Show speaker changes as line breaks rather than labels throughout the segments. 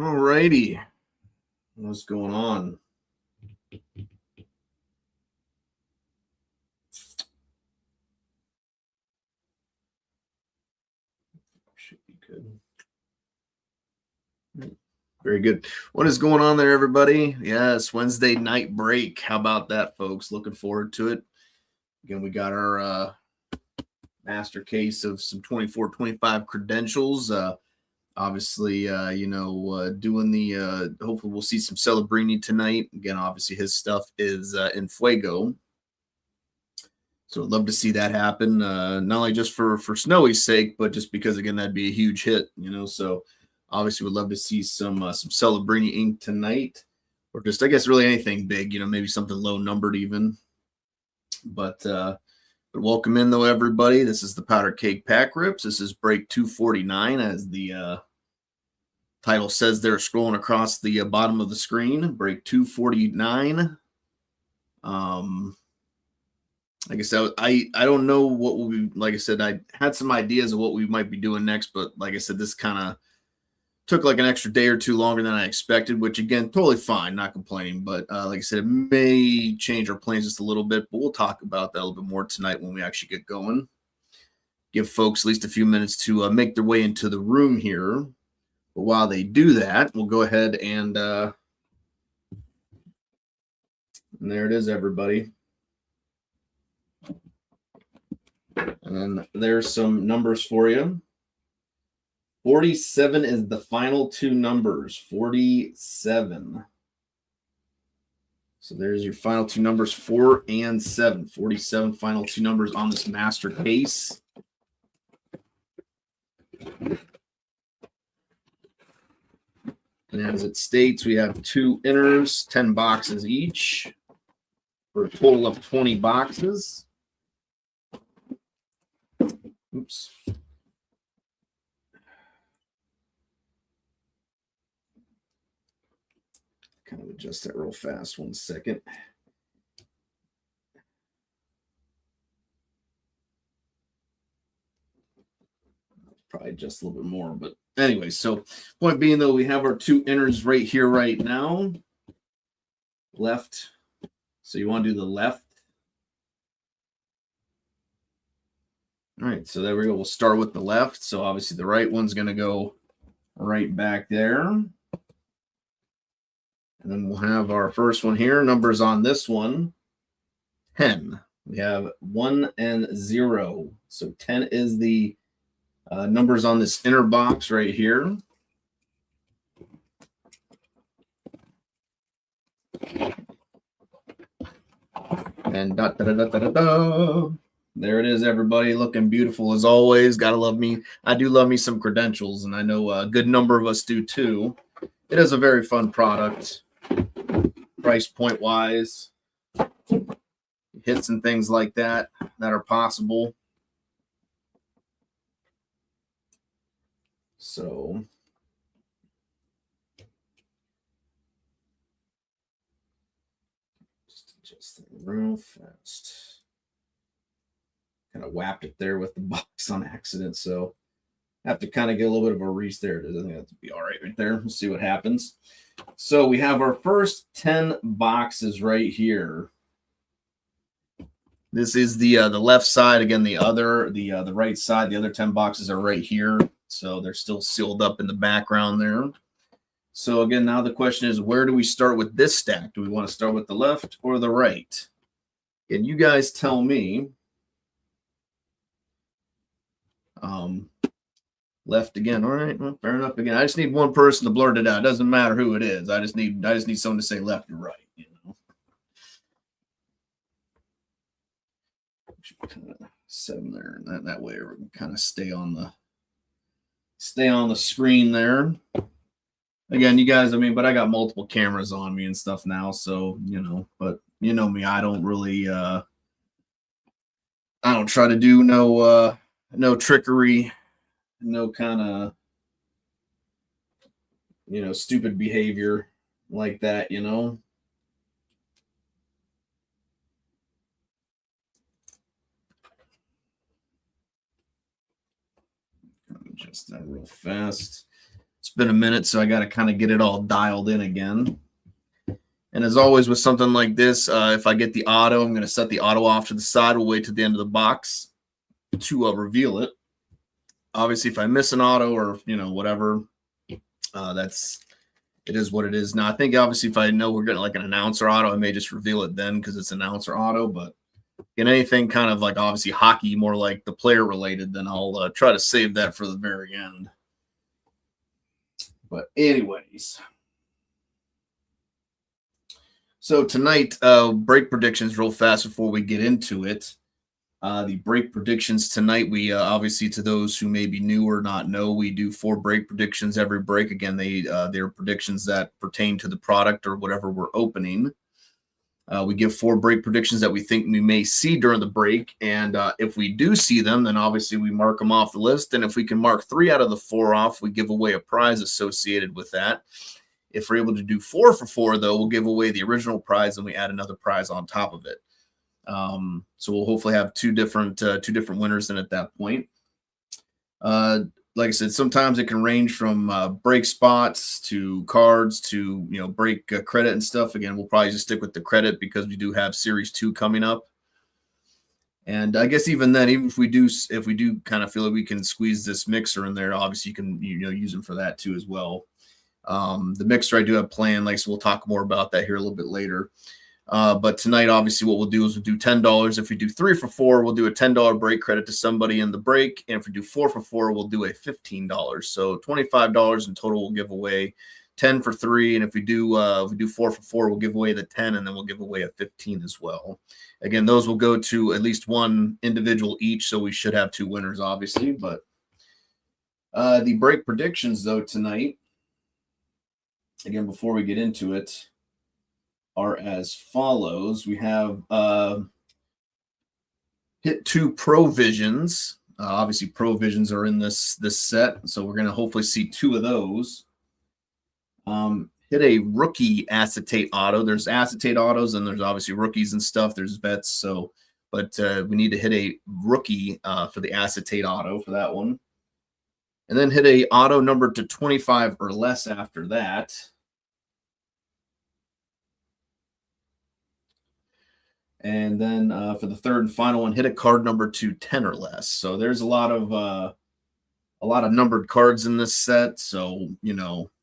All righty. What's going on? Should be good. Very good. What is going on there, everybody? Yes, Wednesday night break. How about that, folks? Looking forward to it. Again, we got our master case of some 24-25 credentials. Obviously, doing the hopefully we'll see some Celebrini tonight. Again, obviously his stuff is in Fuego. So I'd love to see that happen, not only just for Snowy's sake, but just because, again, that'd be a huge hit, So obviously would love to see some Celebrini ink tonight, or just, I guess, really anything big, maybe something low numbered even. But welcome in, though, everybody. This is the Powder Cake Pack Rips. This is break 249, as the title says there, scrolling across the bottom of the screen. Break 249. Like I said, I don't know what we'll be, like I said, I had some ideas of what we might be doing next, but like I said, this kind of took like an extra day or two longer than I expected, which, again, totally fine, not complaining. But like I said, it may change our plans just a little bit, but we'll talk about that a little bit more tonight when we actually get going. Give folks at least a few minutes to make their way into the room here. But while they do that, we'll go ahead and there it is, everybody. And then there's some numbers for you. 47 is the final two numbers. 47. So there's your final two numbers, 4 and 7. 47 final two numbers on this master case. And as it states, we have 2 inners, 10 boxes each, for a total of 20 boxes. Oops. Kind of adjust that real fast. 1 second. Probably just a little bit more, but anyway, so point being, though, we have our 2 inners right here, right now. Left. So you want to do the left. All right, so there we go. We'll start with the left. So obviously the right one's going to go right back there. And then we'll have our first one here. Numbers on this one, 10. We have 1 and 0. So 10 is the numbers on this inner box right here. And there it is, everybody. Looking beautiful as always. Gotta love me. I do love me some credentials, and I know a good number of us do too. It is a very fun product, price point wise, hits and things like that are possible. So just adjust that real fast. Kind of whapped it there with the box on accident, so I have to kind of get a little bit of a reach there. I think that'll be all right there. We'll see what happens. So we have our first 10 boxes right here. This is the left side. Again, the right side, the other 10 boxes are right here. So they're still sealed up in the background there. So again, now the question is, where do we start with this stack? Do we want to start with the left or the right? Can you guys tell me? Left again. All right, well, fair enough. Again, I just need one person to blurt it out. It doesn't matter who it is. I just need someone to say left or right. Kind of set them there, and that way we can kind of stay on the screen there. Again, you guys, but I got multiple cameras on me and stuff now, so but you know me, I don't really I don't try to do no trickery, no kind of stupid behavior like that, Adjust that real fast. It's been a minute, so I got to kind of get it all dialed in again. And as always with something like this, if I get the auto, I'm going to set the auto off to the side. We'll wait to the end of the box to reveal it. Obviously, if I miss an auto or, whatever, it is what it is. Now, I think obviously if I know we're getting like an announcer auto, I may just reveal it then because it's announcer auto. But in anything kind of like obviously hockey, more like the player related, then I'll try to save that for the very end. But anyways. So tonight, break predictions real fast before we get into it. The break predictions tonight, we obviously, to those who may be new or not know, we do 4 break predictions every break. Again, they're predictions that pertain to the product or whatever we're opening. We give 4 break predictions that we think we may see during the break. And if we do see them, then obviously we mark them off the list. And if we can mark 3 out of the 4 off, we give away a prize associated with that. If we're able to do 4 for 4, though, we'll give away the original prize and we add another prize on top of it. So we'll hopefully have two different winners then at that point. Like I said, sometimes it can range from break spots to cards to break credit and stuff. Again, we'll probably just stick with the credit because we do have Series 2 coming up. And I guess even then, even if we do kind of feel like we can squeeze this mixer in there, obviously you can use them for that too as well. The mixer I do have planned, so we'll talk more about that here a little bit later. But tonight, obviously, what we'll do is we'll do $10. If we do 3 for 4, we'll do a $10 break credit to somebody in the break. And if we do 4 for 4, we'll do a $15. So $25 in total we'll give away, 10 for 3. And if we do 4 for 4, we'll give away the 10, and then we'll give away a 15 as well. Again, those will go to at least one individual each, so we should have 2 winners, obviously. But the break predictions, though, tonight, again, before we get into it, are as follows. We have hit 2 Provisions. Obviously, Provisions are in this set, so we're going to hopefully see 2 of those. Hit a rookie acetate auto. There's acetate autos, and there's obviously rookies and stuff. There's vets, but we need to hit a rookie for the acetate auto for that one. And then hit a auto numbered to 25 or less after that. And then for the third and final one, hit a card number to 10 or less. So there's a lot of numbered cards in this set. So,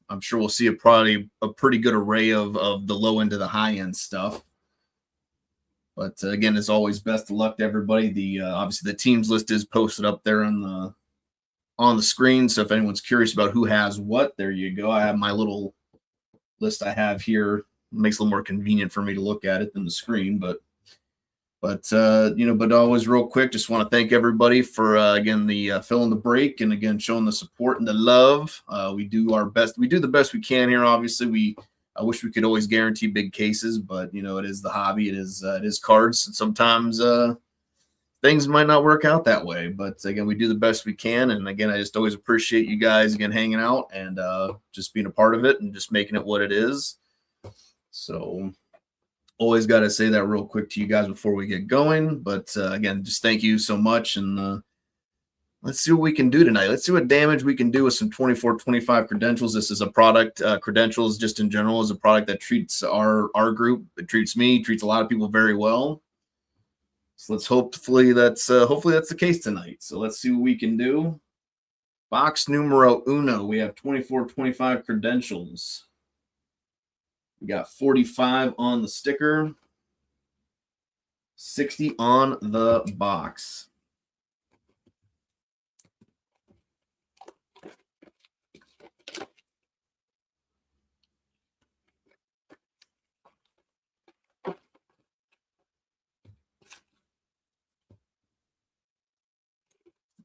I'm sure we'll see probably a pretty good array of the low end to the high end stuff. But again, as always, best of luck to everybody. Obviously the teams list is posted up there on the screen. So if anyone's curious about who has what, there you go. I have my little list I have here. It makes it a little more convenient for me to look at it than the screen, but always real quick, just want to thank everybody for, again, the filling the break and again, showing the support and the love. We do our best. We do the best we can here. Obviously I wish we could always guarantee big cases, but it is the hobby. It is cards. And sometimes, things might not work out that way, but again, we do the best we can. And again, I just always appreciate you guys again, hanging out and, just being a part of it and just making it what it is. So, always got to say that real quick to you guys before we get going. But again, just thank you so much. And let's see what we can do tonight. Let's see what damage we can do with some 24-25 credentials. This is a product, credentials just in general is a product that treats our group. It treats me, treats a lot of people very well. So let's hopefully that's the case tonight. So let's see what we can do. Box numero uno. We have 24-25 credentials. We got 45 on the sticker, 60 on the box.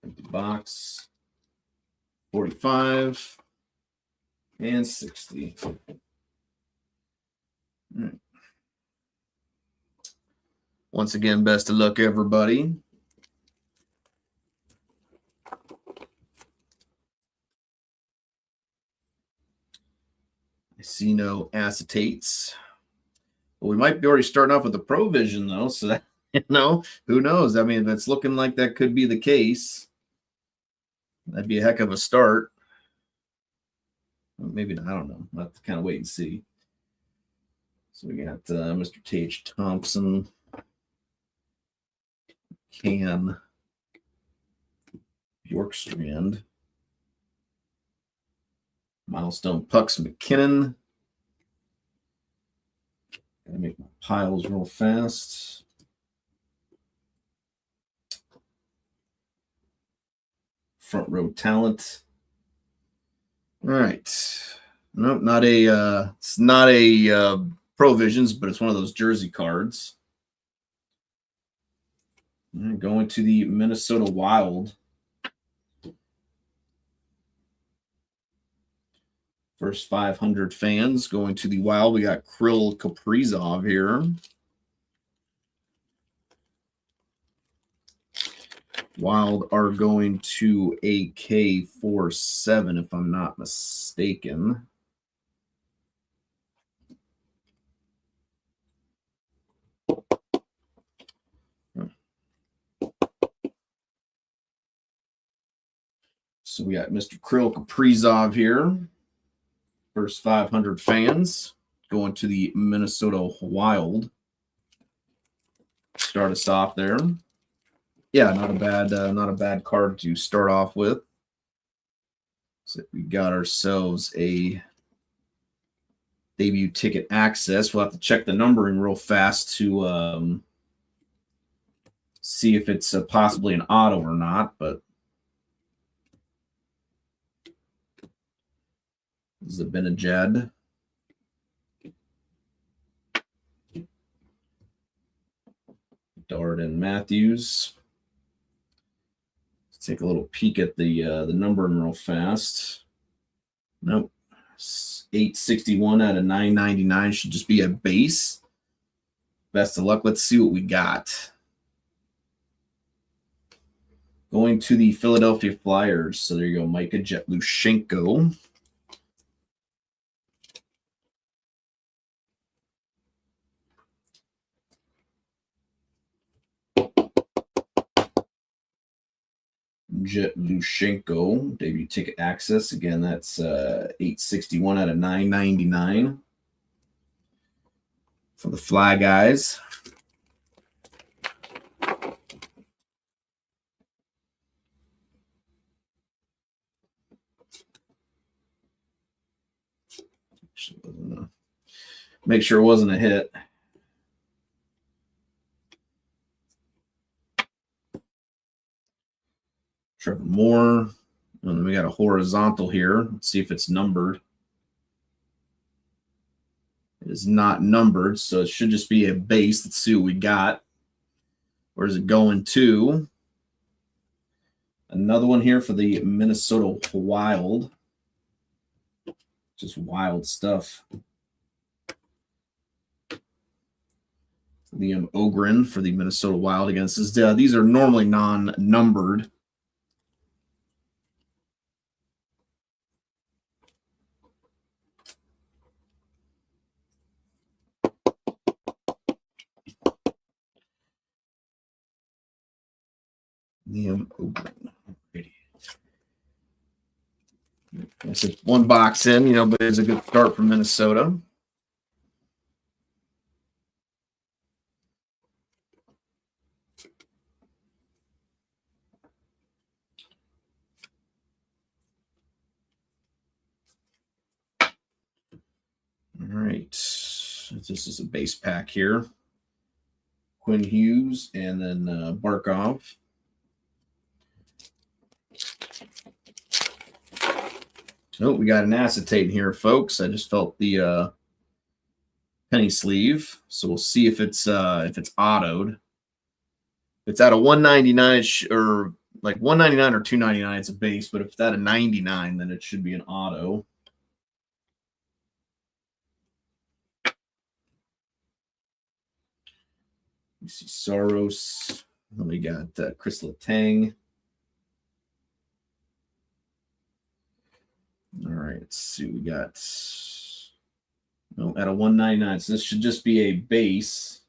Empty box, 45 and 60. Once again, best of luck, everybody. I see no acetates. Well, we might be already starting off with the Provision, though, so that, who knows? I mean, if it's looking like that could be the case, that'd be a heck of a start. Well, maybe not. I don't know. We'll have to kind of wait and see. So we got Mr. Tage Thompson, Can Bjorkstrand, Milestone Pucks McKinnon. Gotta make my piles real fast. Front row talent. All right. Nope, not a it's not a Provisions, but it's one of those jersey cards. Going to the Minnesota Wild. First 500 fans going to the Wild. We got Kirill Kaprizov here. Wild are going to AK-47, if I'm not mistaken. So we got Mr. Kirill Kaprizov here. First 500 fans going to the Minnesota Wild. Start us off there. Yeah, not a bad card to start off with. So we got ourselves a debut ticket access. We'll have to check the numbering real fast to see if it's possibly an auto or not, but Zibanejad. Darden Matthews. Let's take a little peek at the numbering real fast. Nope. 861 out of 999 should just be a base. Best of luck. Let's see what we got. Going to the Philadelphia Flyers. So there you go, Micah Jetlushenko. Jetlushenko, debut ticket access. Again, that's 861 out of 999 for the Fly guys. Make sure it wasn't a hit. Trevor Moore. And then we got a horizontal here. Let's see if it's numbered. It is not numbered, so it should just be a base. Let's see what we got. Where's it going to? Another one here for the Minnesota Wild. Just wild stuff. Liam Ogren for the Minnesota Wild against this. These are normally non-numbered. Liam Ogren. That's one box in, but it's a good start for Minnesota. All right. This is a base pack here. Quinn Hughes and then Barkov. Oh, we got an acetate here, folks. I just felt the penny sleeve, so we'll see if it's autoed. If it's at a 199 or like 199 or 299, it's a base. But if it's at a 99, then it should be an auto. You see Saros. Then we got Chris Letang. All right, let's see. We got at a 199. So this should just be a base.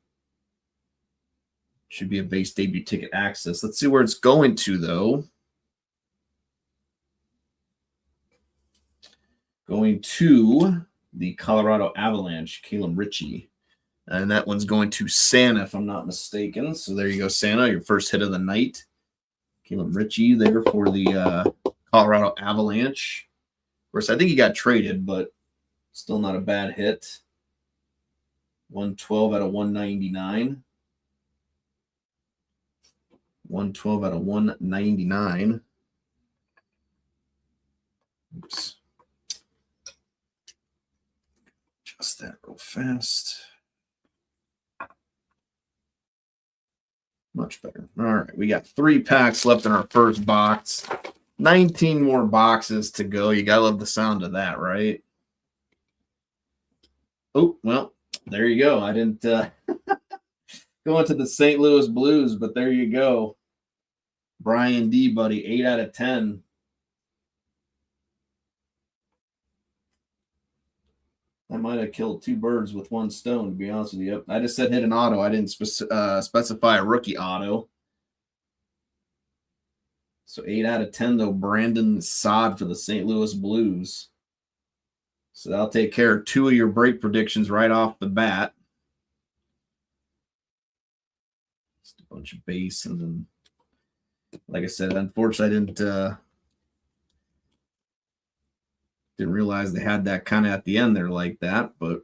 Should be a base debut ticket access. Let's see where it's going to, though. Going to the Colorado Avalanche, Caleb Ritchie. And that one's going to Santa, if I'm not mistaken. So there you go, Santa, your first hit of the night. Caleb Ritchie there for the Colorado Avalanche. Of course, I think he got traded, but still not a bad hit. 112 out of 199. 112 out of 199. Oops. Adjust that real fast. Much better. All right, we got 3 packs left in our first box. 19 more boxes to go. You gotta love the sound of that, right? Oh, well, there you go. I didn't go into the St. Louis Blues, but there you go. Brian D, buddy, 8 out of 10. I might have killed 2 birds with 1 stone, to be honest with you. I just said hit an auto. I didn't specify a rookie auto. So 8 out of 10, though, Brandon Saad for the St. Louis Blues. So that'll take care of 2 of your break predictions right off the bat. Just a bunch of base, and then, like I said, unfortunately, I didn't realize they had that kind of at the end there like that, but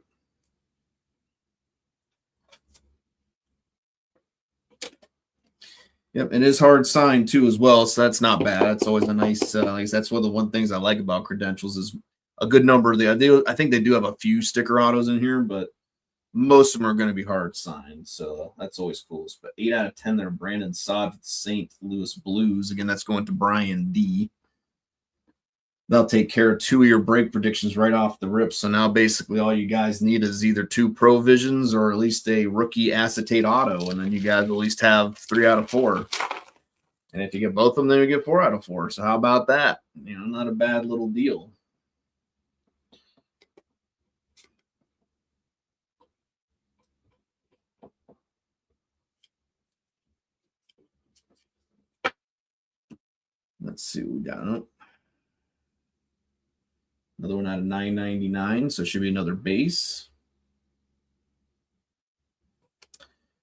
yep, it is hard signed too as well, so that's not bad. That's always a nice. That's one of the things I like about credentials is a good number of I think they do have a few sticker autos in here, but most of them are going to be hard signed, so that's always cool. But 8 out of 10 there, Brandon Saad for the St. Louis Blues. Again, that's going to Brian D. They'll take care of 2 of your break predictions right off the rip. So now basically all you guys need is either 2 Pro Visions or at least a rookie acetate auto, and then you guys at least have 3 out of 4. And if you get both of them, then you get 4 out of 4. So how about that? You know, not a bad little deal. Let's see what we got. Another one out of 999, so it should be another base.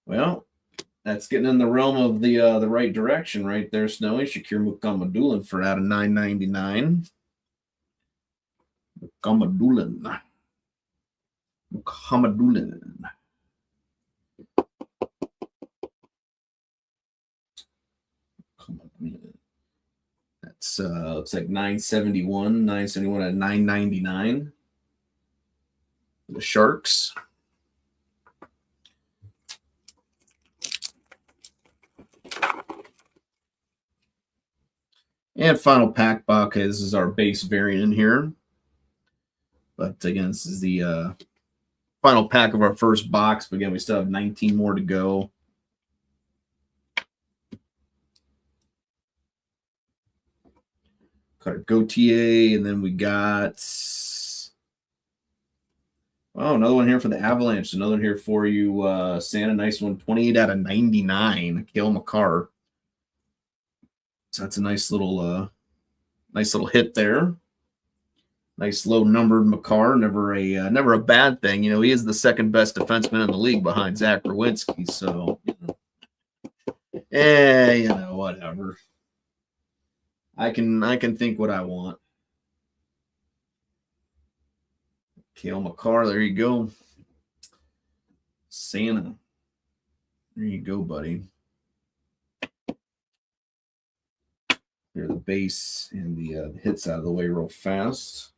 Well, that's getting in the realm of the right direction right there, Snowy. Shakir Mukhamadullin for out of 999. Mukhamadullin. That's looks like 971 out of 999. The Sharks. And final pack box. Okay, this is our base variant in here. But again, this is the final pack of our first box. But again, we still have 19 more to go. Got Gautier, and then we got another one here for the Avalanche. Another one here for you, Santa. Nice one, 28 out of 99. Cale Makar. So that's a nice little hit there. Nice low numbered Makar. Never a bad thing. You know, he is the second best defenseman in the league behind Zach Rowinski. So, whatever. I can think what I want. Cale Makar, there you go. Santa. There you go, buddy. Clear the base and the hits out of the way real fast.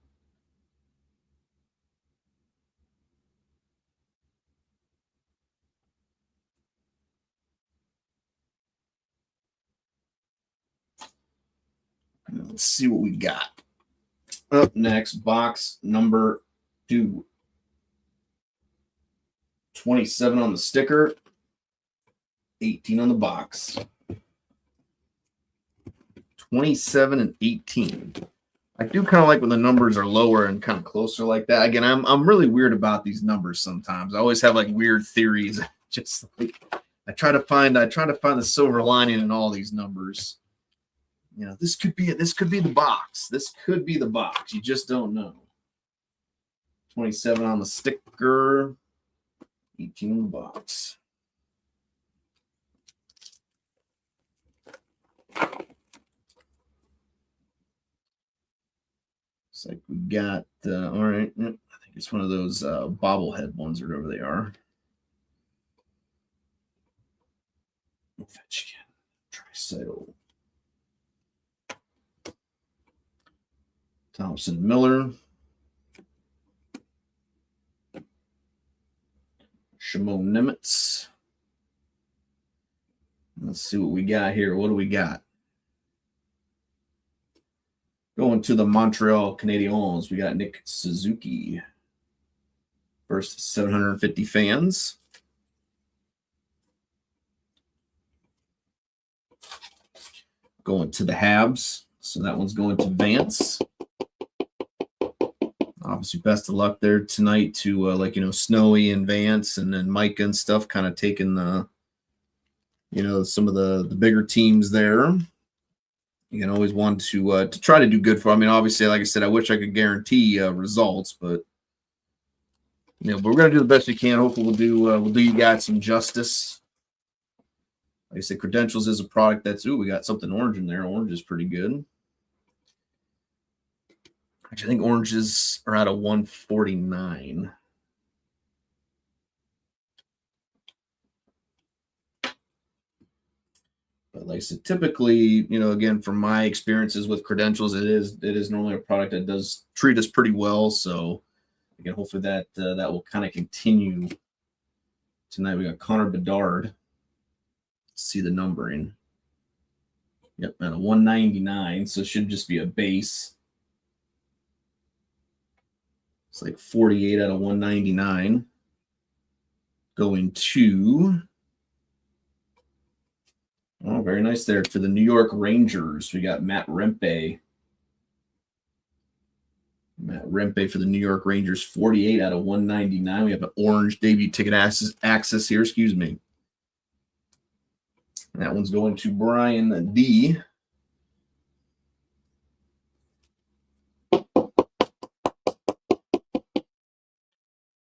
Let's see what we got. Up next, box number 2. 27 on the sticker, 18 on the box. 27 and 18. I do kind of like when the numbers are lower and kind of closer like that. Again, I'm really weird about these numbers sometimes. I always have like weird theories. Just like I try to find the silver lining in all these numbers. You know, this could be the box. This could be the box. You just don't know. 27 on the sticker, 18 in the box. Looks like we got, all right, I think it's one of those bobblehead ones, or whatever they are. Ovechkin, Draisaitl, Thompson, Miller, Shimon Nimitz. Let's see what we got here. What do we got? Going to the Montreal Canadiens, we got Nick Suzuki. First 750 fans. Going to the Habs. So that one's going to Vance. Obviously, best of luck there tonight to Snowy and Vance, and then Micah and stuff, kind of taking the some of the bigger teams there. You can always want to try to do good for. I mean, obviously, like I said, I wish I could guarantee results, but but we're gonna do the best we can. Hopefully, we'll do you guys some justice. Like I said, Credentials is a product that's we got something orange in there. Orange is pretty good. Actually, I think oranges are out of 149. But like I said, typically, again, from my experiences with Credentials, it is normally a product that does treat us pretty well. So again, hopefully that will kind of continue tonight. We got Connor Bedard. Let's see the numbering. Yep, at a 199. So it should just be a base. It's like 48 out of 199. Going to, oh, very nice there, to the New York Rangers. We got Matt Rempe. Matt Rempe for the New York Rangers, 48 out of 199. We have an orange debut ticket access here, excuse me. That one's going to Brian D.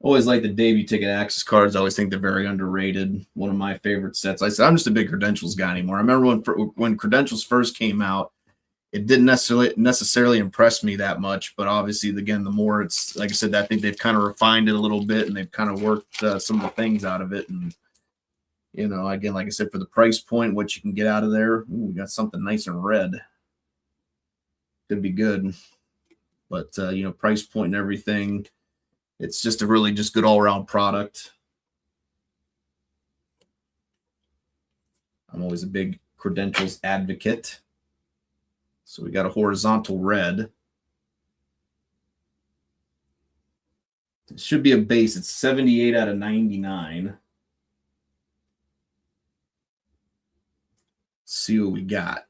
Always like the debut ticket access cards. I always think they're very underrated. One of my favorite sets. Like I said, I'm just a big Credentials guy anymore. I remember when Credentials first came out, it didn't necessarily impress me that much. But obviously, again, the more it's, like I said, I think they've kind of refined it a little bit, and they've kind of worked some of the things out of it. And again, like I said, for the price point, what you can get out of there, we got something nice and red. Could be good, but price point and everything. It's just a really just good all-around product. I'm always a big Credentials advocate. So we got a horizontal red. It should be a base. It's 78 out of 99. Let's see what we got.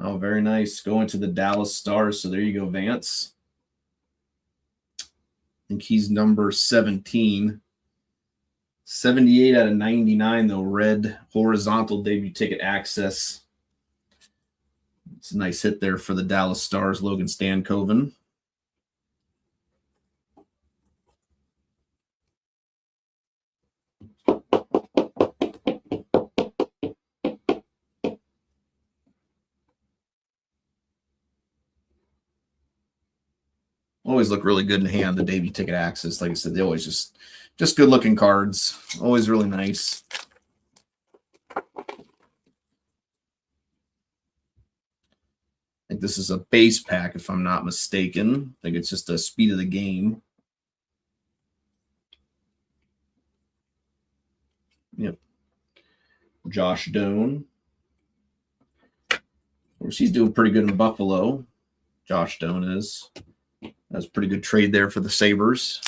Oh, very nice. Going to the Dallas Stars. So there you go, Vance. I think he's number 17. 78 out of 99, though. Red horizontal debut ticket access. It's a nice hit there for the Dallas Stars, Logan Stankoven. Always look really good in hand, the debut ticket access. Like I said, they always just good looking cards. Always really nice. I think this is a base pack, if I'm not mistaken. I think it's just a speed of the game. Yep. Josh Doan. Of course, he's doing pretty good in Buffalo. Josh Doan is. That's a pretty good trade there for the Sabres.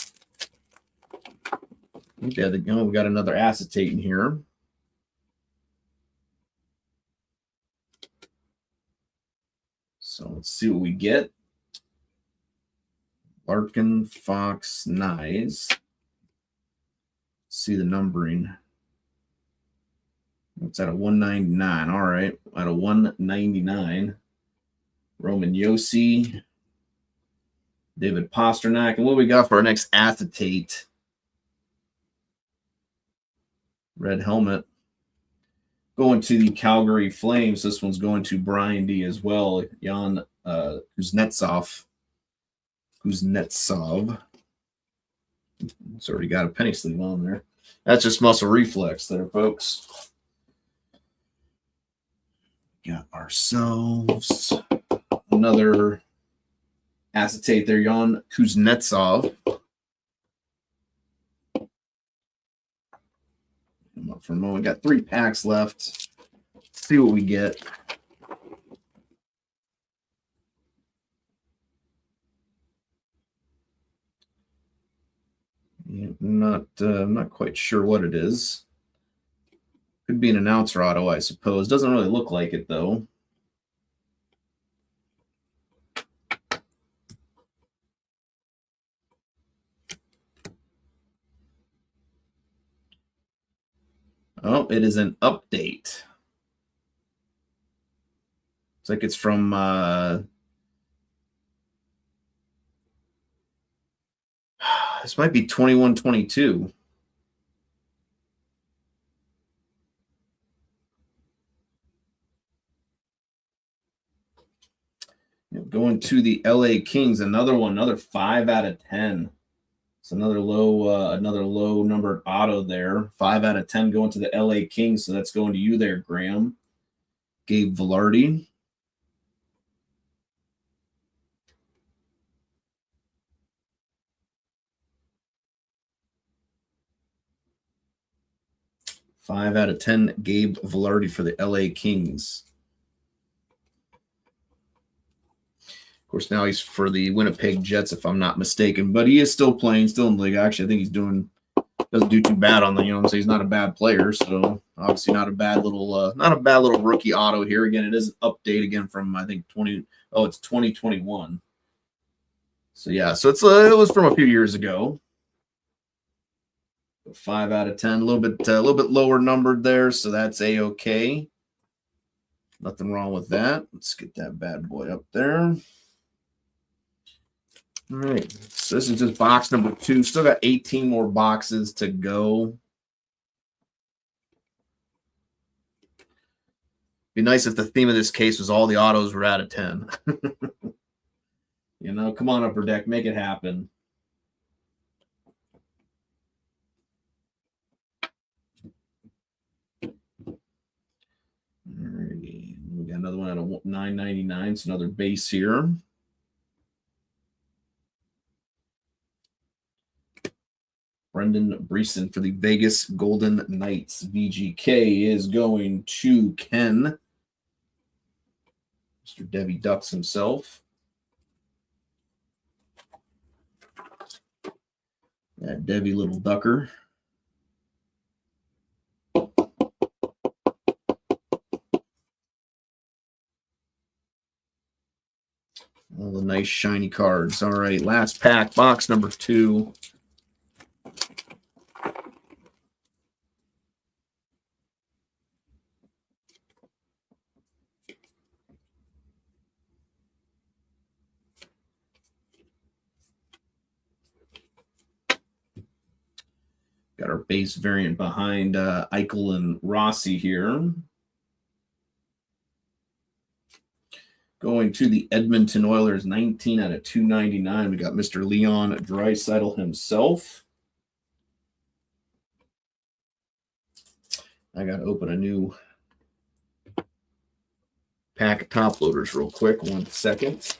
Okay, we got another acetate in here. So let's see what we get. Larkin, Fox, Nyes. See the numbering. It's out of 199. All right, out of 199. Roman Josi. David Pasternak. And what we got for our next acetate? Red helmet. Going to the Calgary Flames. This one's going to Brian D as well. Jan Kuznetsov. It's already got a penny sleeve on there. That's just muscle reflex there, folks. Got ourselves another acetate there, Jan Kuznetsov. For a moment, got 3 packs left. Let's see what we get. Yeah, I'm not quite sure what it is. Could be an announcer auto, I suppose. Doesn't really look like it though. Oh, it is an update. Looks like it's from this might be 21-22. Going to the LA Kings, another 5 out of 10. It's another low numbered auto there. 5 out of 10 going to the LA Kings. So that's going to you there, Graham. Gabe Vilardi. Five out of 10, Gabe Vilardi for the LA Kings. Of course, now he's for the Winnipeg Jets, if I'm not mistaken. But he is still playing, still in the league. Actually, I think he's doesn't do too bad on the, you know what I'm saying? He's not a bad player, so obviously not a bad little rookie auto here. Again, it is an update again from I think it's 2021. So yeah, so it was from a few years ago. 5 out of 10, a little bit lower numbered there, so that's a-okay. Nothing wrong with that. Let's get that bad boy up there. All right, so this is just box number 2. Still got 18 more boxes to go. Be nice if the theme of this case was all the autos were out of 10. You know, come on, Upper Deck, make it happen. Alrighty. We got another one out of $9.99. It's another base here. Brendan Breeson for the Vegas Golden Knights. VGK is going to Ken. Mr. Debbie Ducks himself. That Debbie little ducker. All the nice shiny cards. All right, last pack, box number 2. Got our base variant behind Eichel and Rossi here. Going to the Edmonton Oilers, 19 out of 299. We got Mr. Leon Draisaitl himself. I got to open a new pack of top loaders real quick. 1 second.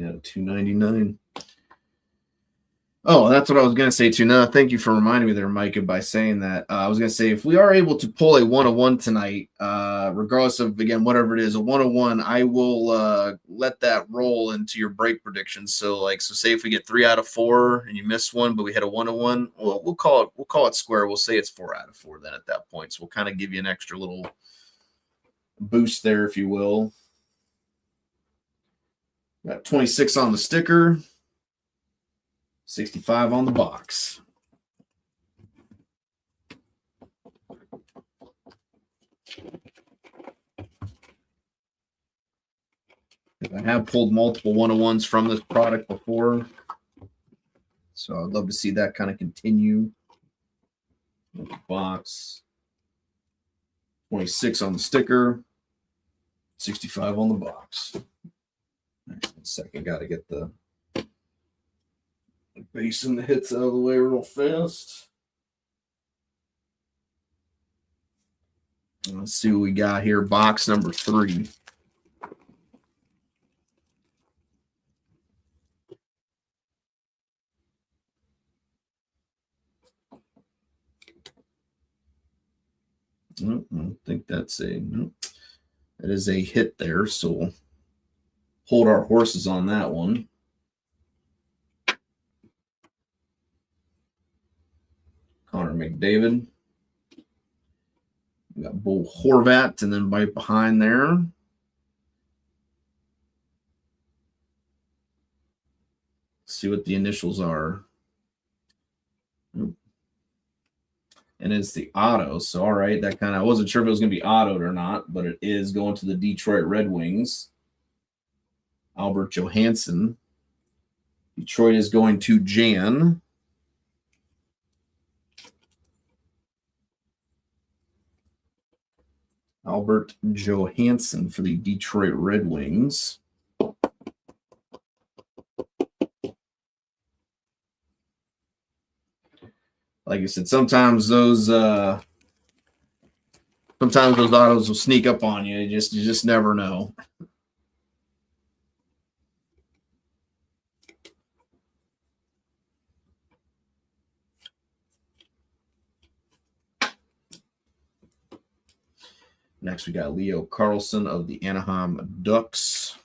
Out of 299. Oh, that's what I was going to say too. No, thank you for reminding me there, Micah, by saying that. I was going to say, if we are able to pull a 101 tonight, regardless of, again, whatever it is, a 101, I will let that roll into your break predictions. So say if we get 3 out of 4 and you miss one, but we had a 101, we'll call it square. We'll say it's 4 out of 4 then at that point. So we'll kind of give you an extra little boost there, if you will. Got 26 on the sticker. 65 on the box. I have pulled multiple 101s from this product before, so I'd love to see that kind of continue. Box 26 on the sticker, 65 on the box. One second, got to get the base and the hits out of the way real fast. Let's see what we got here. Box number 3. I don't think that's that is a hit there, so we'll hold our horses on that one. Connor McDavid. We got Bo Horvat, and then right behind there, see what the initials are. And it's the auto. So, all right, that kind of, I wasn't sure if it was going to be autoed or not, but it is going to the Detroit Red Wings. Albert Johansson. Detroit is going to Jan. Albert Johansson for the Detroit Red Wings. Like I said, sometimes those autos will sneak up on you. You just never know. Next, we got Leo Carlsson of the Anaheim Ducks.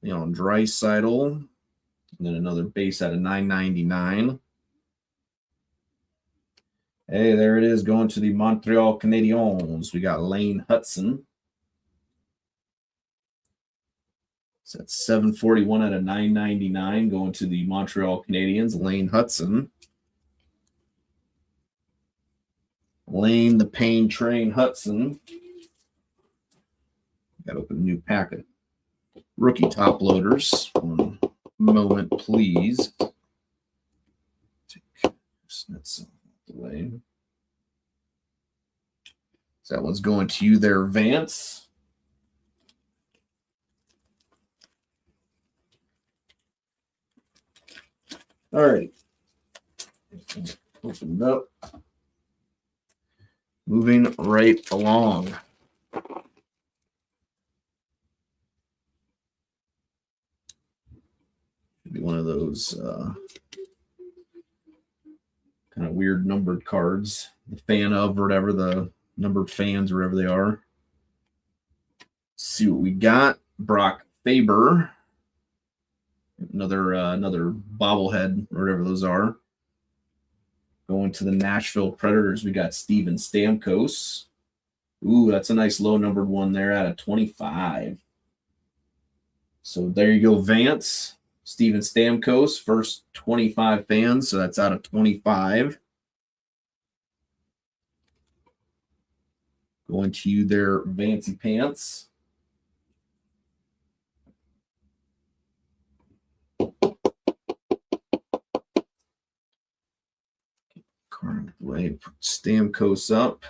Leon Draisaitl. And then another base out of 999. Hey, there it is, going to the Montreal Canadiens. We got Lane Hutson. So that's 741 out of 999 going to the Montreal Canadiens. Lane Hutson. Lane the Pain Train Hutson. Got to open a new packet. Rookie top loaders. One moment, please. Take this out the way. So that one's going to you there, Vance. All right. Open it up. Moving right along. Should be one of those kind of weird numbered cards. The fan of, or whatever, the numbered fans, wherever they are. Let's see what we got. Brock Faber. Another bobblehead, or whatever those are. Going to the Nashville Predators, we got Steven Stamkos. Ooh, that's a nice low numbered one there out of 25. So there you go, Vance. Steven Stamkos, first 25 fans, so that's out of 25. Going to you there, Vancy Pants. Card away, put Stamkos up.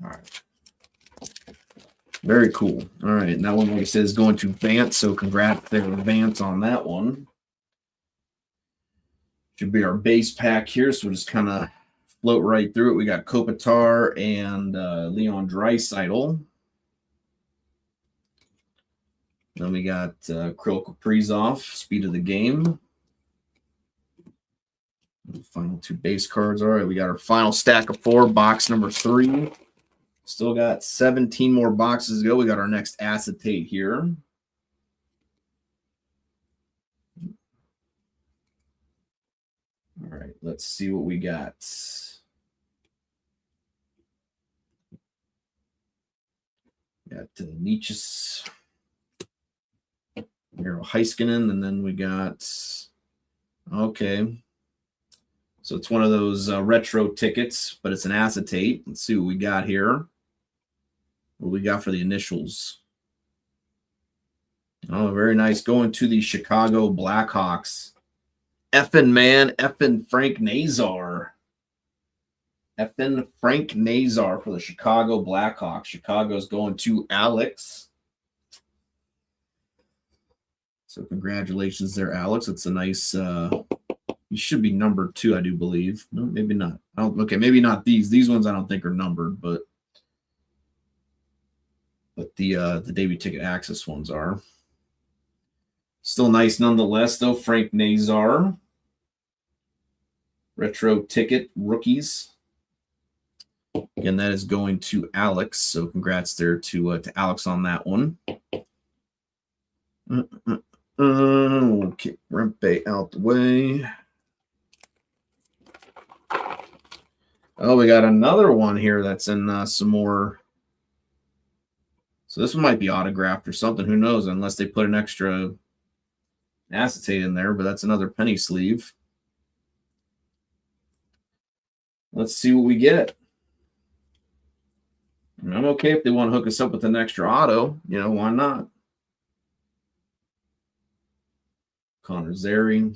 All right. Very cool. All right. And that one, like I said, is going to Vance. So congrats there, Vance, on that one. Should be our base pack here. So we'll just kind of float right through it. We got Kopitar and Leon Draisaitl. Then we got Kirill Kaprizov, speed of the game. The final 2 base cards. All right, we got our final stack of 4, box number 3. Still got 17 more boxes to go. We got our next acetate here. All right, let's see what we got. Got Nietzsche's, Miro Heiskanen, and then we got, okay. So it's one of those retro tickets, but it's an acetate. Let's see what we got here. What we got for the initials? Oh, very nice. Going to the Chicago Blackhawks. Effin Frank Nazar. Effin Frank Nazar for the Chicago Blackhawks. Chicago's going to Alex. So congratulations there, Alex. It's a nice, you should be number 2, I do believe. No, maybe not. Okay, maybe not these. These ones I don't think are numbered, but the Davey Ticket Access ones are. Still nice nonetheless, though. Frank Nazar. Retro Ticket Rookies. Again, that is going to Alex. So congrats there to Alex on that one. We'll kick Rempe out the way. Oh, we got another one here that's in some more. So this one might be autographed or something. Who knows? Unless they put an extra acetate in there, but that's another penny sleeve. Let's see what we get. And I'm okay if they want to hook us up with an extra auto. You know, why not? Connor Zary.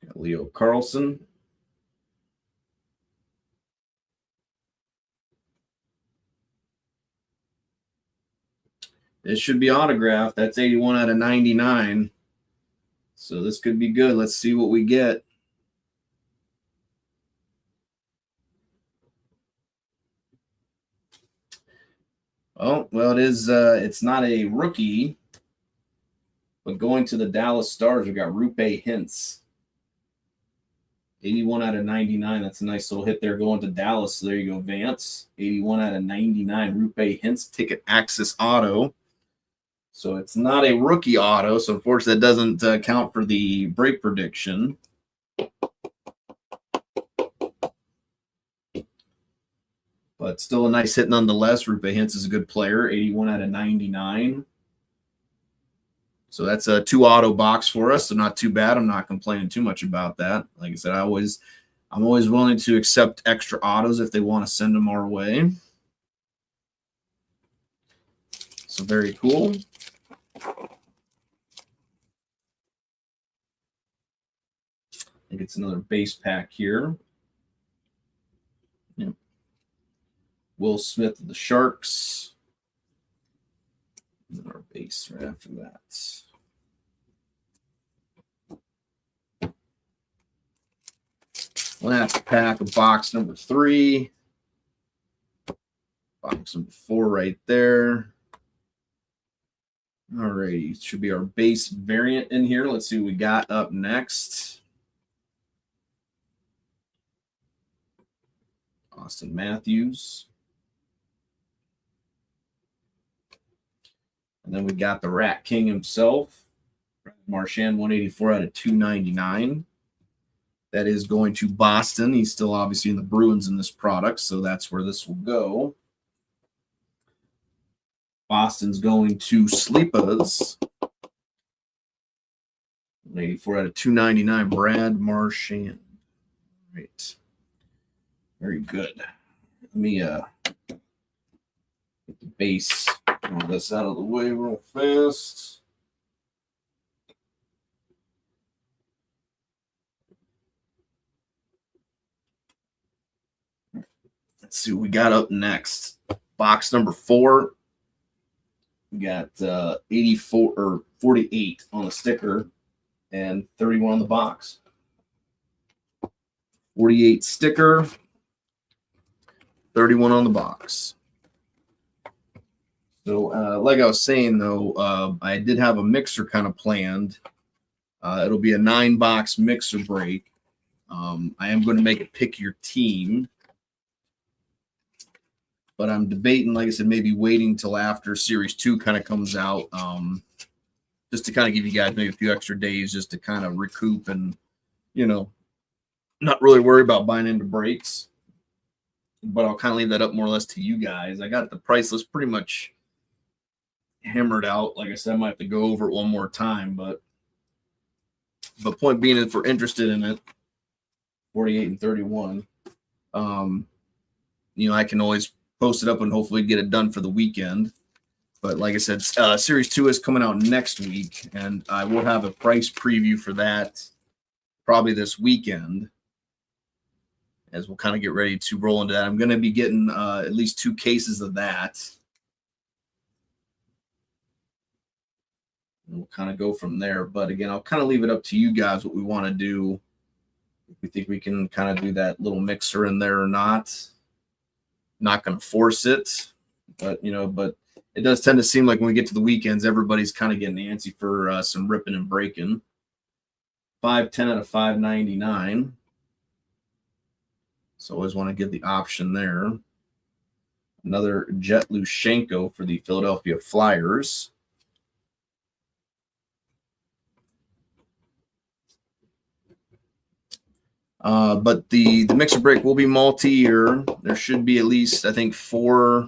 Got Leo Carlson. This should be autographed. That's 81 out of 99. So this could be good. Let's see what we get. Oh, well, it is. It's not a rookie, but going to the Dallas Stars, we got Rupe Hintz. 81 out of 99. That's a nice little hit there going to Dallas. So there you go, Vance. 81 out of 99. Rupe Hintz Ticket Access Auto. So it's not a rookie auto. So, unfortunately, that doesn't count for the break prediction. But still a nice hit nonetheless. Rupe Hintz is a good player. 81 out of 99. So that's a 2 auto box for us. So not too bad. I'm not complaining too much about that. Like I said, I'm always willing to accept extra autos if they want to send them our way. So very cool. I think it's another base pack here. Yep. Will Smith of the Sharks. And then our base right after that. Last pack of box number 3. Box number 4 right there. All right, should be our base variant in here. Let's see what we got up next. Austin Matthews. And then we got the Rat King himself, Marchand, 184 out of 299. That is going to Boston. He's still obviously in the Bruins in this product, so that's where this will go. Boston's going to Sleepas. 184 out of 299, Brad Marchand. Right. Very good. Let me get the base. All this out of the way real fast. Let's see what we got up next. Box number 4. We got 84 or 48 on the sticker and 31 on the box. 48 sticker, 31 on the box. So, like I was saying, though, I did have a mixer kind of planned. It'll be a 9-box mixer break. I am going to make it pick your team. But I'm debating, like I said, maybe waiting till after Series 2 kind of comes out, just to kind of give you guys maybe a few extra days just to kind of recoup and, you know, not really worry about buying into breaks. but I'll kind of leave that up more or less to you guys. I got the price list pretty much hammered out. Like I said, I might have to go over it one more time, but point being, if we're interested in it, 48 and 31, I can always post it up and hopefully get it done for the weekend. But like I said, Series 2 is coming out next week, and I will have a price preview for that probably this weekend, as we'll kind of get ready to roll into that. I'm going to be getting at least 2 cases of that. And we'll kind of go from there. But again, I'll kind of leave it up to you guys what we want to do. If we think we can kind of do that little mixer in there or not. Not going to force it, but it does tend to seem like when we get to the weekends, everybody's kind of getting antsy for some ripping and breaking. 510 out of 599. So always want to give the option there. Another Jet Lushenko for the Philadelphia Flyers. But the mixer break will be multi-year. There should be at least, I think, 4.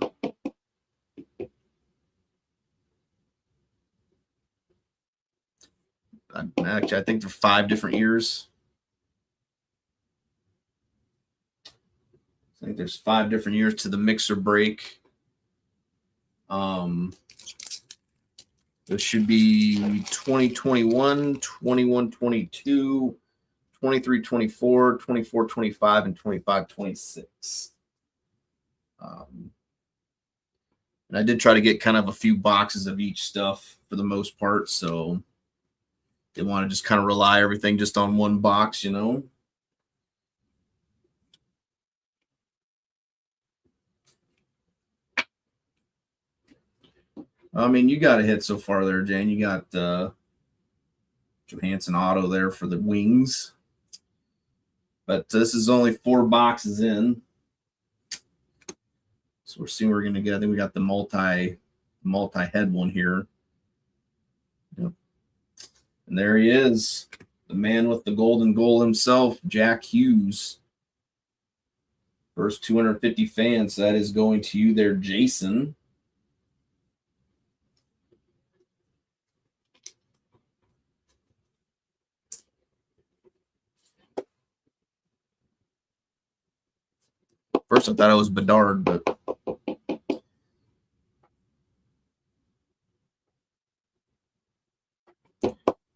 Actually, I think they're 5 different years. I think there's 5 different years to the mixer break. This should be 2021, 21, 22, 23, 24, 24, 25, and 25, 26. And I did try to get kind of a few boxes of each stuff for the most part, so didn't want to just kind of rely everything just on one box, I mean, you got a hit so far there, Jane. You got Johansson auto there for the Wings. But this is only 4 boxes in. So we're seeing what we're going to get. I think we got the multi-head one here. Yep. And there he is. The man with the golden goal himself, Jack Hughes. First 250 fans. That is going to you there, Jason. First, I thought it was Bedard, but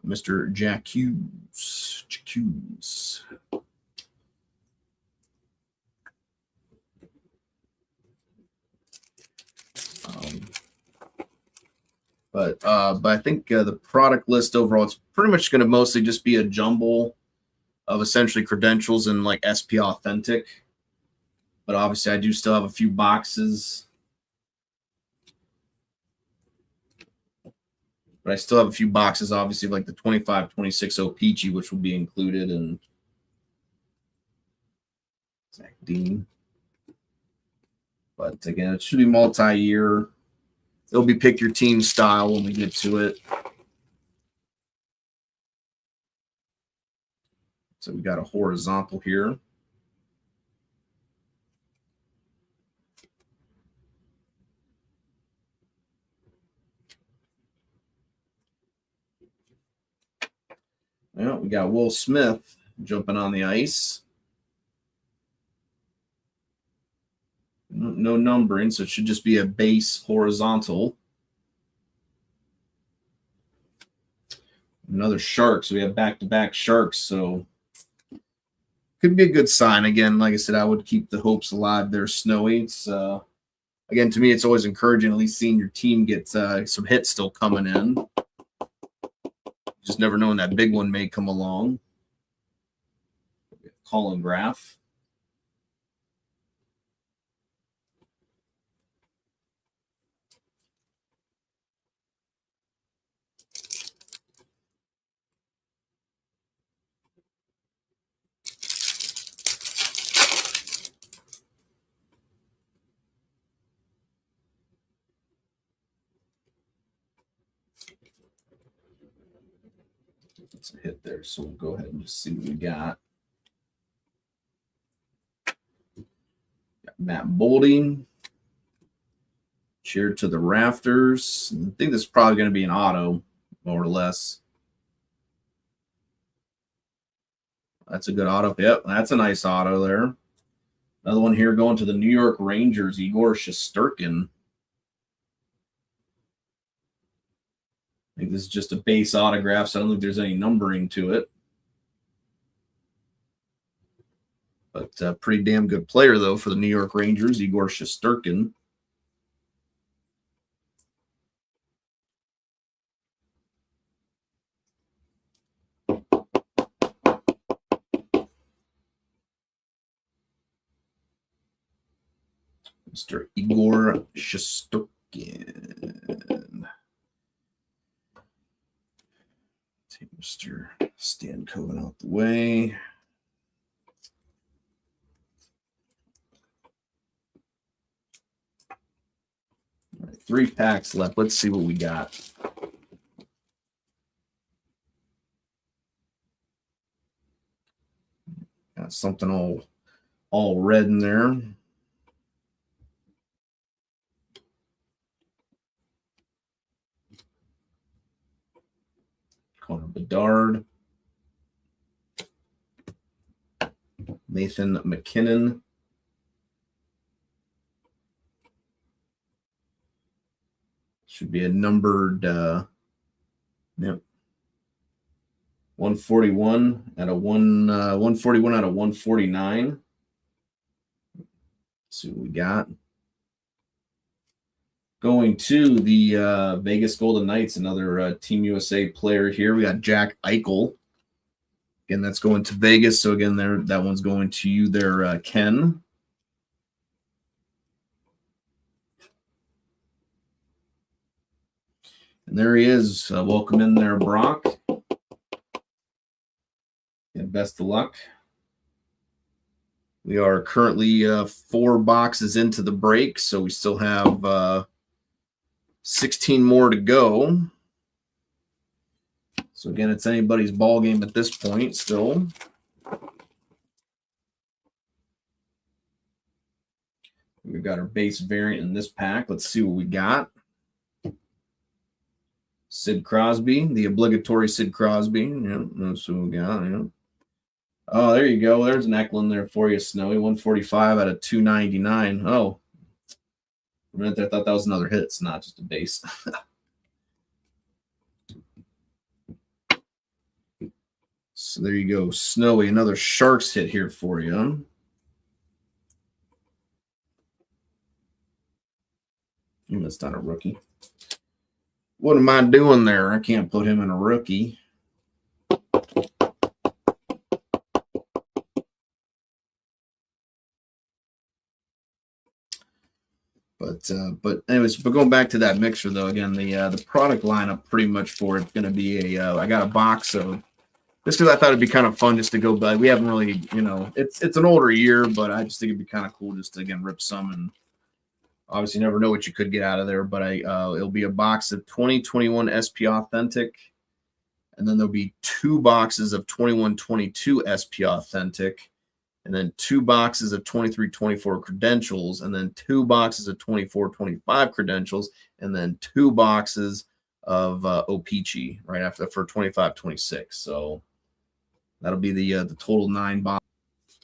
Mr. Jack Hughes. But I think the product list overall, it's pretty much going to mostly just be a jumble of essentially credentials and like SP Authentic. But obviously, I do still have a few boxes. But I still have a few boxes, obviously, like the 25-26 O-Pee-Chee, which will be included, and Zach Dean. But again, it should be multi-year. It'll be pick your team style when we get to it. So we got a horizontal here. Well, we got Will Smith jumping on the ice. No numbering, so it should just be a base horizontal. Another Shark, so we have back-to-back Sharks, so could be a good sign. Again, like I said, I would keep the hopes alive there, Snowy. It's again, to me, it's always encouraging at least seeing your team get some hits still coming in. Just never knowing that big one may come along. Colin Graff. It's a hit there, so we'll go ahead and just see what we got. Matt Boldy. Cheer to the rafters. I think this is probably going to be an auto, more or less. That's a good auto. Yep, that's a nice auto there. Another one here going to the New York Rangers, Igor Shesterkin. I think this is just a base autograph, so I don't think there's any numbering to it. But pretty damn good player, though, for the New York Rangers, Igor Shesterkin. Mr. Igor Shesterkin. Take Mr. Stankoven out the way. All right, 3 packs left. Let's see what we got. Got something all red in there. Connor Bedard. Nathan McKinnon. Should be a numbered, yep. 141 out of 141 out of 149. Let's see what we got. Going to the Vegas Golden Knights, another Team USA player here. We got Jack Eichel. Again, that's going to Vegas. So again, that one's going to you there, Ken. And there he is. Welcome in there, Brock. And best of luck. We are currently 4 boxes into the break, so we still have 16 more to go. So again, it's anybody's ball game at this point still. We've got our base variant in this pack. Let's see what we got. Sid Crosby, the obligatory Sid Crosby. Yeah, that's what we got. Yeah. Oh, there you go. There's an Eklund there for you, Snowy. 145 out of 299. Oh, for a minute there, I thought that was another hit. It's not just a base. So there you go, Snowy. Another Sharks hit here for you. That's not a rookie. What am I doing there? I can't put him in a rookie. But anyways, but going back to that mixer though, again, the product lineup pretty much for it's going to be I got a box of just because I thought it'd be kind of fun just to go by. We haven't really, it's an older year, but I just think it'd be kind of cool just to again rip some, and obviously you never know what you could get out of there. But it'll be a box of 2021 SP Authentic, and then there'll be 2 boxes of 21-22 SP Authentic, and then 2 boxes of 23-24 credentials, and then 2 boxes of 24-25 credentials, and then 2 boxes of O-Pee-Chee right after for 25-26. So that'll be the total 9 box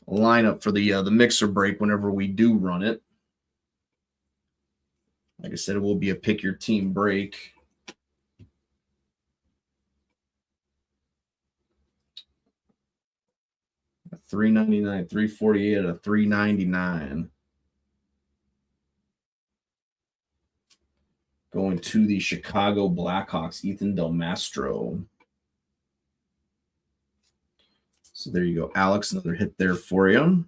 lineup for the mixer break whenever we do run it. Like I said, it will be a pick your team break. $3.99, $3.48 out of $3.99. Going to the Chicago Blackhawks, Ethan Del Mastro. So there you go, Alex. Another hit there for you.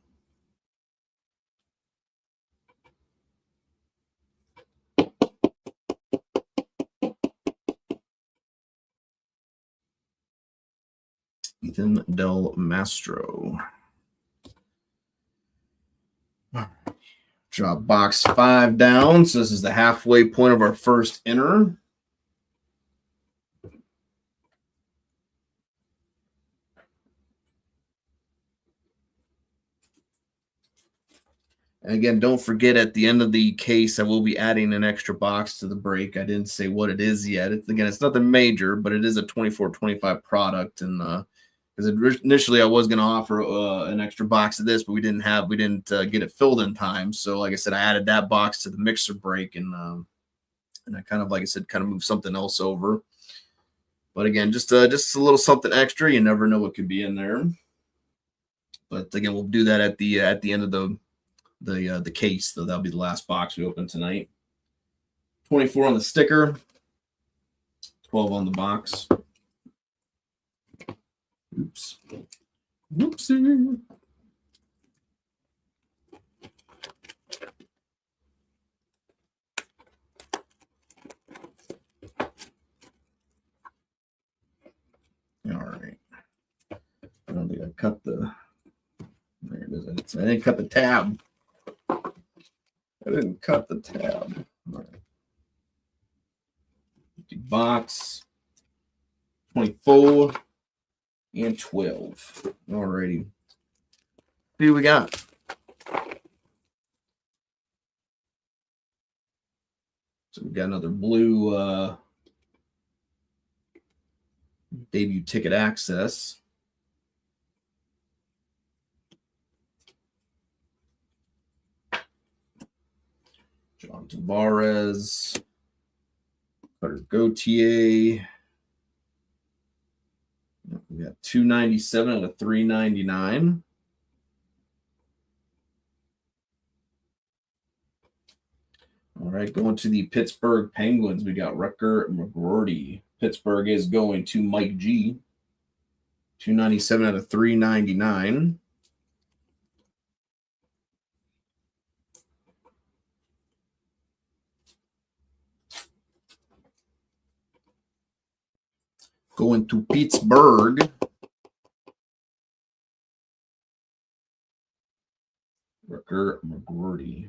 Ethan Del Mastro. Drop box 5 down. So this is the halfway point of our first inner. And again, don't forget at the end of the case, I will be adding an extra box to the break. I didn't say what it is yet. It's nothing major, but it is a 24-25 product. And because initially I was going to offer an extra box of this, but we didn't get it filled in time. So like I said, I added that box to the mixer break, and I kind of, like I said, kind of moved something else over. But again, just a little something extra. You never know what could be in there. But again, we'll do that at the end of the case. So that'll be the last box we open tonight. 24 on the sticker, 12 on the box. Oops. Whoopsie. All right. I don't think I cut the. There it is. I didn't cut the tab. I didn't cut the tab. All right. Empty box. 24 and 12. Alrighty. See what we got. So we got another blue debut ticket access. John Tavares, Cutter Gauthier. We got 297 out of 399. All right, going to the Pittsburgh Penguins, we got Rutger McGroarty. Pittsburgh is going to Mike G. 297 out of 399. Going to Pittsburgh. Rutger McGroarty.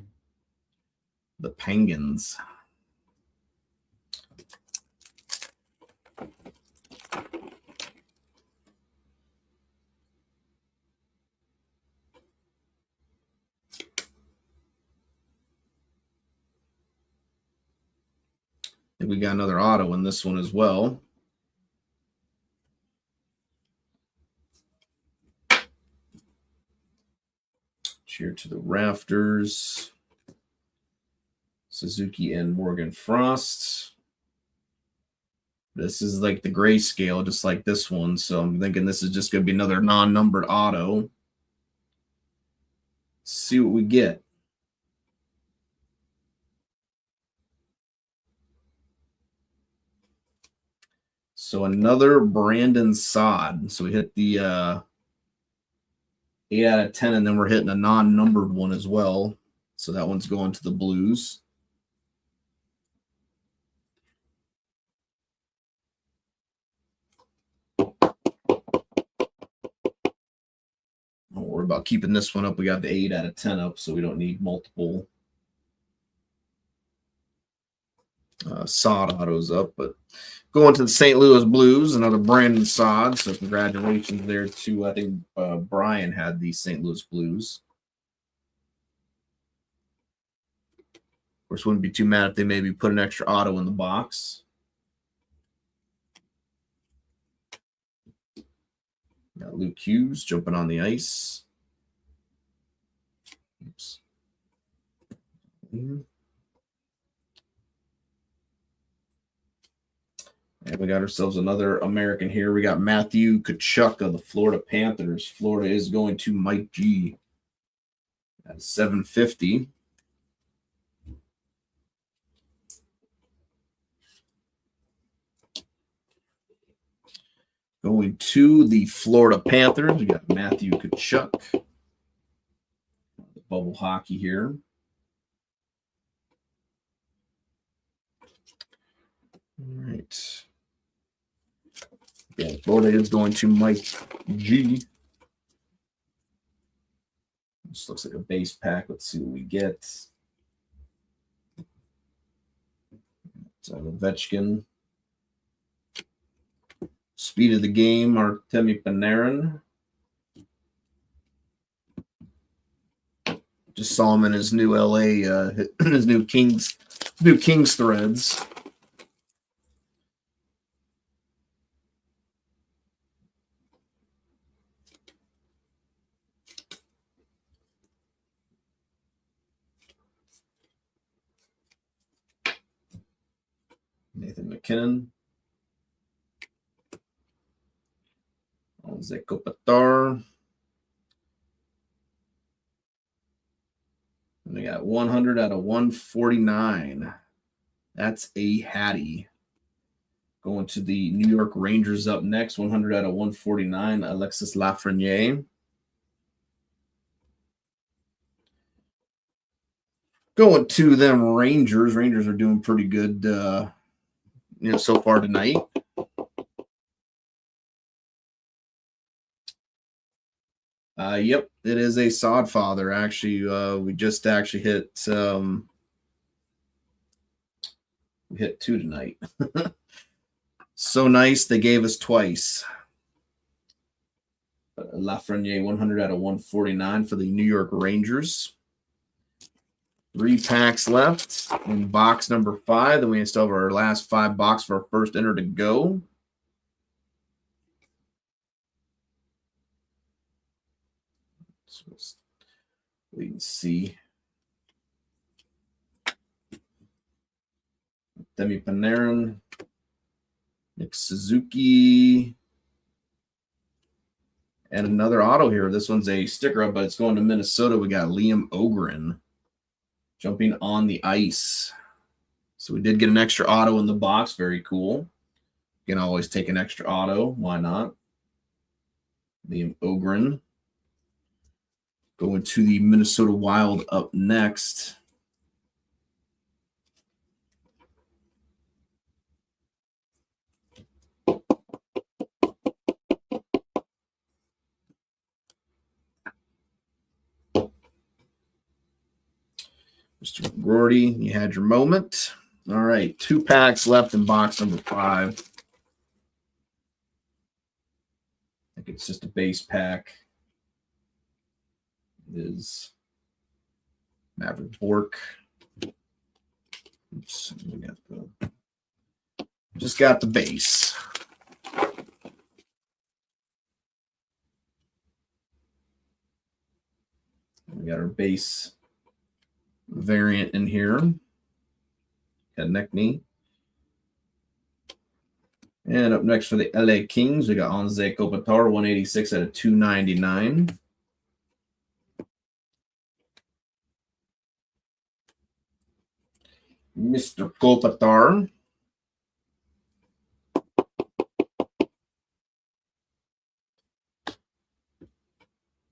The Penguins. I think we got another auto in this one as well. Cheer to the rafters. Suzuki and Morgan Frost. This is like the grayscale, just like this one. So I'm thinking this is just going to be another non-numbered auto. Let's see what we get. So another Brandon Saad. So we hit the 8 out of 10, and then we're hitting a non-numbered one as well. So that one's going to the Blues. Don't worry about keeping this one up. We got the 8 out of 10 up, so we don't need multiple Saad autos up. But going to the St. Louis Blues, another Brandon Saad. So congratulations there to, I think Brian had the St. Louis Blues. Of course, wouldn't be too mad if they maybe put an extra auto in the box. Got Luke Hughes jumping on the ice. Oops. And we got ourselves another American here. We got Matthew Tkachuk of the Florida Panthers. Florida is going to Mike G at 750. Going to the Florida Panthers, we got Matthew Tkachuk. Bubble hockey here. All right. Yeah, Florida is going to Mike G. This looks like a base pack. Let's see what we get. It's Ovechkin. Speed of the game, Artemi Panarin. Just saw him in his new LA, his new Kings threads. Nathan McKinnon. Jose Kopitar. And we got 100 out of 149. That's a Hattie. Going to the New York Rangers up next. 100 out of 149. Alexis Lafreniere. Going to them Rangers. Rangers are doing pretty good, so far tonight. Yep, it is a sod father. Actually, we just actually hit we hit 2 tonight. So nice, they gave us twice. Lafreniere, 100 out of 149 for the New York Rangers. 3 packs left in box number 5. Then we still have our last 5 boxes for our first enter to go. So let's wait and see. Demi Panarin, Nick Suzuki, and another auto here. This one's a sticker up, but it's going to Minnesota. We got Liam Ogren jumping on the ice. So we did get an extra auto in the box. Very cool. You can always take an extra auto. Why not? Liam Ogren. Going to the Minnesota Wild up next. Mr. Gordy, you had your moment. All right, 2 packs left in box number 5. I think it's just a base pack. It is Maverick Bork. Oops, we got just got the base. We got our base variant in here. Got neck knee. And up next for the LA Kings, we got Anze Kopitar, 186 out of 299. Mr. Kopitar.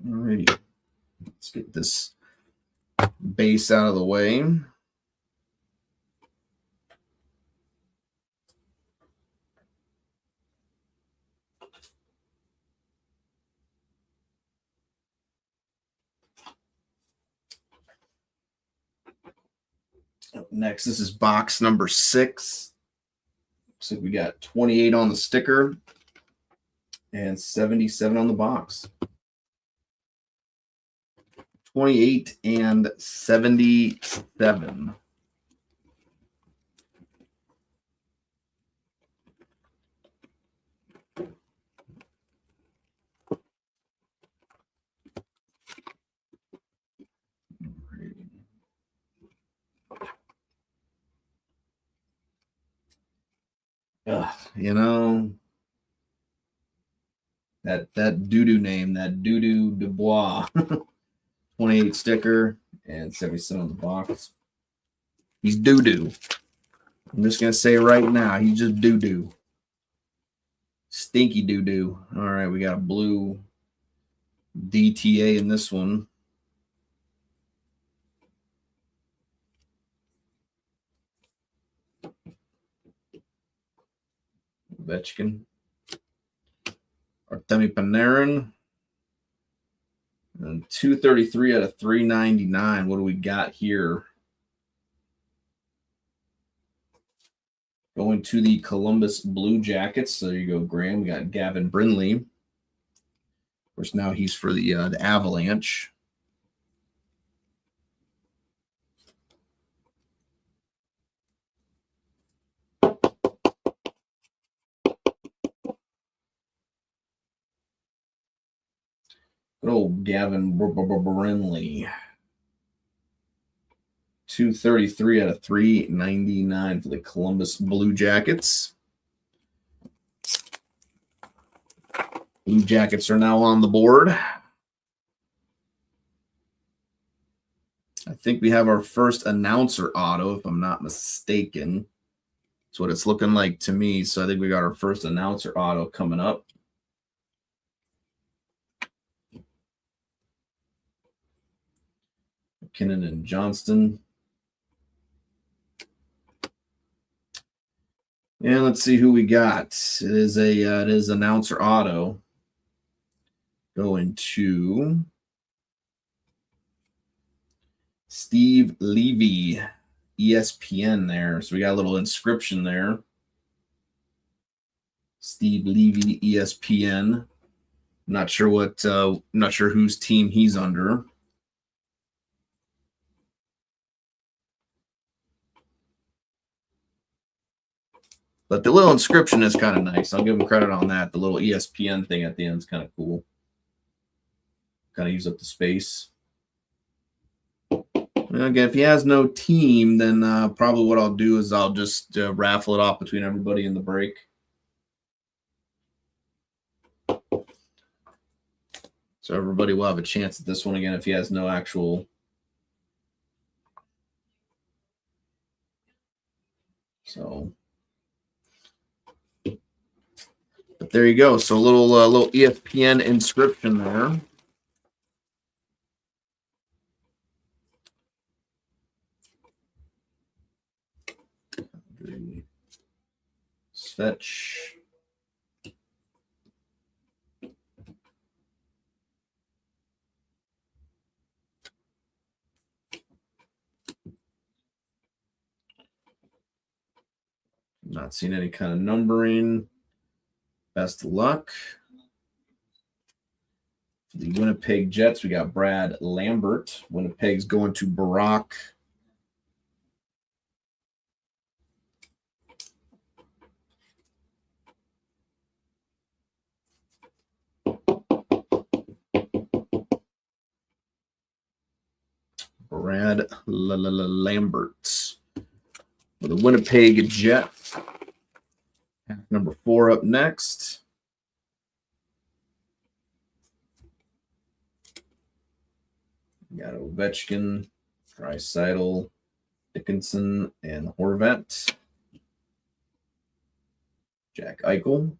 Alrighty. Let's get this base out of the way. Up next, this is box number 6. So we got 28 on the sticker and 77 on the box. 28 and 77. You know, that doo-doo name, that Doo-Doo Dubois. 28 sticker and 77 on the box. He's doo-doo. I'm just going to say right now, he's just doo-doo. Stinky doo-doo. All right, we got a blue DTA in this one. Ovechkin. Artemi Panarin. And 233 out of 399. What do we got here? Going to the Columbus Blue Jackets. So there you go, Graham. We got Gavin Brindley. Of course, now he's for the Avalanche. Good old Gavin Brinley. 233 out of 399 for the Columbus Blue Jackets. Blue Jackets are now on the board. I think we have our first announcer auto, if I'm not mistaken. That's what it's looking like to me. So I think we got our first announcer auto coming up. McKinnon and Johnston. And let's see who we got. It is announcer auto going to Steve Levy, ESPN there. So we got a little inscription there. Steve Levy, ESPN. Not sure whose team he's under. But the little inscription is kind of nice. I'll give him credit on that. The little ESPN thing at the end is kind of cool. Kind of use up the space. Again, if he has no team, then probably what I'll do is I'll just raffle it off between everybody in the break. So everybody will have a chance at this one again if he has no actual. So, but there you go. So a little ESPN inscription there. Fetch. Not seeing any kind of numbering. Best of luck. For the Winnipeg Jets, we got Brad Lambert. Winnipeg's going to Barack. Brad Lambert. For the Winnipeg Jets. Number 4 up next. We got Ovechkin, Draisaitl, Dickinson, and Horvat. Jack Eichel.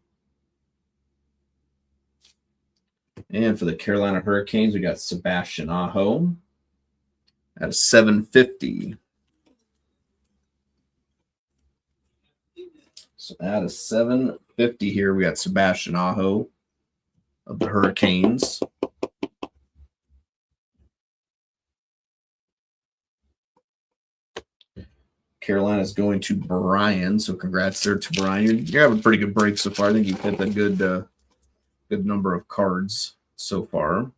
And for the Carolina Hurricanes, we got Sebastian Aho at a 750. So at a 750 here, we got Sebastian Aho of the Hurricanes. Carolina's going to Brian, so congrats there to Brian. You're having a pretty good break so far. I think you've hit a good number of cards so far.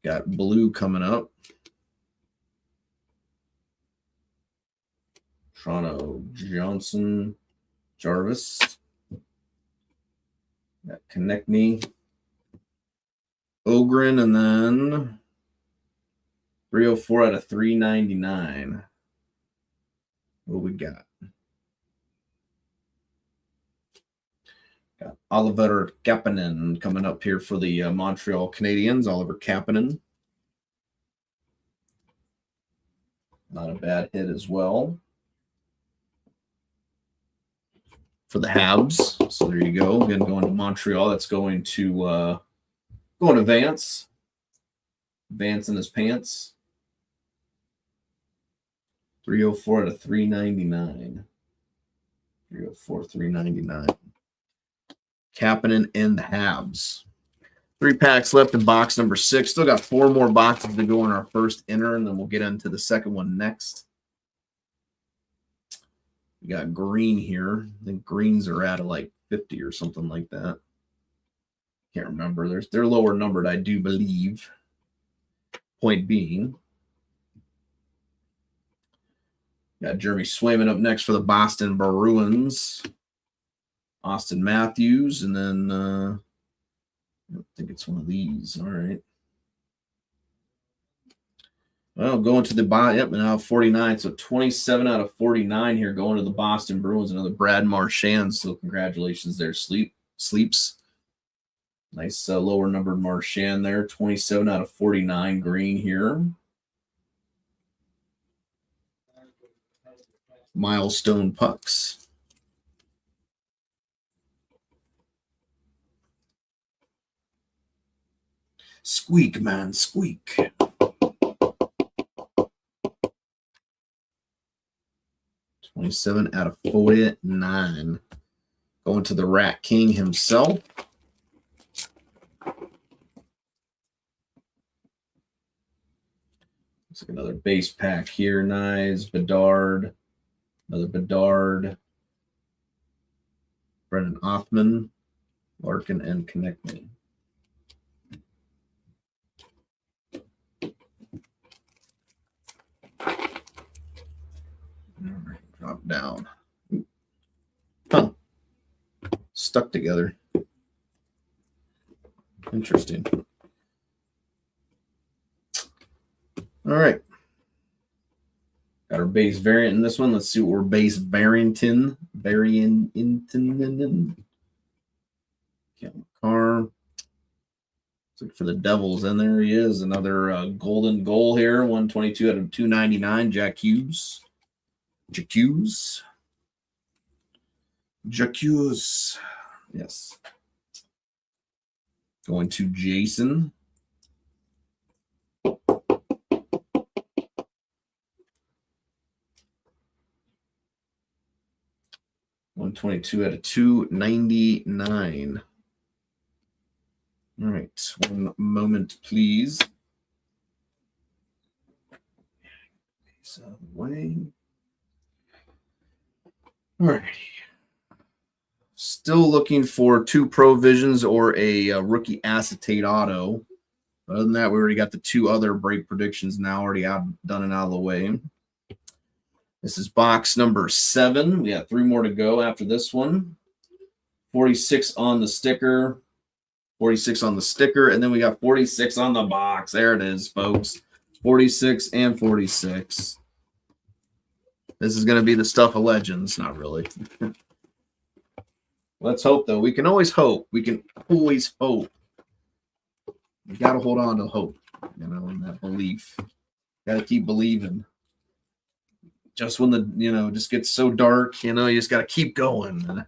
Got blue coming up. Toronto Johnson, Jarvis. Got Konechny, Ogren, and then 304 out of 399. What we got? Got Oliver Kapanen coming up here for the Montreal Canadiens. Oliver Kapanen. Not a bad hit as well. For the Habs. So there you go. Again, going to Montreal. That's going to Vance. Vance in his pants. 304 out of 399. 304, 399. Kapanen and the Habs. 3 packs left in box number 6. Still got 4 more boxes to go in our first inner, and then we'll get into the second one next. We got green here. I think greens are at like 50 or something like that. Can't remember. They're lower numbered, I do believe. Point being, got Jeremy Swayman up next for the Boston Bruins. Austin Matthews, and then I don't think it's one of these. All right. Well, going to the bottom. Yep, now 49. So 27 out of 49 here going to the Boston Bruins. Another Brad Marchand. So congratulations there, Sleeps. Nice lower numbered Marchand there. 27 out of 49 green here. Milestone pucks. Squeak, man, squeak. $27 out of 49. Going to the Rat King himself. Looks like another base pack here. Nice. Bedard. Another Bedard. Brendan Othman. Larkin and Konechny. Drop down. Huh. Stuck together. Interesting. All right. Got our base variant in this one. Let's see what we're base varianting. Car. Look for the Devils, and there he is. Another golden goal here. 122 out of 299. Jack Hughes. Yes. Going to Jason. $122 out of 299. All right, one moment, please. Way. All right. Still looking for 2 Provisions or a rookie acetate auto. Other than that, we already got the 2 other break predictions now already done and out of the way. This is box number 7. We got 3 more to go after this one. 46 on the sticker. 46 on the sticker, and then we got 46 on the box. There it is, folks. 46 and 46. This is going to be the stuff of legends. Not really. Let's hope, though. We can always hope. We can always hope. You got to hold on to hope, and that belief. Got to keep believing. Just when the, just gets so dark, you just got to keep going.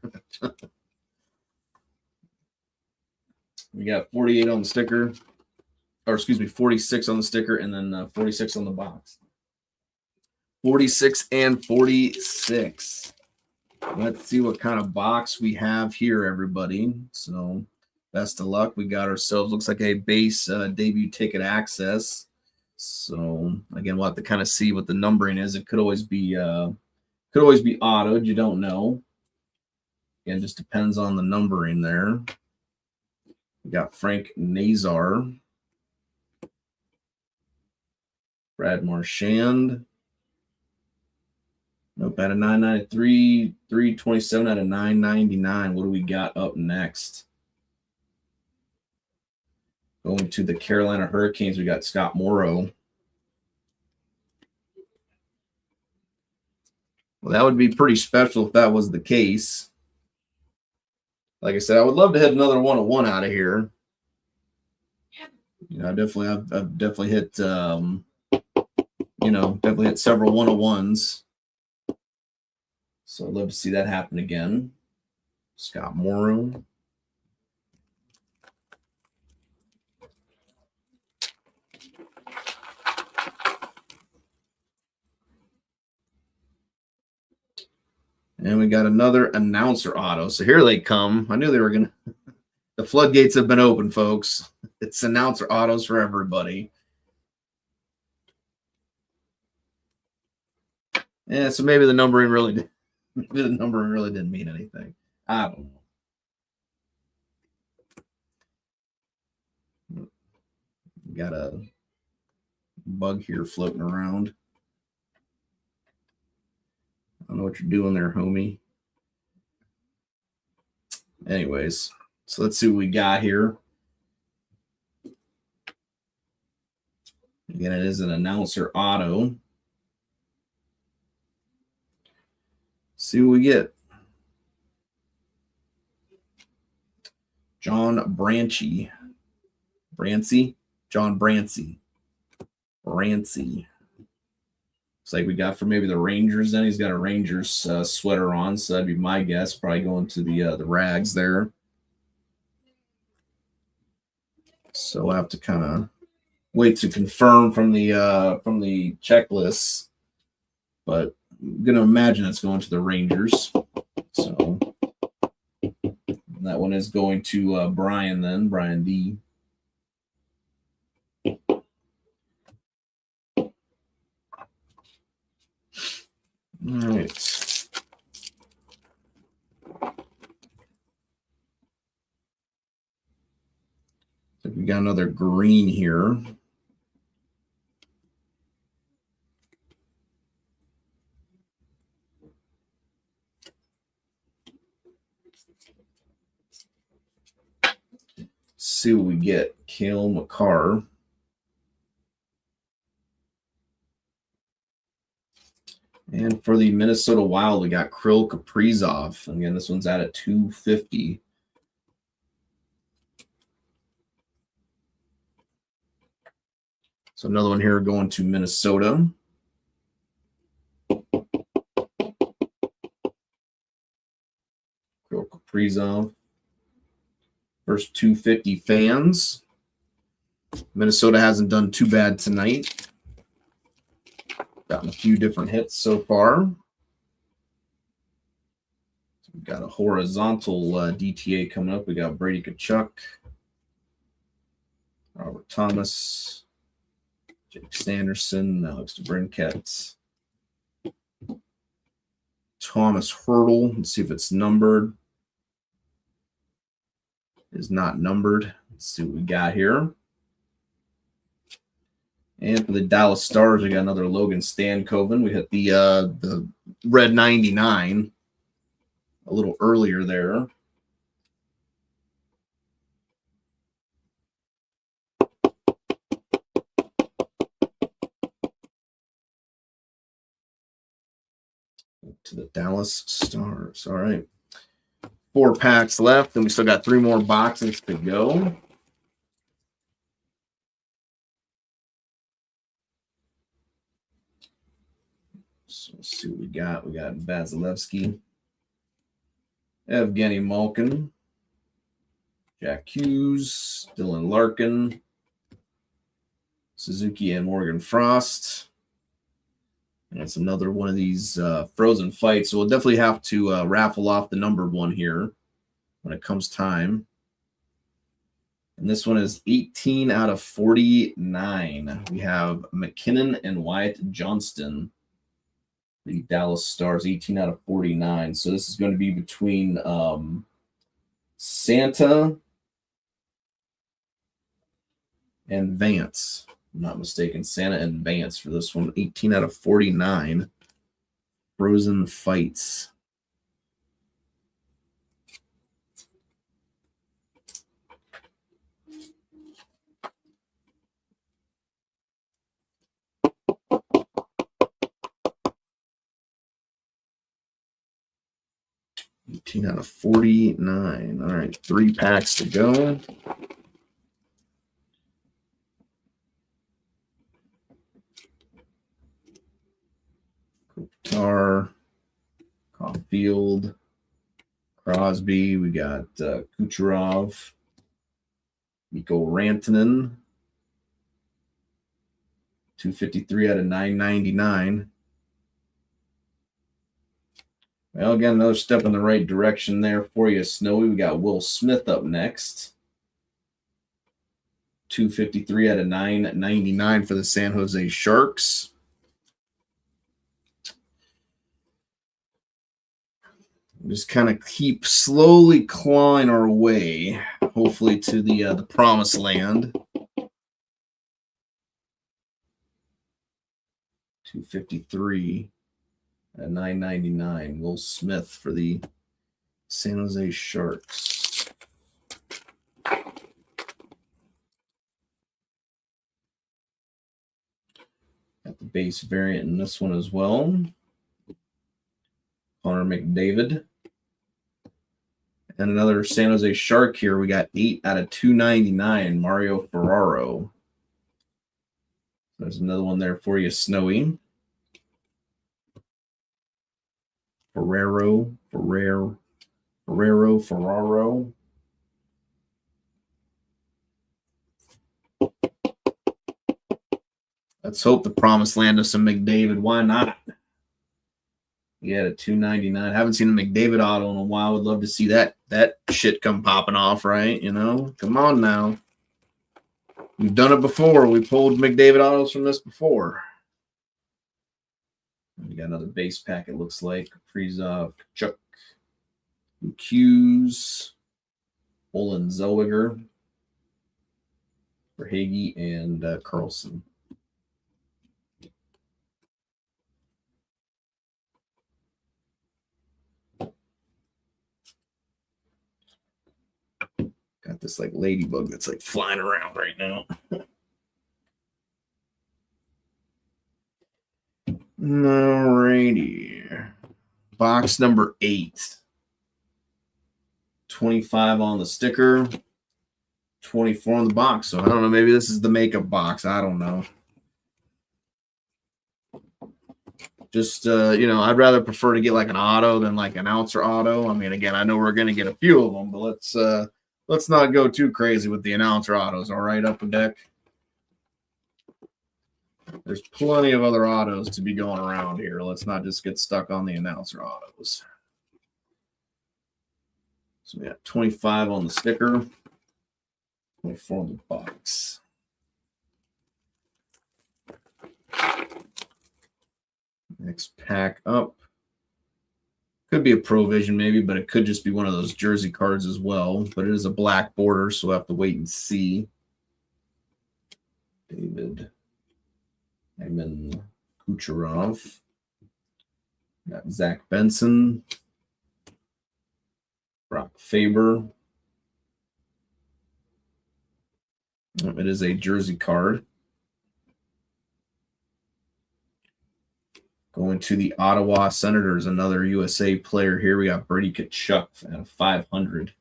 We got 48 on the sticker, or excuse me, 46 on the sticker, and then 46 on the box. 46 and 46. Let's see what kind of box we have here, everybody. So, best of luck. We got ourselves, looks like a base debut ticket access. So, again, we'll have to kind of see what the numbering is. It could always be autoed. You don't know. Again, just depends on the numbering there. We got Frank Nazar, Brad Marchand. Nope, out of 993, 327 out of 999. What do we got up next? Going to the Carolina Hurricanes, we got Scott Morrow. Well, that would be pretty special if that was the case. Like I said, I would love to hit another 101 out of here. I've definitely hit, definitely hit several 101s. So I'd love to see that happen again. Scott Morrow. And we got another announcer auto. So here they come. I knew they were going to. The floodgates have been open, folks. It's announcer autos for everybody. Yeah, so maybe the numbering really didn't mean anything. I don't know. Got a bug here floating around. I don't know what you're doing there, homie. Anyways, so let's see what we got here. Again, it is an announcer auto. See what we get. John Brancy. John Brancy. Looks like we got for maybe the Rangers. Then he's got a Rangers sweater on, so that'd be my guess. Probably going to the Rags there. So we'll have to kind of wait to confirm from the checklists, but I'm gonna imagine it's going to the Rangers. So that one is going to Brian then, Brian D. All right. We got another green here. See what we get. Cale Makar. And for the Minnesota Wild, we got Kirill Kaprizov. Again, this one's at a 250. So another one here going to Minnesota. Kirill Kaprizov. First 250 fans. Minnesota hasn't done too bad tonight. Gotten a few different hits so far. So we've got a horizontal DTA coming up. We got Brady Tkachuk, Robert Thomas, Jake Sanderson, Alex DeBrincat, Thomas Hertl. Let's see if it's numbered. It is not numbered. Let's see what we got here. And for the Dallas Stars, we got another Logan Stankoven. We hit the red 99 a little earlier there. To the Dallas Stars. All right. 4 packs left, and we still got 3 more boxes to go. So let's see what we got. We got Vasilevsky, Evgeny Malkin, Jack Hughes, Dylan Larkin, Suzuki and Morgan Frost. And it's another one of these frozen fights. So we'll definitely have to raffle off the numbered one here when it comes time. And this one is 18 out of 49. We have McKinnon and Wyatt Johnston. The Dallas Stars, 18 out of 49. So this is going to be between Santa and Vance. If I'm not mistaken. Santa and Vance for this one. 18 out of 49. Frozen fights. Out of 49. All right, 3 packs to go. Kopitar, Caulfield, Crosby. We got Kucherov, Mikko Rantanen, 253 out of 999. Well, again, another step in the right direction there for you, Snowy. We got Will Smith up next. 253 out of 999 for the San Jose Sharks. Just kind of keep slowly clawing our way, hopefully, to the promised land. 253 at 999. Will Smith for the San Jose Sharks. base variant in this one as well. Connor McDavid. And another San Jose Shark here. We got 8 out of 299, Mario Ferraro. There's another one there for you, Snowy. Ferraro. Let's hope the promised land of some McDavid. Why not? Yeah, a 299. Haven't seen a McDavid auto in a while. Would love to see that shit come popping off, right? You know, come on now. We've done it before. We pulled McDavid autos from this before. We got another base pack. It looks like Kaprizov, Chuck, Hughes, Olin Zellweger, Verhaeghe, and Carlson. Got this like ladybug that's like flying around right now. Alrighty. Box number 8. 25 on the sticker. 24 on the box. So I don't know. Maybe this is the makeup box. I don't know. Just, you know, I'd rather prefer to get like an auto than like an announcer auto. I mean, again, I know we're going to get a few of them, but let's not go too crazy with the announcer autos. All right, Upper Deck. There's plenty of other autos to be going around here. Let's not just get stuck on the announcer autos. So we got 25 on the sticker, 24 on the box. Next pack up. Could be a Provision maybe, but it could just be one of those jersey cards as well. But it is a black border, so we'll have to wait and see. David Eamon Kucherov. Got Zach Benson. Brock Faber. It is a jersey card. Going to the Ottawa Senators, another USA player here. We got Brady Tkachuk at a 500.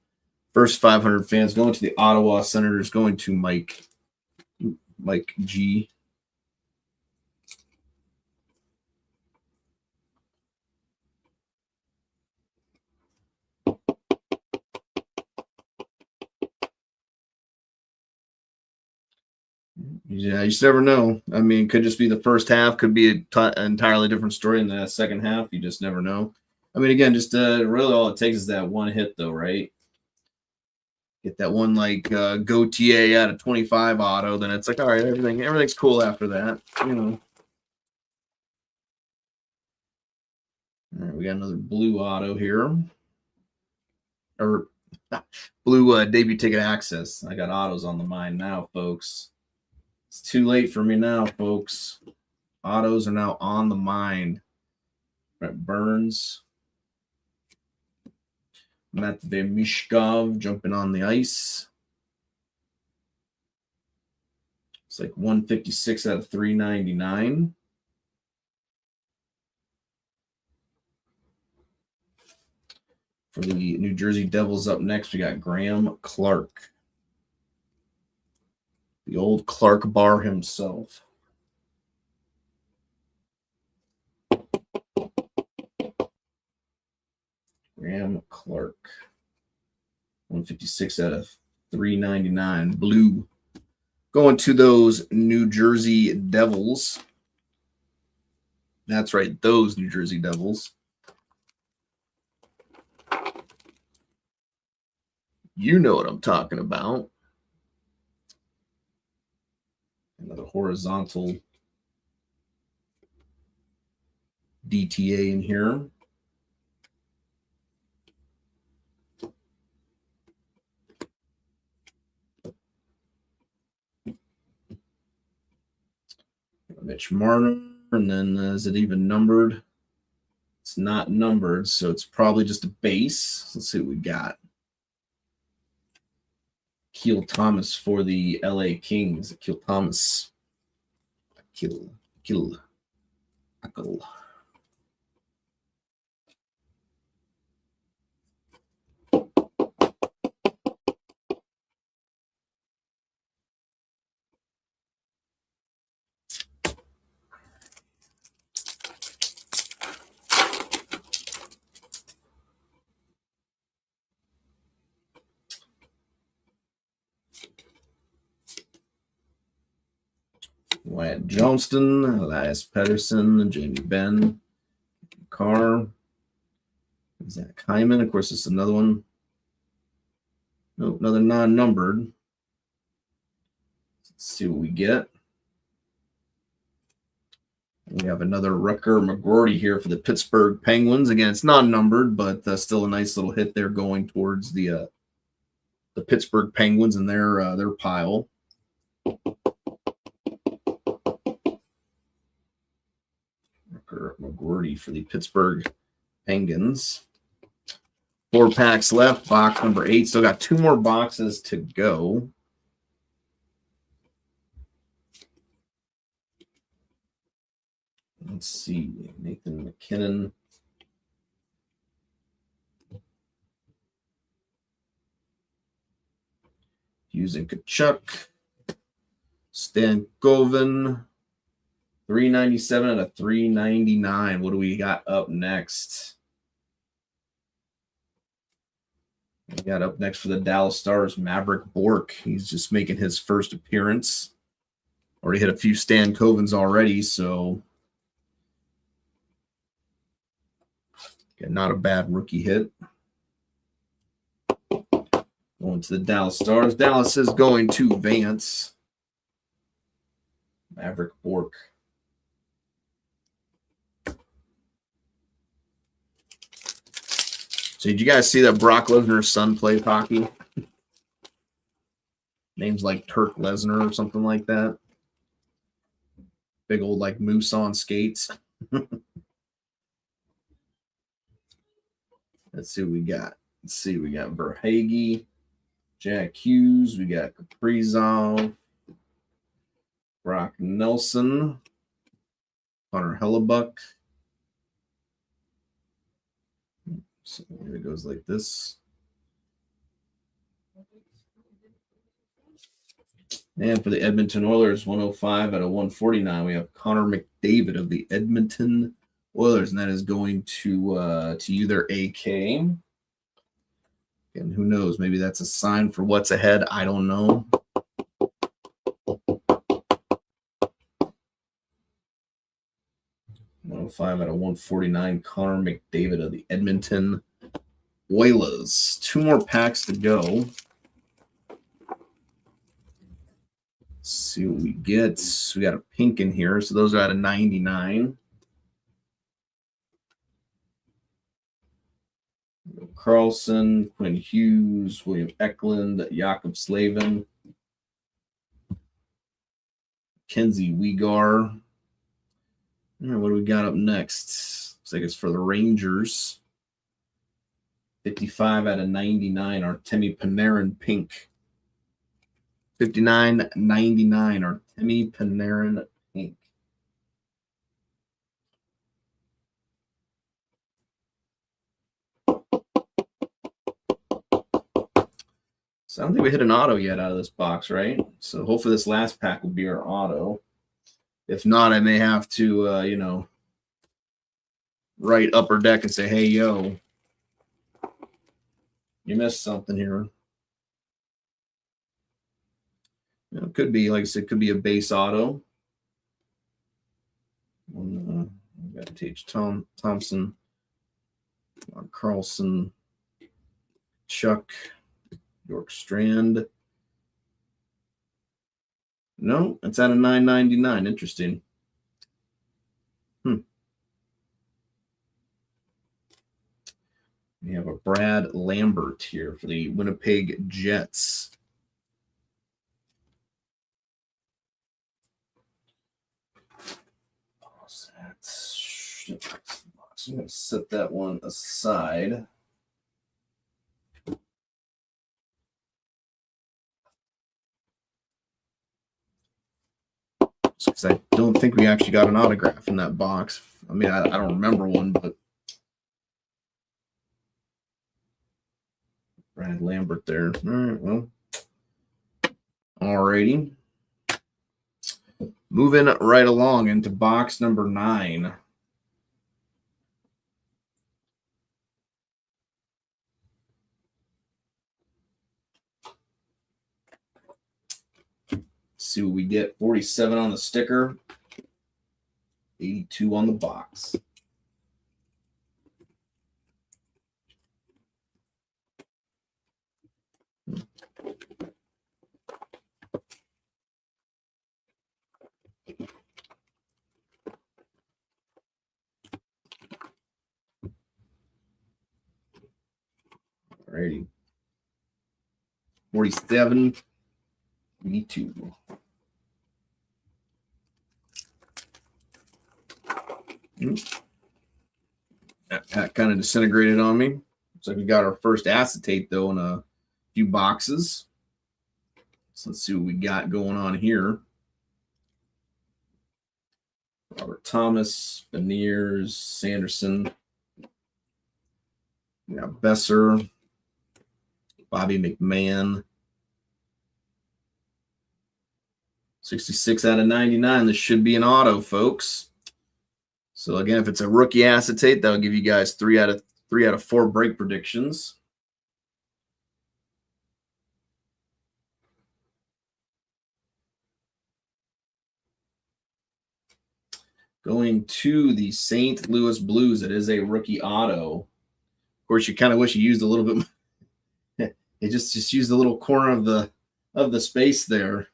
First 500 fans going to the Ottawa Senators, going to Mike G. Yeah, you just never know. I mean, could just be the first half, could be an entirely different story in the second half. You just never know. I mean, again, just really all it takes is that one hit, though, right? Get that one like Gauthier out of 25 auto, then it's like, all right, everything's cool after that, you know. All right, we got another blue auto here, or blue debut ticket access. I got autos on the mind now, folks. It's too late for me now, folks. Autos are now on the mind. Brent Burns. Matvey Mishkov jumping on the ice. It's like 156 out of 399. For the New Jersey Devils up next, we got Graham Clark. The old Clark bar himself. Graham Clark. 156 out of 399. Blue. Going to those New Jersey Devils. That's right, those New Jersey Devils. You know what I'm talking about. Another horizontal DTA in here. Mitch Marner, and then is it even numbered? It's not numbered, so it's probably just a base. Let's see what we got. Keel Thomas for the LA Kings. Keel Thomas. Keel. Wyatt Johnston, Elias Pettersson, Jamie Benn, Carr, Zach Hyman. Of course, this is another one. Nope, another non-numbered. Let's see what we get. We have another Rutger McGroarty here for the Pittsburgh Penguins. Again, it's non-numbered, but still a nice little hit there going towards the Pittsburgh Penguins and their pile. Rutger McGroarty for the Pittsburgh Penguins. 4 packs left. Box number 8. Still got 2 more boxes to go. Let's see. Nathan McKinnon. Using Tkachuk. Stankoven. 397 out of 399. What do we got up next? We got up next for the Dallas Stars, Maverick Bourque. He's just making his first appearance. Already hit a few Stankovens already, so again, not a bad rookie hit. Going to the Dallas Stars. Dallas is going to Vance. Maverick Bourque. So did you guys see that Brock Lesnar's son play hockey? Name's like Turk Lesnar or something like that. Big old like moose on skates. Let's see what we got. Let's see, we got Verhaeghe, Jack Hughes, we got Kaprizov, Brock Nelson, Connor Hellebuck. So here it goes like this. And for the Edmonton Oilers, 105 out of 149, we have Connor McDavid of the Edmonton Oilers, and that is going to you there, AK. And who knows? Maybe that's a sign for what's ahead. I don't know. .5 out of 149, Connor McDavid of the Edmonton Oilers. 2 more packs to go. Let's see what we get. We got a pink in here, so those are out of 99. Carlson, Quinn Hughes, William Eklund, Jakob Slavin, Kenzie Weegar. And what do we got up next? Looks like it's for the Rangers. 55 out of 99, Artemi Panarin pink. 59.99, Artemi Panarin pink. So I don't think we hit an auto yet out of this box, right? So hopefully this last pack will be our auto. If not, I may have to, write Upper Deck and say, hey, yo, you missed something here. It could be, like I said, could be a base auto. We got Tage Thompson, Carlson, Chuck, York Strand. No, it's out of 9.99. Interesting. We have a Brad Lambert here for the Winnipeg Jets. I'm going to set that one aside. Because I don't think we actually got an autograph in that box. I mean, I don't remember one, but Brad Lambert there. All right, well, all righty. Moving right along into box number 9. See what we get. 47 on the sticker, 82 on the box. Alrighty. 47, 82. That kind of disintegrated on me. Looks like we got our first acetate, though, in a few boxes. So let's see what we got going on here. Robert Thomas, Beniers, Sanderson. We got Besser, Bobby McMahon. 66 out of 99. This should be an auto, folks. So again, if it's a rookie acetate, that'll give you guys 3 out of 4 break predictions. Going to the St. Louis Blues, it is a rookie auto. Of course, you kind of wish you used a little bit. It just used a little corner of the space there.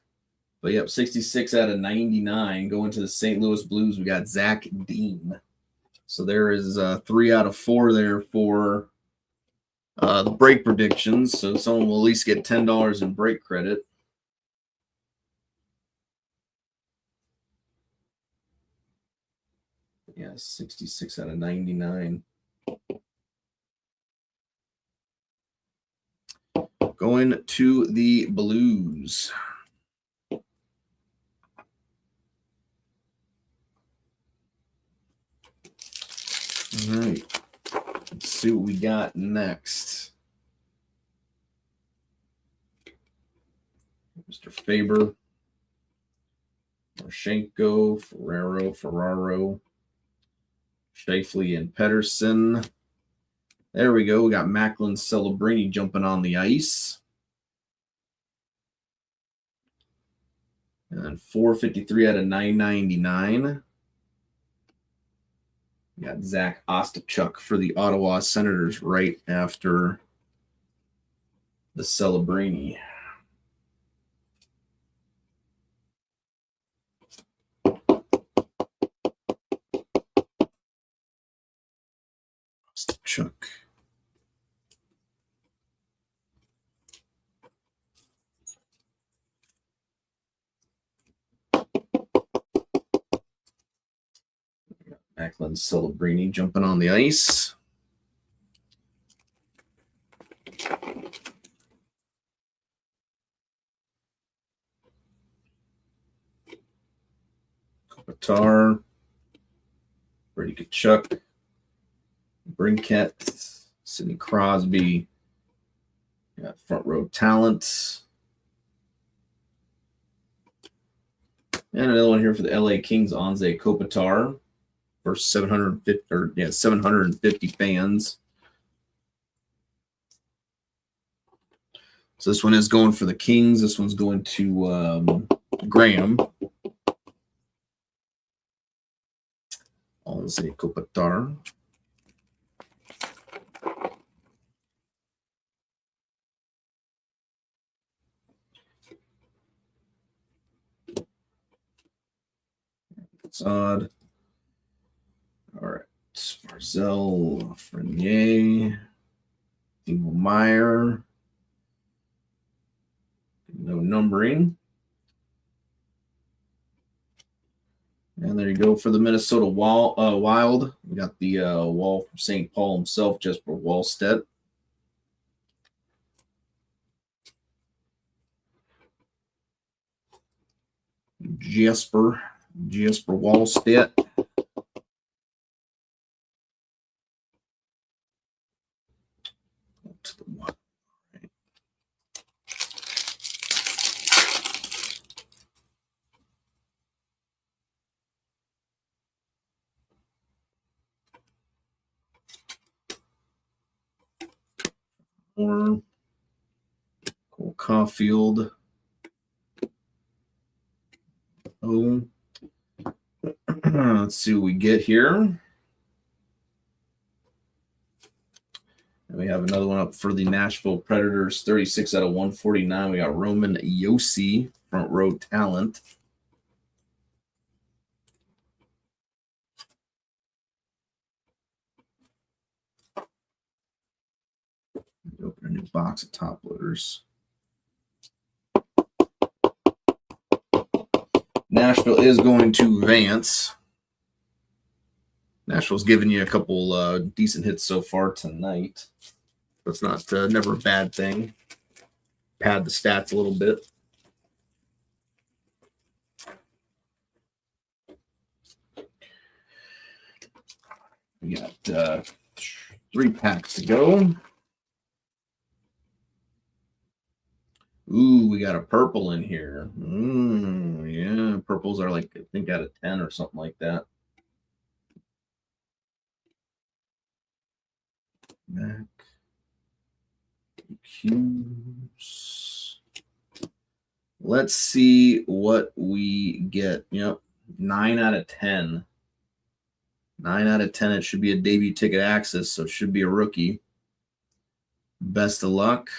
But yep, 66 out of 99. Going to the St. Louis Blues, we got Zach Dean. So there is 3 out of 4 there for the break predictions. So someone will at least get $10 in break credit. Yeah, 66 out of 99. Going to the Blues. All right. Let's see what we got next. Mr. Faber, Marchenko, Ferraro, Scheifele, and Pedersen. There we go. We got Macklin Celebrini jumping on the ice. And 453 out of 999. We got Zach Ostachuk for the Ottawa Senators right after the Celebrini. Ostachuk. Macklin Celebrini jumping on the ice. Kopitar, Brady Tkachuk, Brinkett, Sidney Crosby. Got front row talent. And another one here for the LA Kings, Anze Kopitar. First 750 fans. So this one is going for the Kings. This one's going to Graham. Anze Kopitar. It's odd. All right. Barzell, Frenier, Timo Meyer. No numbering. And there you go for the Minnesota Wild. We got the wall from St. Paul himself, Jesper Wallstedt. Jesper Wallstedt. Cole Caulfield. Oh, let's see what we get here. And we have another one up for the Nashville Predators, 36 out of 149. We got Roman Josi, front row talent. Open a new box of top loaders. Nashville is going to Vance. Nashville's given you a couple decent hits so far tonight. That's not never a bad thing. Pad the stats a little bit. We got 3 packs to go. Ooh, we got a purple in here. Yeah, purples are like, I think, out of 10 or something like that. Mac. Q's. Let's see what we get. Yep, 9 out of 10. 9 out of 10. It should be a debut ticket access, so it should be a rookie. Best of luck.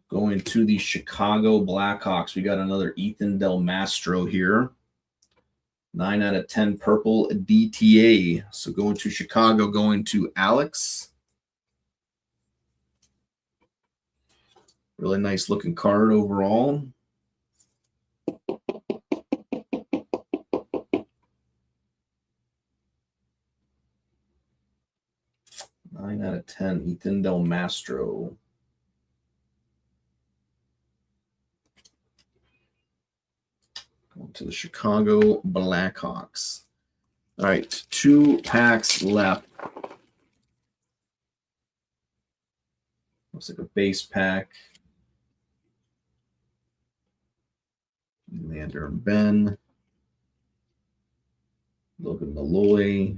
Going to the Chicago Blackhawks, we got another Ethan Del Mastro here. 9 out of 10 purple DTA. So going to Chicago, going to Alex. Really nice looking card overall. Nine out of 10, Ethan Del Mastro. Going to the Chicago Blackhawks. All right, 2 packs left. Looks like a base pack. Leander and Ben. Logan Malloy.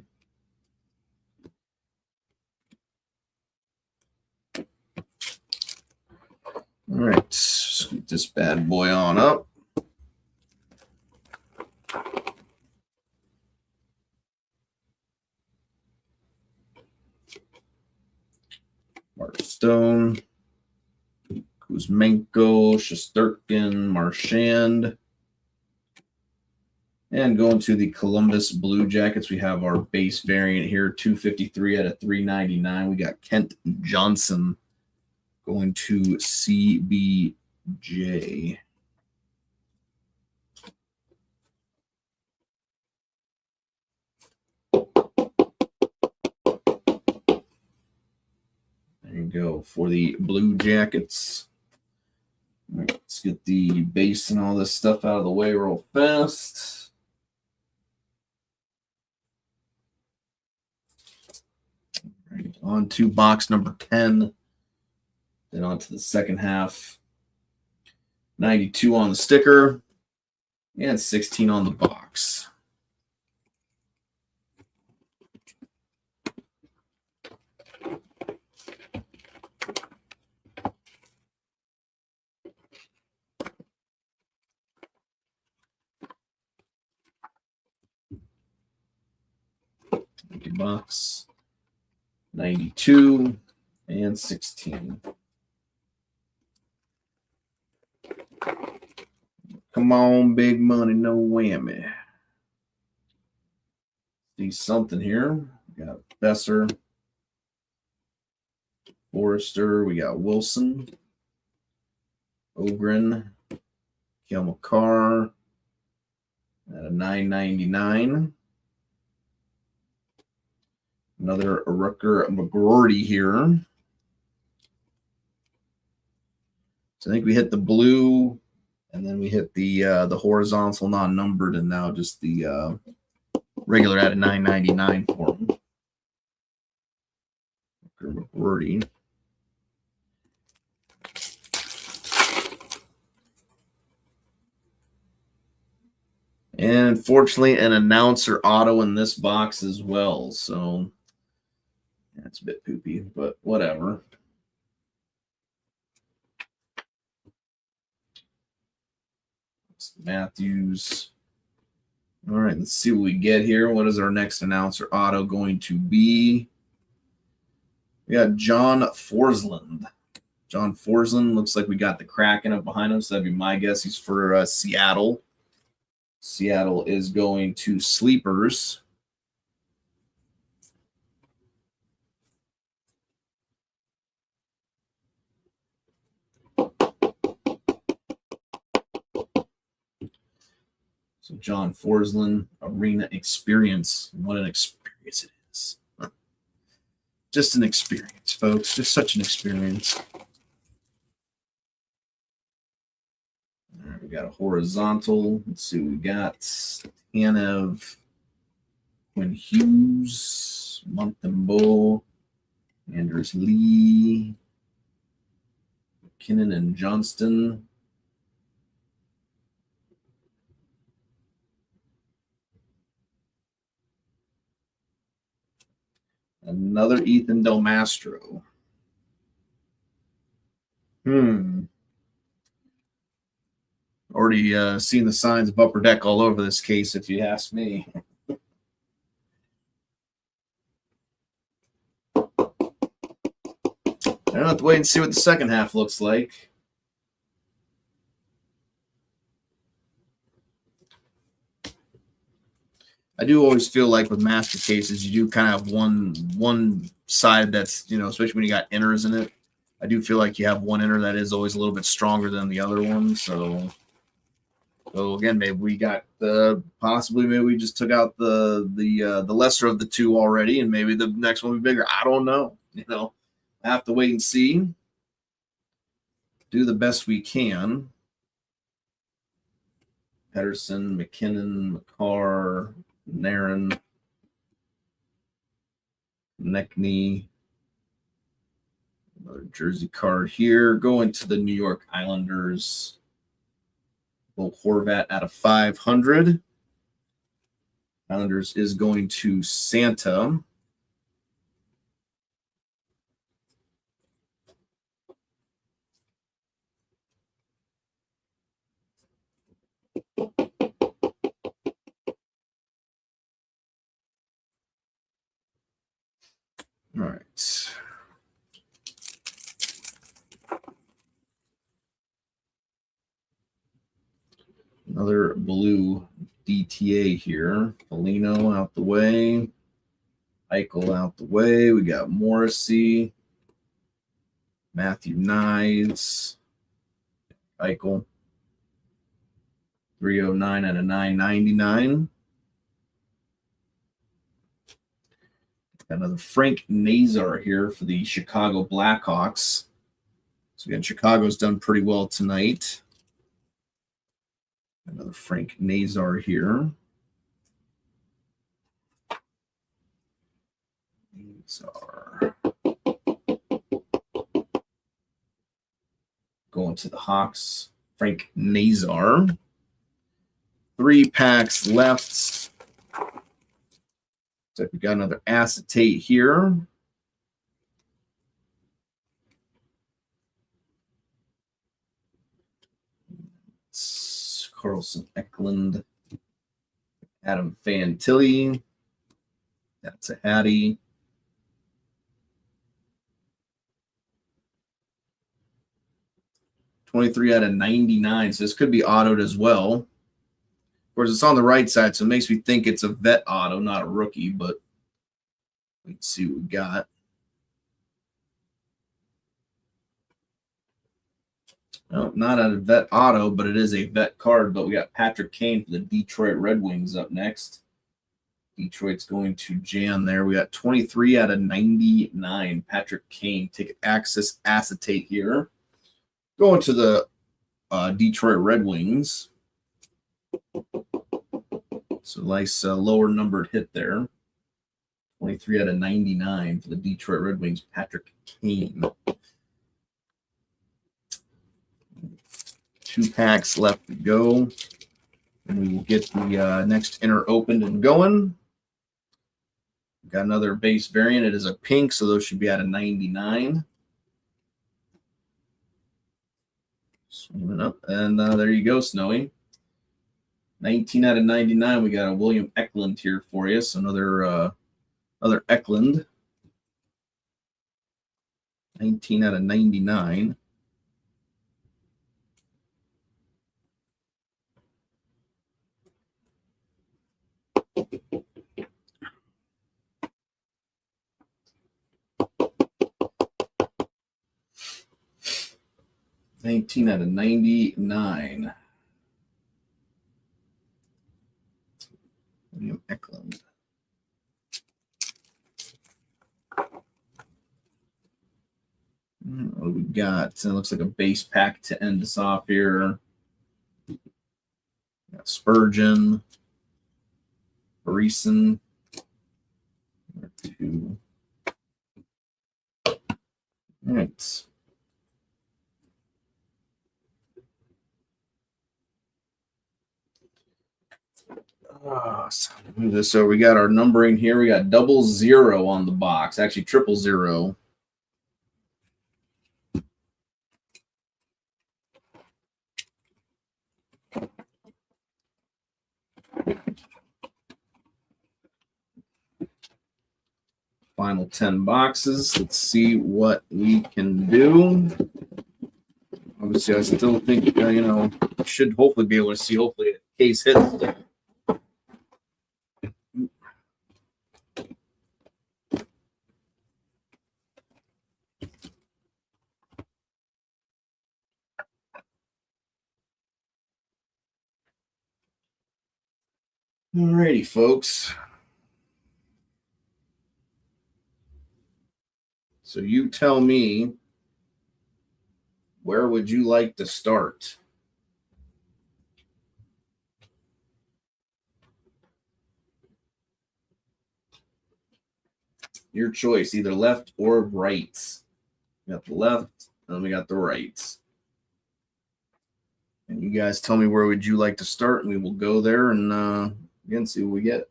All right, scoot this bad boy on up. Mark Stone, Kuzmenko, Shesterkin, Marchand. And going to the Columbus Blue Jackets, we have our base variant here, 253 out of 399. We got Kent Johnson going to CBJ. There you go for the Blue Jackets. All right, let's get the base and all this stuff out of the way real fast. All right, on to box number 10. Then on to the second half. 92 on the sticker and 16 on the box. Empty box. 92 and 16. Come on, big money, no whammy. See something here. We got Besser, Forrester. We got Wilson, Ogren, Kale McCarr at a $9.99. Another Rutger McGroarty here. So I think we hit the blue, and then we hit the horizontal non-numbered, and now just the regular at a $9.99 for him. Rutger McGroarty. And unfortunately, an announcer auto in this box as well. So That's a bit poopy, but whatever. Matthews. All right, let's see what we get here. What is our next announcer auto going to be? We got John Forsland. John Forsland looks like we got the Kraken up behind him, so that'd be my guess. He's for Seattle. Seattle is going to Sleepers. So John Forsland, Arena Experience. What an experience it is. Just an experience, folks. Just such an experience. All right, we got a horizontal. Let's see what we got. Tanev, Quinn Hughes, Montembeau, Anders Lee, McKinnon and Johnston. Another Ethan Del Mastro. Already seen the signs of Upper Deck all over this case, if you ask me. I don't have to wait and see what the second half looks like. I do always feel like with master cases, you do kind of have one side that's, especially when you got inners in it. I do feel like you have one inner that is always a little bit stronger than the other one. So again, maybe we got maybe we just took out the lesser of the two already, and maybe the next one will be bigger. I don't know. I have to wait and see. Do the best we can. Pedersen, McKinnon, McCarr, Nairn, Neckney, another jersey card here. Going to the New York Islanders. Bo Horvat out of 500. Islanders is going to Santa. All right. Another blue DTA here. Polino out the way. Eichel out the way. We got Morrissey. Matthew Knies. Eichel. 309 out of 999. Another Frank Nazar here for the Chicago Blackhawks. So again, Chicago's done pretty well tonight. Another Frank Nazar here. Nazar. Going to the Hawks. Frank Nazar. 3 packs left. So we got another acetate here. It's Carlson Eklund. Adam Fantilli. That's a Hattie. $23 out of 99. So this could be autoed as well. Of course, it's on the right side, so it makes me think it's a vet auto, not a rookie, but let's see what we got. No, not a vet auto, but it is a vet card. But we got Patrick Kane for the Detroit Red Wings up next. Detroit's going to Jan there. We got 23 out of 99. Patrick Kane. Take access acetate here. Going to the Detroit Red Wings. So nice lower numbered hit there. 23 out of 99 for the Detroit Red Wings, Patrick Kane. 2 packs left to go. And we will get the next inner opened and going. Got another base variant. It is a pink, so those should be out of 99. Swimming up, and there you go, Snowy. 19 out of 99. We got a William Eklund here for you. So another Eklund. 19 out of 99. Nineteen out of 99. William Eklund. What do we got? It looks like a base pack to end us off here. Got Spurgeon, Bereson, 2. All right. So move this over. We got our numbering here. We got 00 on the box. Actually, 000. Final 10 boxes. Let's see what we can do. Obviously, I still think, should hopefully be able to see. Hopefully, a case hits. Alrighty, folks. So you tell me, where would you like to start? Your choice, either left or right. We got the left, and then we got the right. And you guys tell me where would you like to start, and we will go there and again see what we get.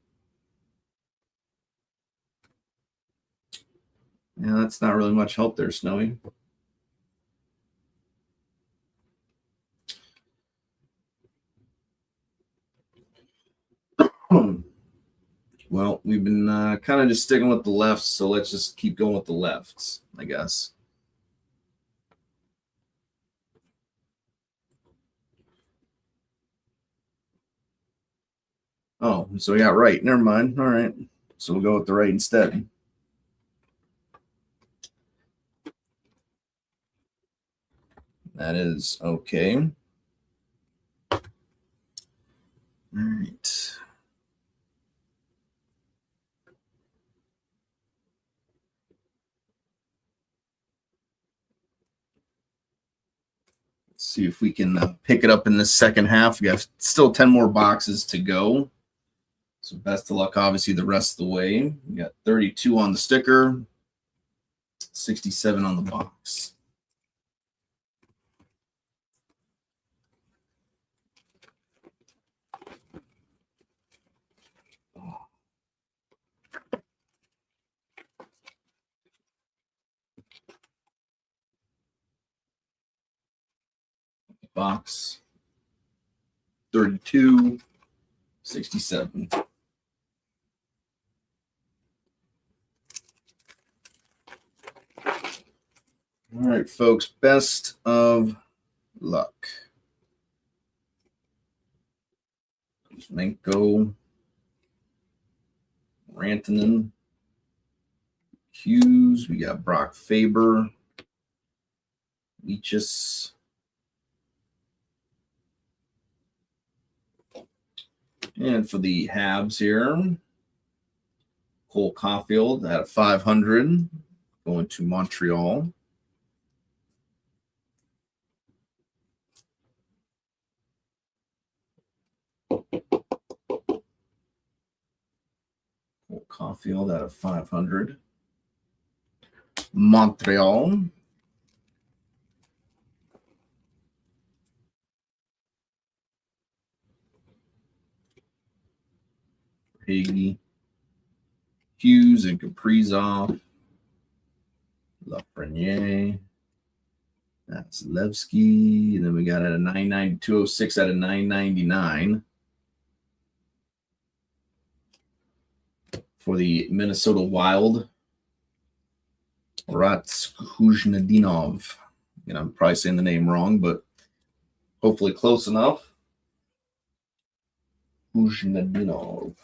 Yeah, that's not really much help there, Snowy. Well, we've been kind of just sticking with the lefts, so let's just keep going with the lefts, I guess. Oh, so we got right. Never mind. All right. So we'll go with the right instead. That is okay. All right. Let's see if we can pick it up in the second half. We have still 10 more boxes to go. So best of luck, obviously, the rest of the way. We got 32 on the sticker, 67 on the box. Box 32, 67. All right, folks, best of luck. Kuzmenko, Rantanen, Hughes. We got Brock Faber, Leachus. And for the Habs here, Cole Caulfield at 500, going to Montreal. Cole Caulfield out of 500. Montreal. Higgy. Hughes and Kaprizov. Lafreniere. That's Levski. And then we got at a 206 out of 999 for the Minnesota Wild. Rats Kuzhnadinov. And I'm probably saying the name wrong, but hopefully close enough. Kuzhnadinov.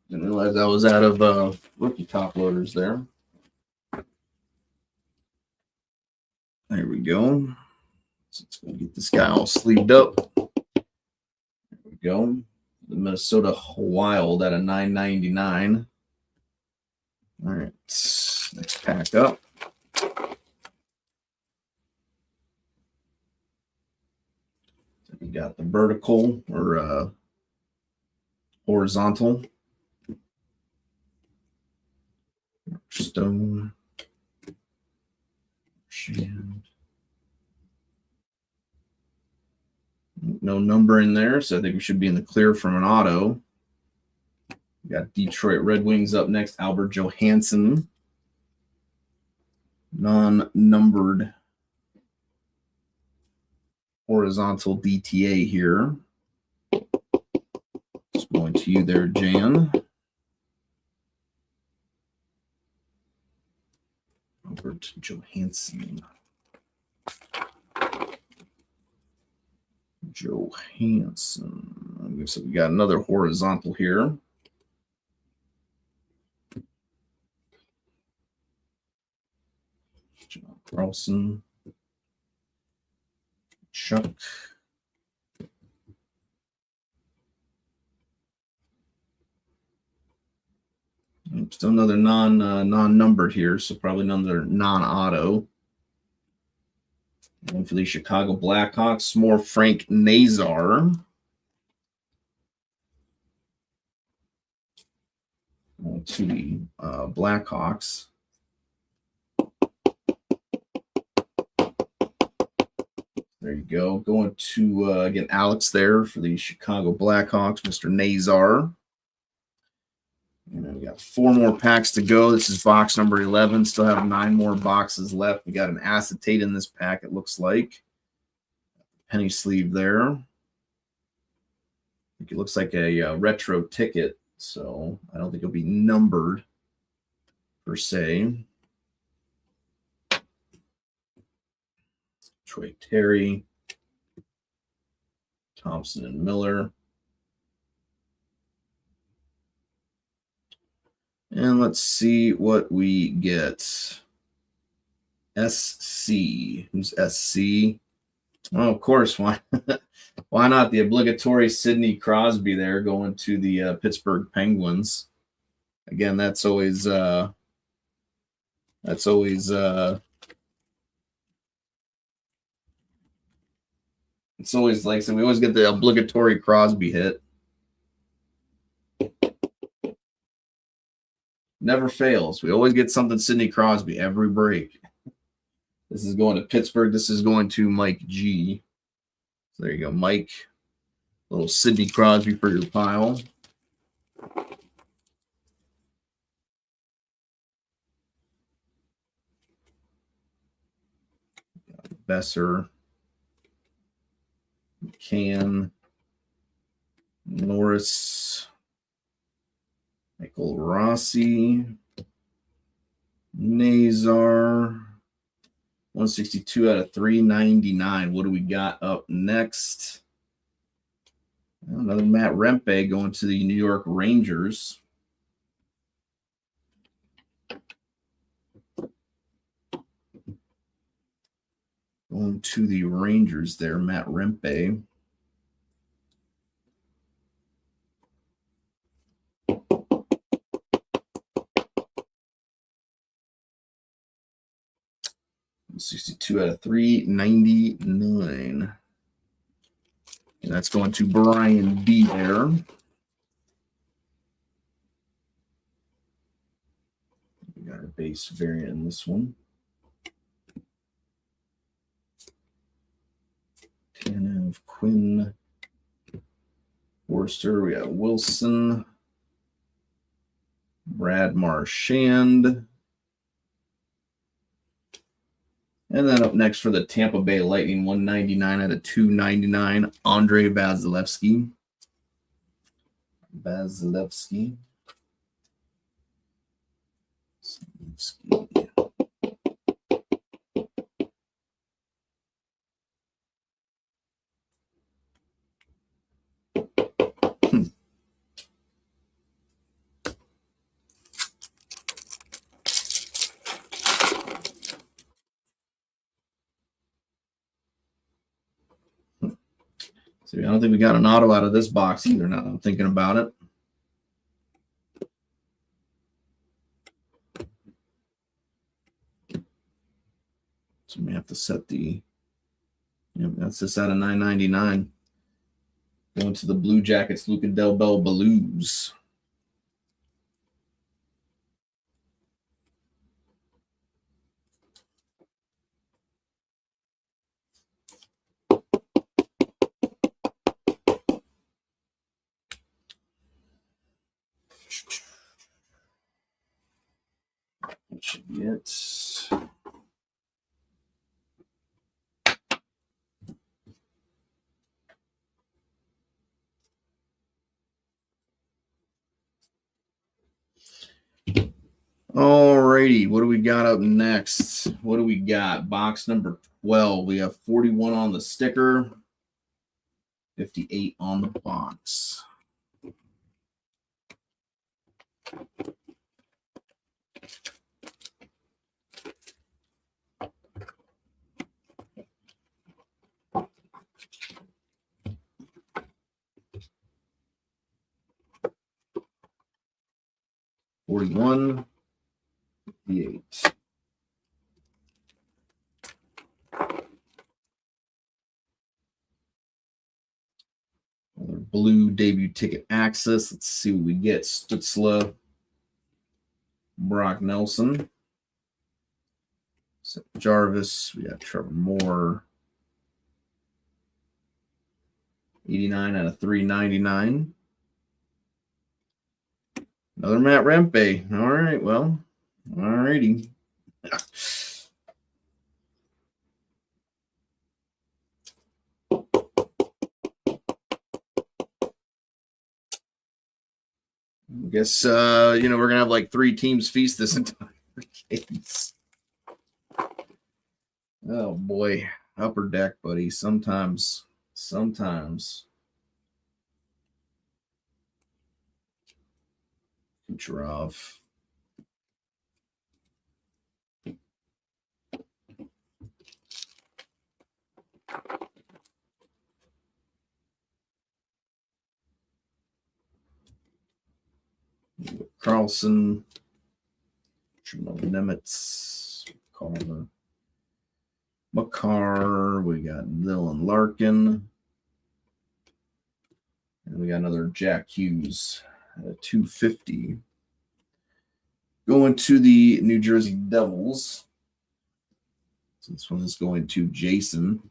Didn't realize I was out of rookie top loaders there. There we go. So let's go get this guy all sleeved up. There we go. The Minnesota Wild at a 999. All right, next pack up. So we got the vertical or horizontal. Stone. Shand. No number in there, so I think we should be in the clear from an auto. We got Detroit Red Wings up next. Albert Johansson. Non-numbered horizontal DTA here. Just going to you there, Jan. Albert Johansson. Johansson. So we got another horizontal here. John Carlson. Chuck. Still another non-numbered here, so probably another non-auto. And for the Chicago Blackhawks, more Frank Nazar. To the Blackhawks. There you go. Going to, again, Alex there for the Chicago Blackhawks, Mr. Nazar. And then we got 4 more packs to go. This is box number 11. Still have 9 more boxes left. We got an acetate in this pack, it looks like. Penny sleeve there. I think it looks like a retro ticket, so I don't think it'll be numbered per se. Troy Terry, Thompson and Miller. And let's see what we get. SC. Who's SC? Oh, of course. Why not the obligatory Sidney Crosby there going to the Pittsburgh Penguins? Again, it's always like, so we always get the obligatory Crosby hit. Never fails. We always get something Sidney Crosby every break. This is going to Pittsburgh. This is going to Mike G. So there you go, Mike. Little Sidney Crosby for your pile. Besser. McCann. Norris. Michael Rossi. Nazar. 162 out of 399. What do we got up next? Another Matt Rempe going to the New York Rangers. Going to the Rangers there, Matt Rempe. $62 out of 399. And that's going to Brian B there. We got a base variant in this one. Tanev, Quinn, Forster. We got Wilson. Brad Marchand. And then up next for the Tampa Bay Lightning, 199 out of 299, Andre Vasilevsky. So I don't think we got an auto out of this box either now that I'm thinking about it. So we have to set the, that's just out of 999. Going to the Blue Jackets, Luca Del Bel Blues. That should be it. Alrighty, what do we got up next? What do we got? Box number 12. We have 41 on the sticker, 58 on the box. $41, $58. Blue debut ticket access. Let's see what we get. Stützle, Brock Nelson, Jarvis. We got Trevor Moore. 89 out of 399. Another Matt Rempe. All right, well, all righty. I guess, we're going to have like 3 teams feast this entire case. Oh, boy. Upper deck, buddy. Sometimes. Kucherov. Carlson, Nemitz, Calder, Makar. We got Dylan Larkin, and we got another Jack Hughes at 250. Going to the New Jersey Devils. So this one is going to Jason.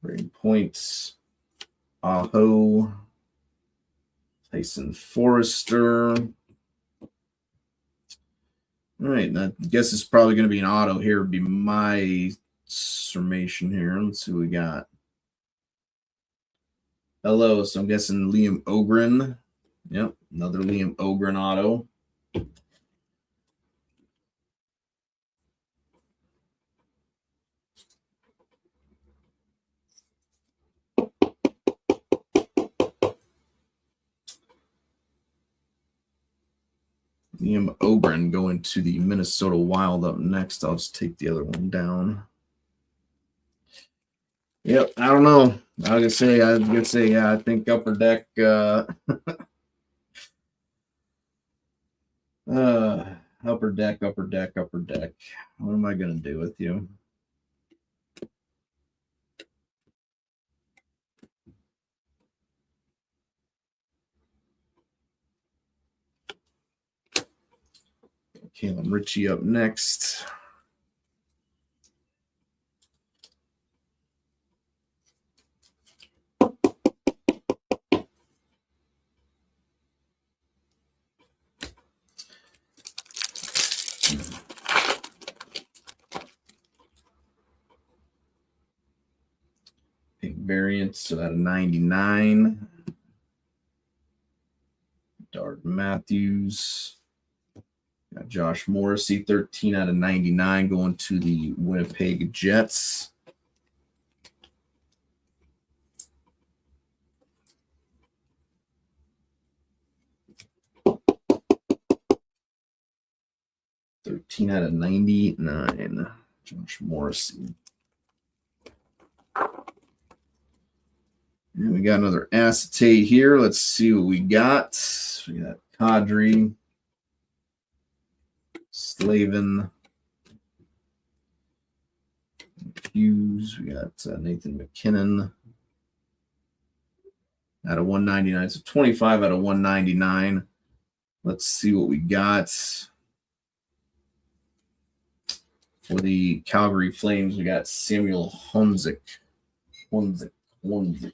Braden Points, Aho, Tyson Forrester. All right, I guess it's probably going to be an auto here. Would be my summation here. Let's see what we got. Hello, so I'm guessing Liam Ogren. Yep, another Liam Ogren auto. Liam Ogren going to the Minnesota Wild up next. I'll just take the other one down. Yep, I don't know. I was gonna say, yeah, I think Upper Deck. I Upper deck, upper deck, upper deck. What am I going to do with you? Caleb Ritchie up next. Pink variants out of 99. Darden Matthews. Got Josh Morrissey, 13 out of 99, going to the Winnipeg Jets. $13 out of 99, Josh Morrissey. And we got another acetate here. Let's see what we got. We got Kadri, Slavin, Hughes. We got Nathan McKinnon out of 199. So 25 out of 199. Let's see what we got. For the Calgary Flames, we got Samuel Honzik. Honzik.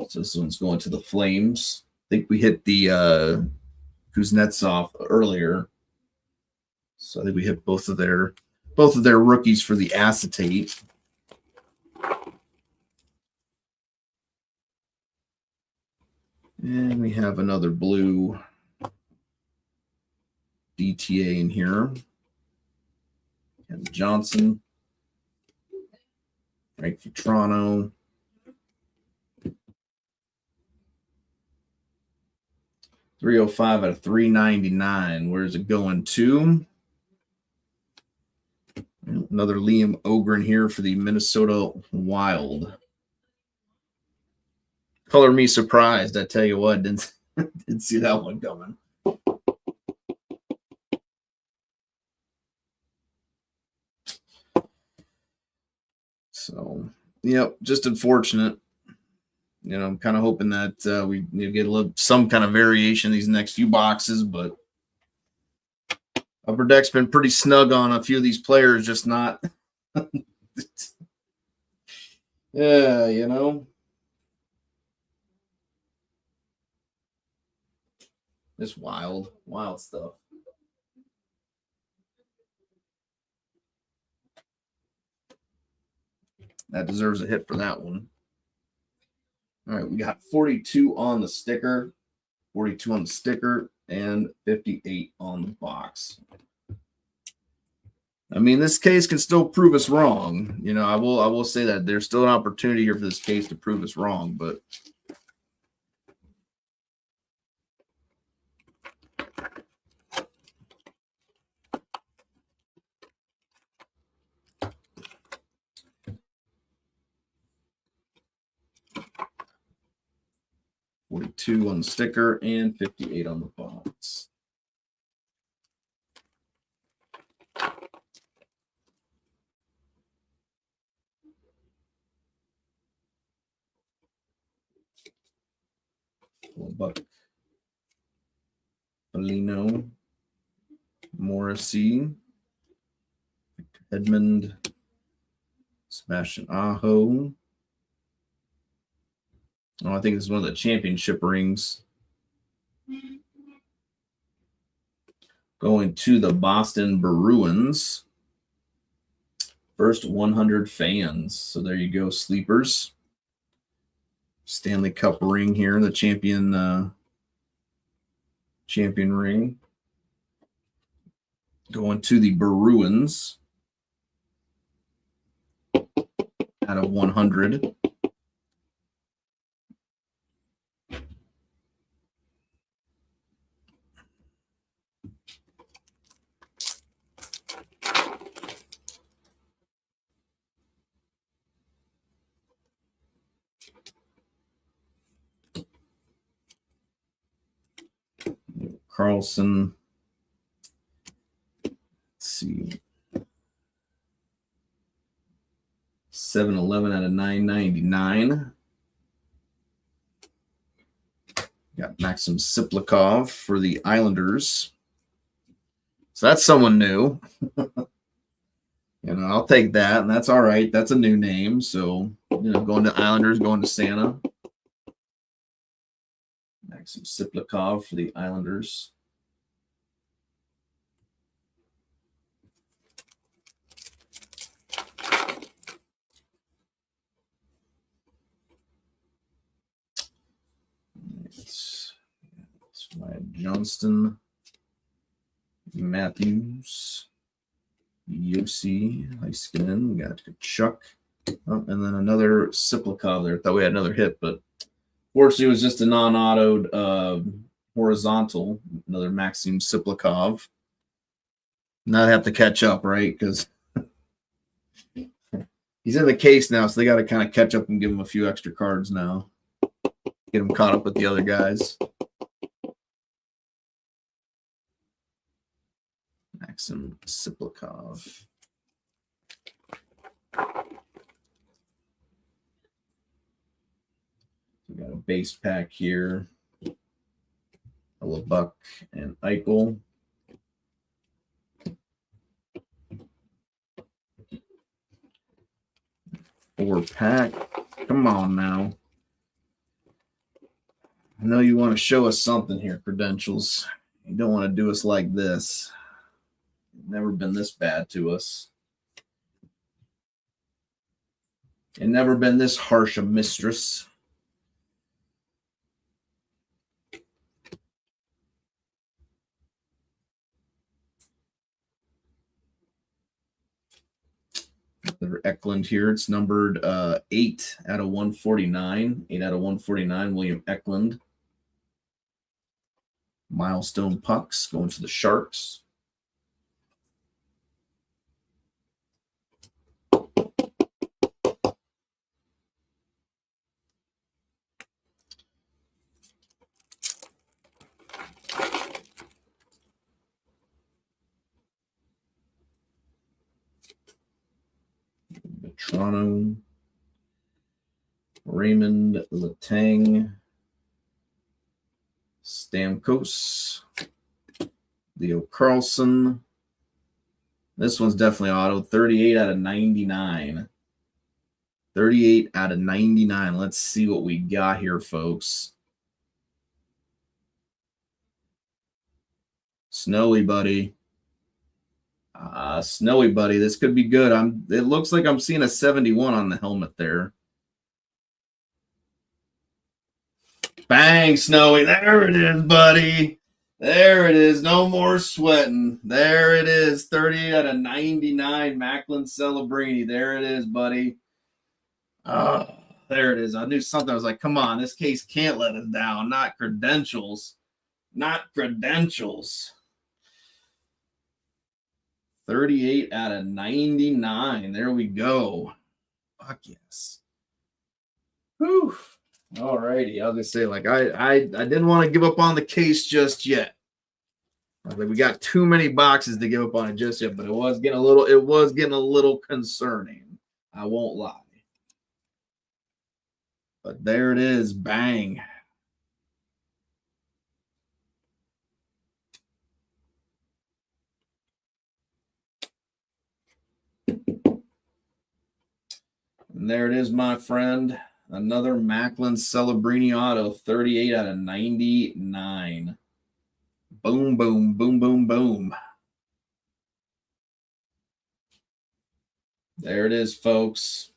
So this one's going to the Flames. I think we hit the Kuznetsov earlier. So I think we hit both of their rookies for the acetate. And we have another blue DTA in here. And Johnson, Frank Vetrano, $305 out of $399. Where's it going to? Another Liam Ogren here for the Minnesota Wild. Color me surprised. I tell you what, didn't see that one coming. So, yep, just unfortunate. You know, I'm kind of hoping that we get some kind of variation in these next few boxes, but Upper Deck's been pretty snug on a few of these players, just not. Yeah, you know. Just wild stuff. That deserves a hit for that one. All right, we got 42 on the sticker, 42 on the sticker, and 58 on the box. I mean, this case can still prove us wrong. You know, I will say that there's still an opportunity here for this case to prove us wrong, but $42 on the sticker and $58 on the box. Buck, Bellino, Morrissey, Edmund, Sebastian Aho. Oh, I think this is one of the championship rings. Going to the Boston Bruins. First 100 fans. So there you go, sleepers. Stanley Cup ring here, the champion ring. Going to the Bruins out of 100. Carlson. Let's see. 7-11 out of 999. Got Maxim Siplikov for the Islanders. So that's someone new. I'll take that, and that's all right. That's a new name. So, going to Islanders, going to Santa. Maxim Siplikov for the Islanders. It's Johnston, Matthews, Yossi, Heiskanen. We got Chuck, and then another Siplikov there. Thought we had another hit, but fortunately, it was just a non-autoed horizontal. Another Maxim Siplikov. Now they have to catch up, right? Because he's in the case now, so they got to kind of catch up and give him a few extra cards now. Get him caught up with the other guys. Maxim Siplikov. We got a base pack here. A LeBuck and Eichel. Four pack. Come on now. I know you want to show us something here, Credentials. You don't want to do us like this. Never been this bad to us. And never been this harsh a mistress. Another Eklund here. It's numbered 8 out of 149. 8 out of 149, William Eklund. Milestone pucks going to the Sharks. Toronto, Raymond Letang, Stamkos, Leo Carlson. This one's definitely auto. 38 out of 99. 38 out of 99. Let's see what we got here, folks. Snowy buddy. Snowy buddy. This could be good. It looks like I'm seeing a 71 on the helmet there. Bang, Snowy. There it is, buddy. There it is. No more sweating. There it is. 30 out of 99. Macklin Celebrini. There it is, buddy. Oh, there it is. I knew something. I was like, come on. This case can't let us down. Not Credentials. Not Credentials. 38 out of 99. There we go. Fuck yes. Whew. All righty. I was gonna say, like, I didn't want to give up on the case just yet. I was like, we got too many boxes to give up on it just yet, but it was getting a little concerning. I won't lie. But there it is. Bang. And there it is, my friend. Another Macklin Celebrini auto, 38 out of 99. Boom, boom, boom, boom, boom. There it is, folks.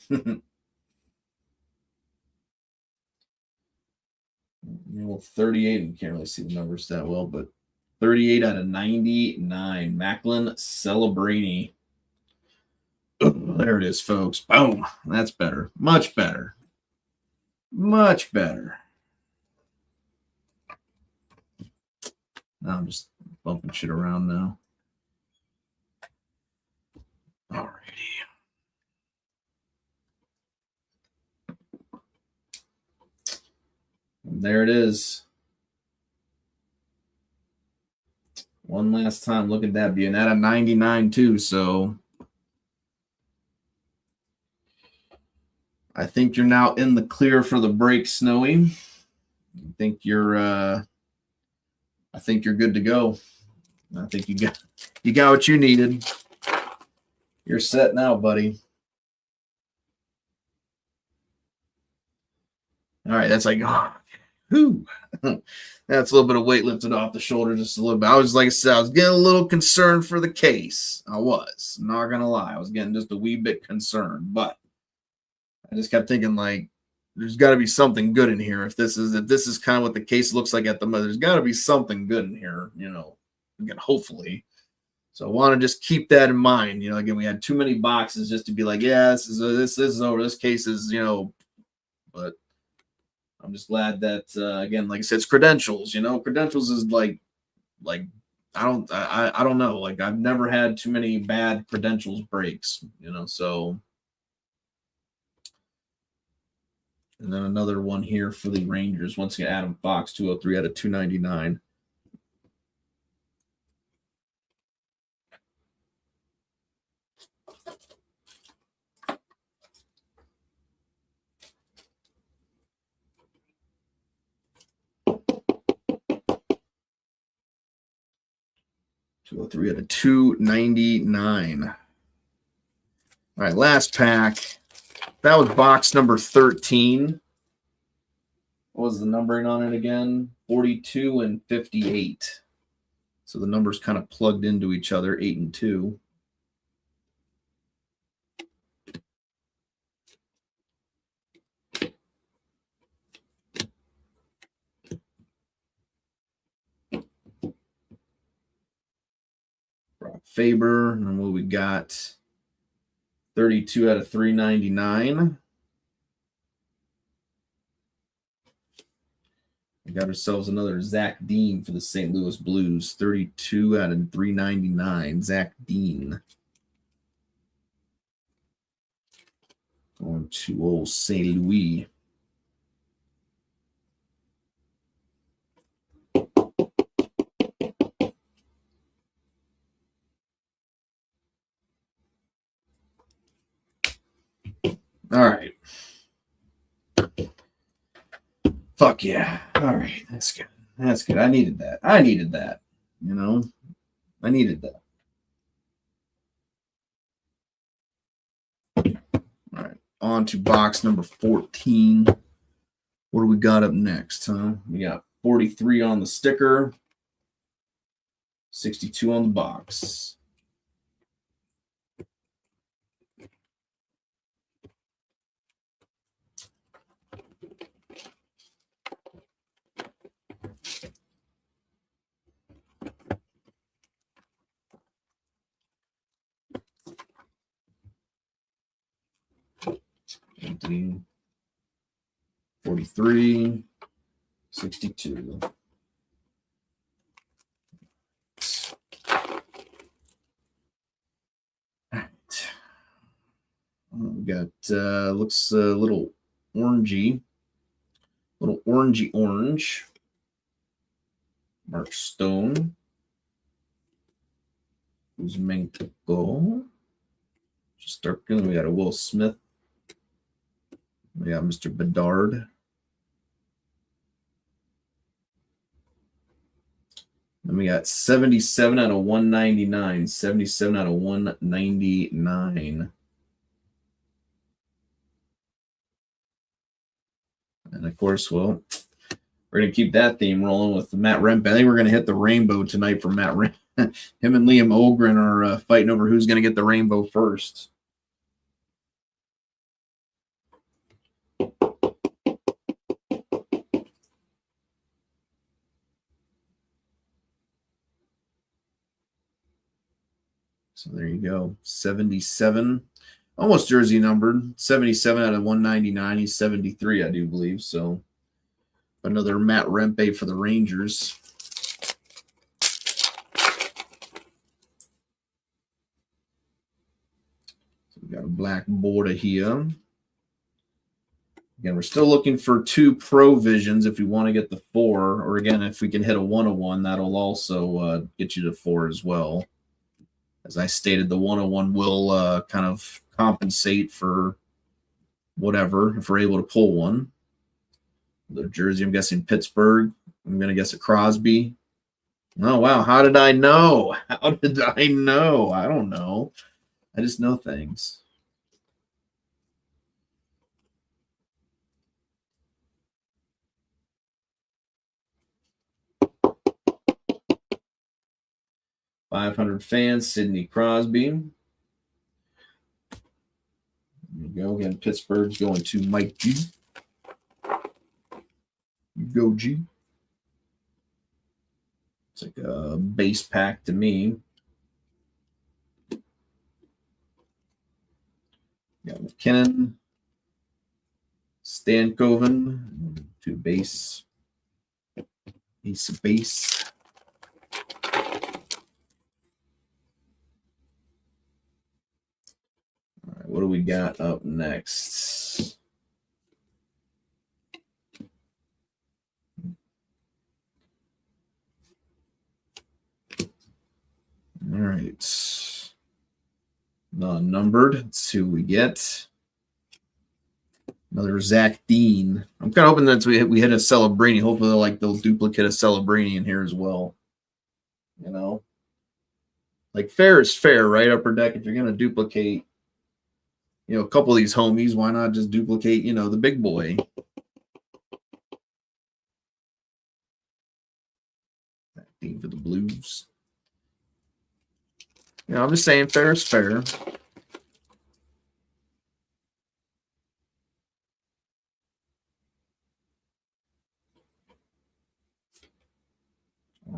38, and can't really see the numbers that well, but 38 out of 99. Macklin Celebrini. There it is, folks. Boom. That's better. Much better. Much better. Now I'm just bumping shit around now. All righty. And there it is. One last time. Look at that being at a 99 too. So I think you're now in the clear for the break, Snowy. I think you're good to go. I think you got what you needed. You're set now, buddy. All right, that's like, whew. That's a little bit of weight lifted off the shoulder, just a little bit. I was, like I said, I was getting a little concerned for the case. I was not gonna lie, I was getting just a wee bit concerned, but I just kept thinking, like, there's got to be something good in here. If this is kind of what the case looks like at the moment, there's got to be something good in here, again, hopefully. So I want to just keep that in mind. Again, we had too many boxes just to be like, yeah, this is over. This case is, but I'm just glad that again, like I said, it's credentials. Credentials is like I don't know. Like, I've never had too many bad credentials breaks. So. And then another one here for the Rangers. Once again, Adam Fox, 203 out of 299. Three out of 299. All right, last pack. That was box number 13. What was the numbering on it again? 42 and 58. So the numbers kind of plugged into each other, 8 and 2. Brock Faber, and what we got? 32 out of 399. We got ourselves another Zach Dean for the St. Louis Blues. 32 out of 399. Zach Dean. Going to old St. Louis. All right. Fuck yeah. All right. That's good. That's good. I needed that. I needed that. I needed that. All right. On to box number 14. What do we got up next, huh? We got 43 on the sticker, 62 on the box. Empty. 43, 62. All right. We got looks a little orangey, orange. Mark Stone. Who's meant to go? Just start going. We got a Will Smith. We got Mr. Bedard. And we got 77 out of 199. 77 out of 199. And of course, well, we're going to keep that theme rolling with Matt Rempe. I think we're going to hit the rainbow tonight for Matt Rempe. Him and Liam Ogren are fighting over who's going to get the rainbow first. So there you go. 77. Almost jersey numbered. 77 out of 199. He's 73, I do believe. So another Matt Rempe for the Rangers. So we got a black border here. Again, we're still looking for 2 Pro Visions if we want to get the 4, or again, if we can hit a 101, that'll also get you to 4 as well. As I stated, the 101 will kind of compensate for whatever if we're able to pull one. The jersey, I'm guessing Pittsburgh. I'm going to guess a Crosby. Oh, wow. How did I know? How did I know? I don't know. I just know things. .500 fans, Sidney Crosby. There you go. Again, Pittsburgh's going to Mike G. Go G. It's like a base pack to me. Got McKinnon, Stankoven, to base. Ace of base. All right, what do we got up next? All right. Non-numbered. Let's see who we get. Another Zach Dean. I'm kind of hoping that we hit a Celebrini. Hopefully, they'll duplicate a Celebrini in here as well. You know, like fair is fair, right? Upper Deck. If you're gonna duplicate, a couple of these homies, why not just duplicate, the big boy? Zach Dean for the Blues. I'm just saying fair is fair.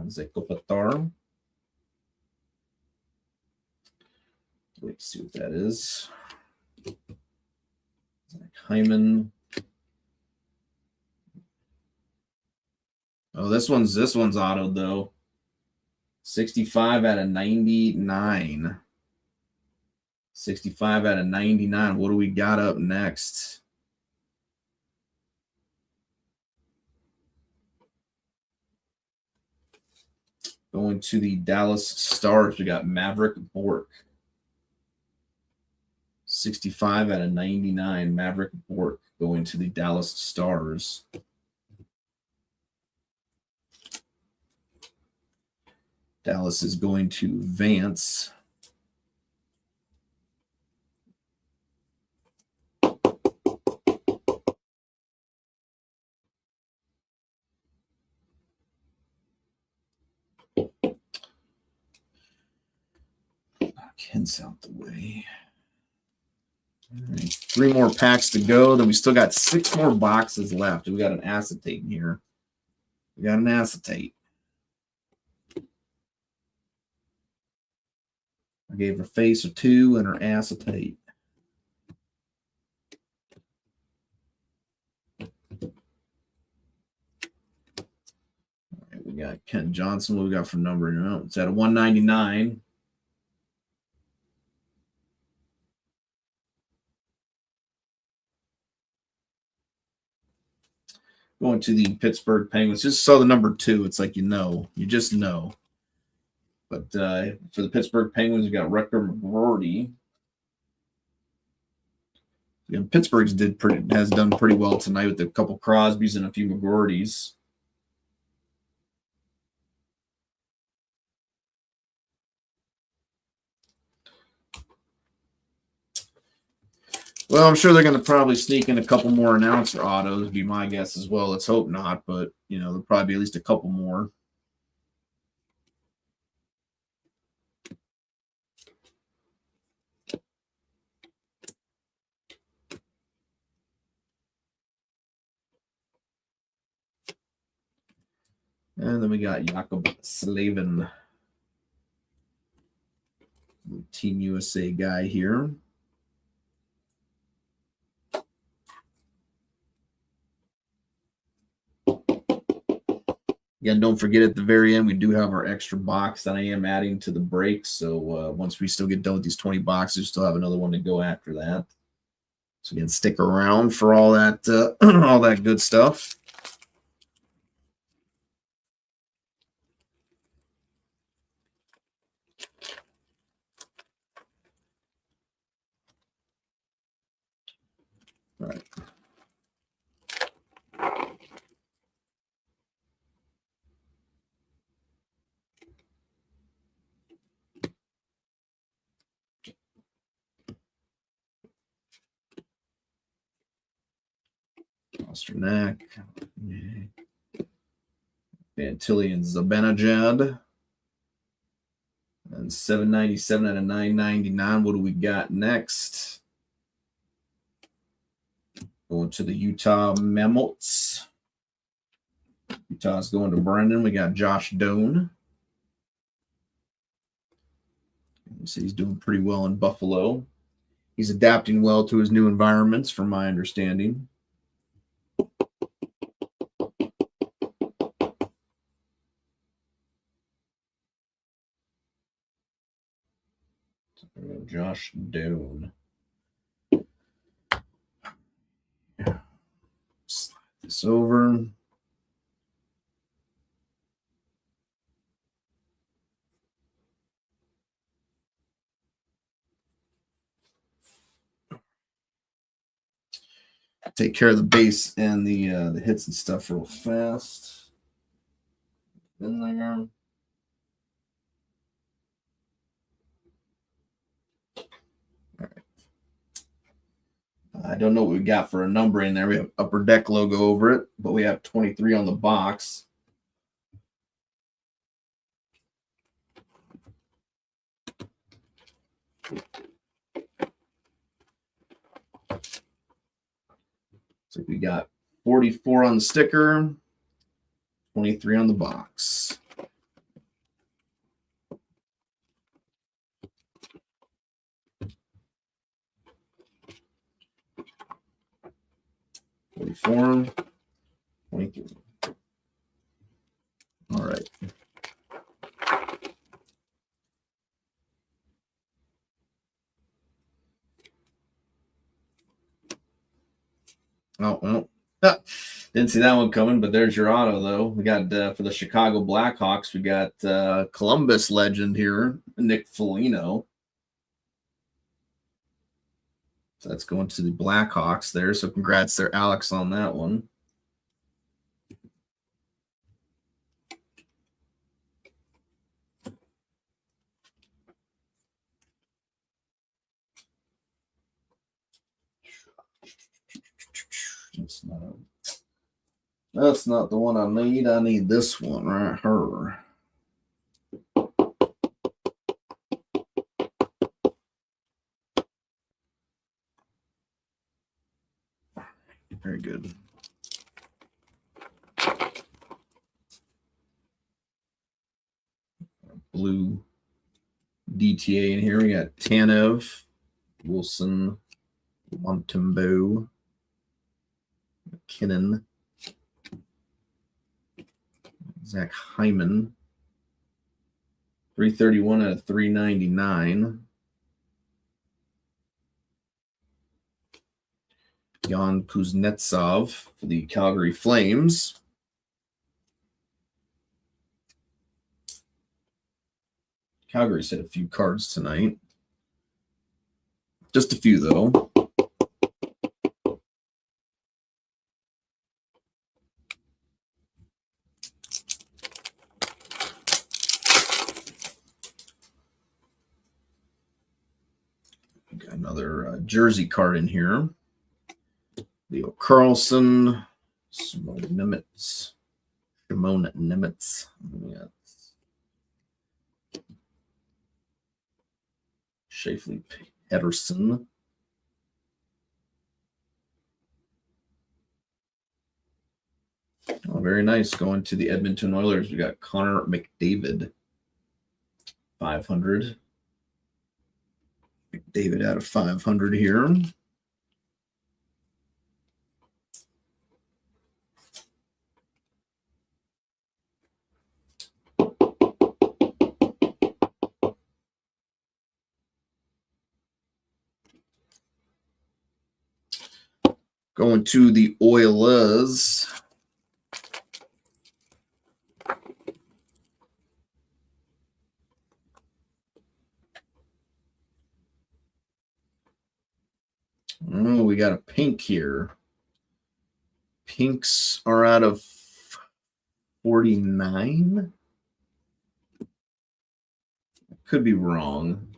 Zeko Patar. Let's see what that is. Zach Hyman. Oh, this one's autoed though. 65 out of 99. 65 out of 99. What do we got up next? Going to the Dallas Stars, we got Maverick Bork. 65 out of 99. Maverick Bork going to the Dallas Stars. Dallas is going to Vance. Kent's out the way. All right, 3 more packs to go. Then we still got 6 more boxes left. We got an acetate in here. We got an acetate. I gave her face a 2 and her acetate. All right, we got Kent Johnson. What we got for number? No, it's at a 199. Going to the Pittsburgh Penguins. Just saw the number 2. It's like you just know. But for the Pittsburgh Penguins, we got Rutger McGroarty. Again, Pittsburgh has done pretty well tonight with a couple Crosbys and a few McGroartys. Well, I'm sure they're going to probably sneak in a couple more announcer autos, be my guess as well. Let's hope not, but, there'll probably be at least a couple more. And then we got Jakob Slavin, Team USA guy here. Again, don't forget at the very end, we do have our extra box that I am adding to the break. So once we still get done with these 20 boxes, we still have another one to go after that. So again, stick around for all that all that good stuff. All right. Pasternak, Fantilli and Zibanejad. And 797 out of 999. What do we got next? Going to the Utah Mammoths. Utah's going to Brendan. We got Josh Doan. So he's doing pretty well in Buffalo. He's adapting well to his new environments, from my understanding. Josh Doan. Slide this over. Take care of the base and the hits and stuff real fast. In there. I don't know what we got for a numbering there. We have Upper Deck logo over it, but we have 23 on the box. So we got 44 on the sticker, 23 on the box. Form 23. All right. Oh, well. Didn't see that one coming, but there's your auto, though. We got for the Chicago Blackhawks, we got Columbus legend here, Nick Foligno. So that's going to the Blackhawks there. So congrats there, Alex, on that one. That's not the one I need. I need this one right here. Very good. Blue DTA in here. We got Tanev, Wilson, Montembeau, McKinnon, Zach Hyman. 331 out of 399. Jan Kuznetsov for the Calgary Flames. Calgary's hit a few cards tonight. Just a few, though. Got another jersey card in here. Leo Carlson, Simone Nimitz. Yeah. Shafley Pedersen. Oh, very nice. Going to the Edmonton Oilers, we got Connor McDavid. 500. McDavid out of 500 here. Going to the Oilers. Oh, we got a pink here. Pinks are out of 49. Could be wrong.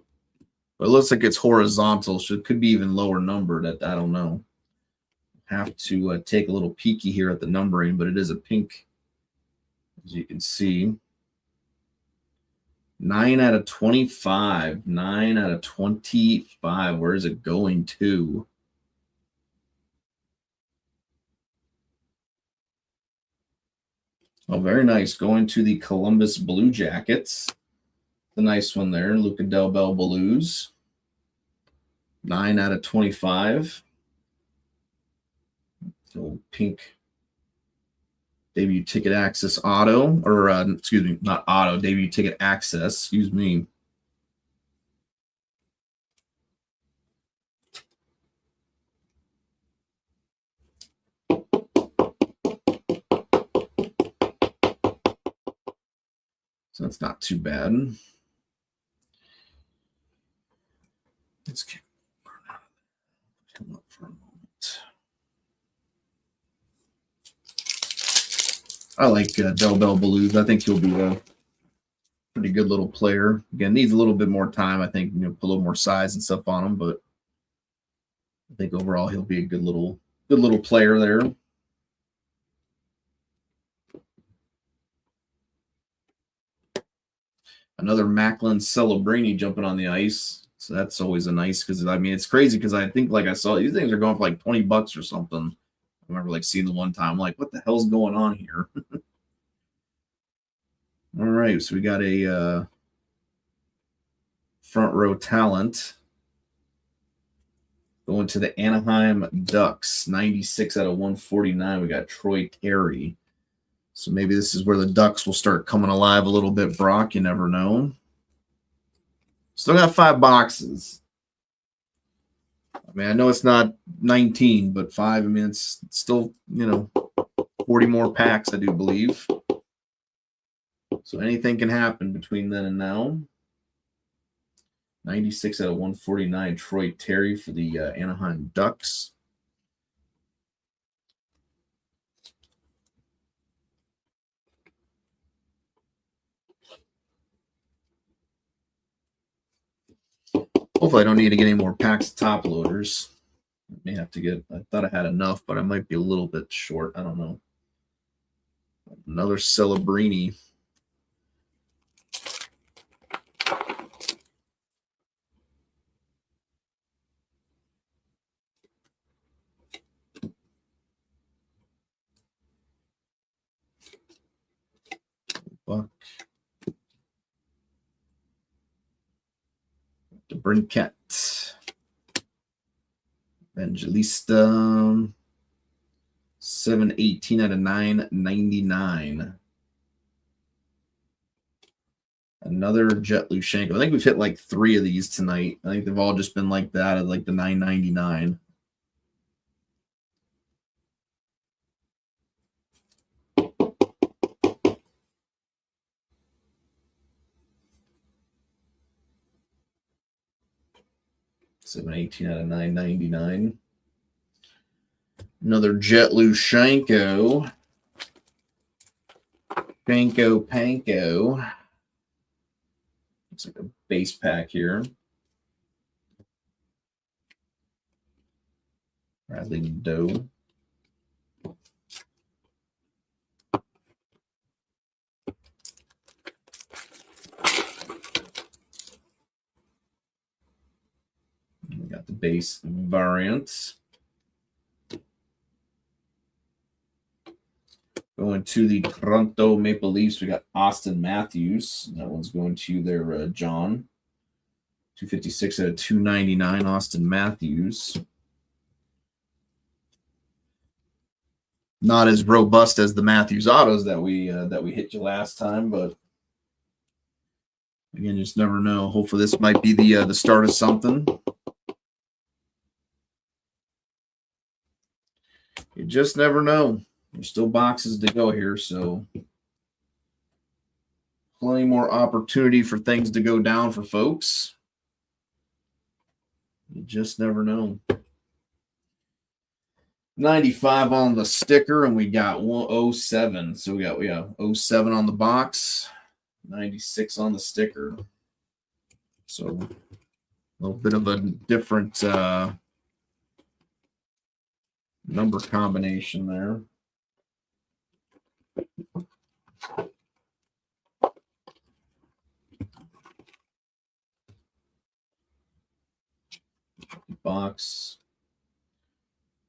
But it looks like it's horizontal, so it could be even lower numbered. I don't know. Have to take a little peeky here at the numbering, but it is a pink, as you can see. 9 out of 25. 9 out of 25. Where is it going to? Oh, very nice. Going to the Columbus Blue Jackets. The nice one there. Luca Del Bel Blues. 9 out of 25. So pink debut ticket access auto, or excuse me, not auto, debut ticket access, excuse me. So that's not too bad. Let's come up for a moment. I like Del Bel Blues. I think he'll be a pretty good little player. Again, needs a little bit more time. I think, put a little more size and stuff on him, but I think overall he'll be a good little player there. Another Macklin Celebrini jumping on the ice. So that's always a nice, because it's crazy because I think, like, I saw these things are going for like $20 or something. I remember like seeing the one time, I'm like, what the hell's going on here? All right, so we got a front row talent going to the Anaheim Ducks. 96 out of 149. We got Troy Terry. So maybe this is where the Ducks will start coming alive a little bit, Brock. You never know. Still got 5 boxes. I know it's not 19, but 5. It's still, 40 more packs, I do believe. So anything can happen between then and now. 96 out of 149, Troy Terry for the Anaheim Ducks. Hopefully I don't need to get any more packs of top loaders. I may have to get, I thought I had enough, but I might be a little bit short. I don't know. Another Celebrini. Buck. DeBrincat. Evangelista. 718 out of 999. Another Jet Lushenko. I think we've hit like 3 of these tonight. I think they've all just been like that at like the 999. $718 out of 999. Another Jet Lushenko. Panko. Looks like a base pack here. Bradley Doe. We got the base variants. Going to the Toronto Maple Leafs, we got Austin Matthews. That one's going to their John. 256 out of 299, Austin Matthews. Not as robust as the Matthews autos that we hit you last time, but again, just never know. Hopefully, this might be the start of something. You just never know. There's still boxes to go here, so plenty more opportunity for things to go down for folks. You just never know. 95 on the sticker, and we got 107. So we got 07 on the box, 96 on the sticker. So a little bit of a different number combination there. Box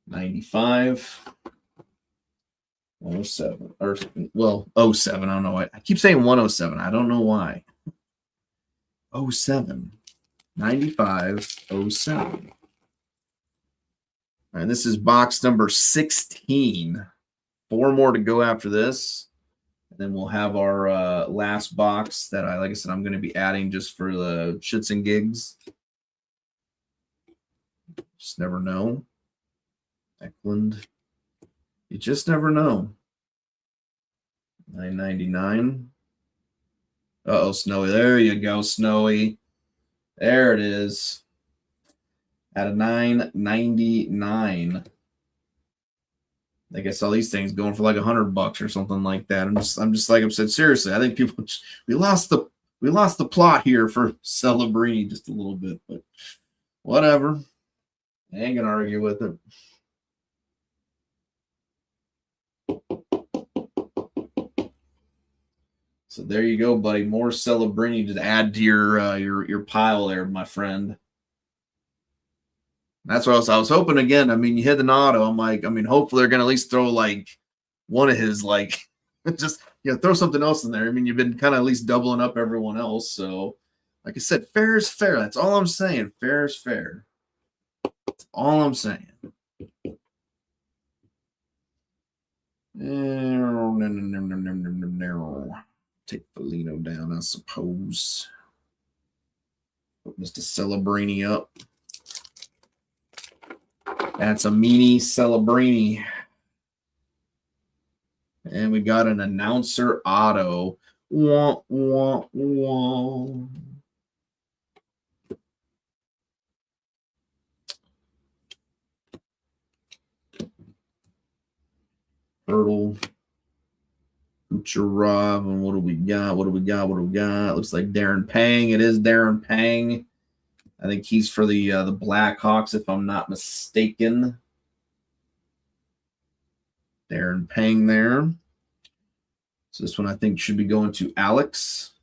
95, 107, or well, 07. I don't know why. I keep saying 107. I don't know why. 07, 95, 07. And this is box number 16. 4 more to go after this. And then we'll have our last box that like I said, I'm going to be adding just for the shits and gigs. Just never know. Eklund. You just never know. 999. Uh-oh, Snowy. There you go, Snowy. There it is. At a 999. I guess all these things going for like $100 or something like that. I'm just like I said, seriously, I think people we lost the plot here for Celebrini just a little bit, but whatever. I ain't gonna argue with it. So there you go, buddy. More Celebrini to add to your pile there, my friend. That's what I was hoping again. I mean, you hit an auto. I'm like, I mean, hopefully they're gonna at least throw like one of his like just throw something else in there. I mean, you've been kind of at least doubling up everyone else. So, like I said, fair is fair. That's all I'm saying. Fair is fair. That's all I'm saying. Take Foligno down, I suppose. Put Mr. Celebrini up. That's a mini Celebrini. And we got an announcer auto. Wah, wah, wah. Hurdle. Kucherov. And what do we got? What do we got? Looks like Darren Pang. It is Darren Pang. I think he's for the Blackhawks, if I'm not mistaken. Darren Pang there. So this one I think should be going to Alex.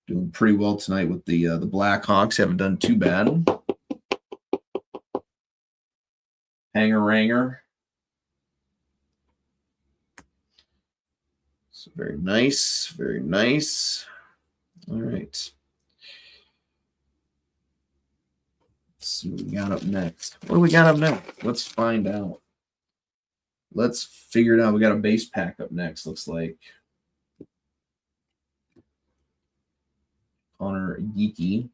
Doing pretty well tonight with the Blackhawks. Haven't done too bad. Hanger. So very nice, very nice. All right. Let's see what we got up next. What do we got up next? Let's find out. Let's figure it out. We got a base pack up next, looks like. Connor Geeky.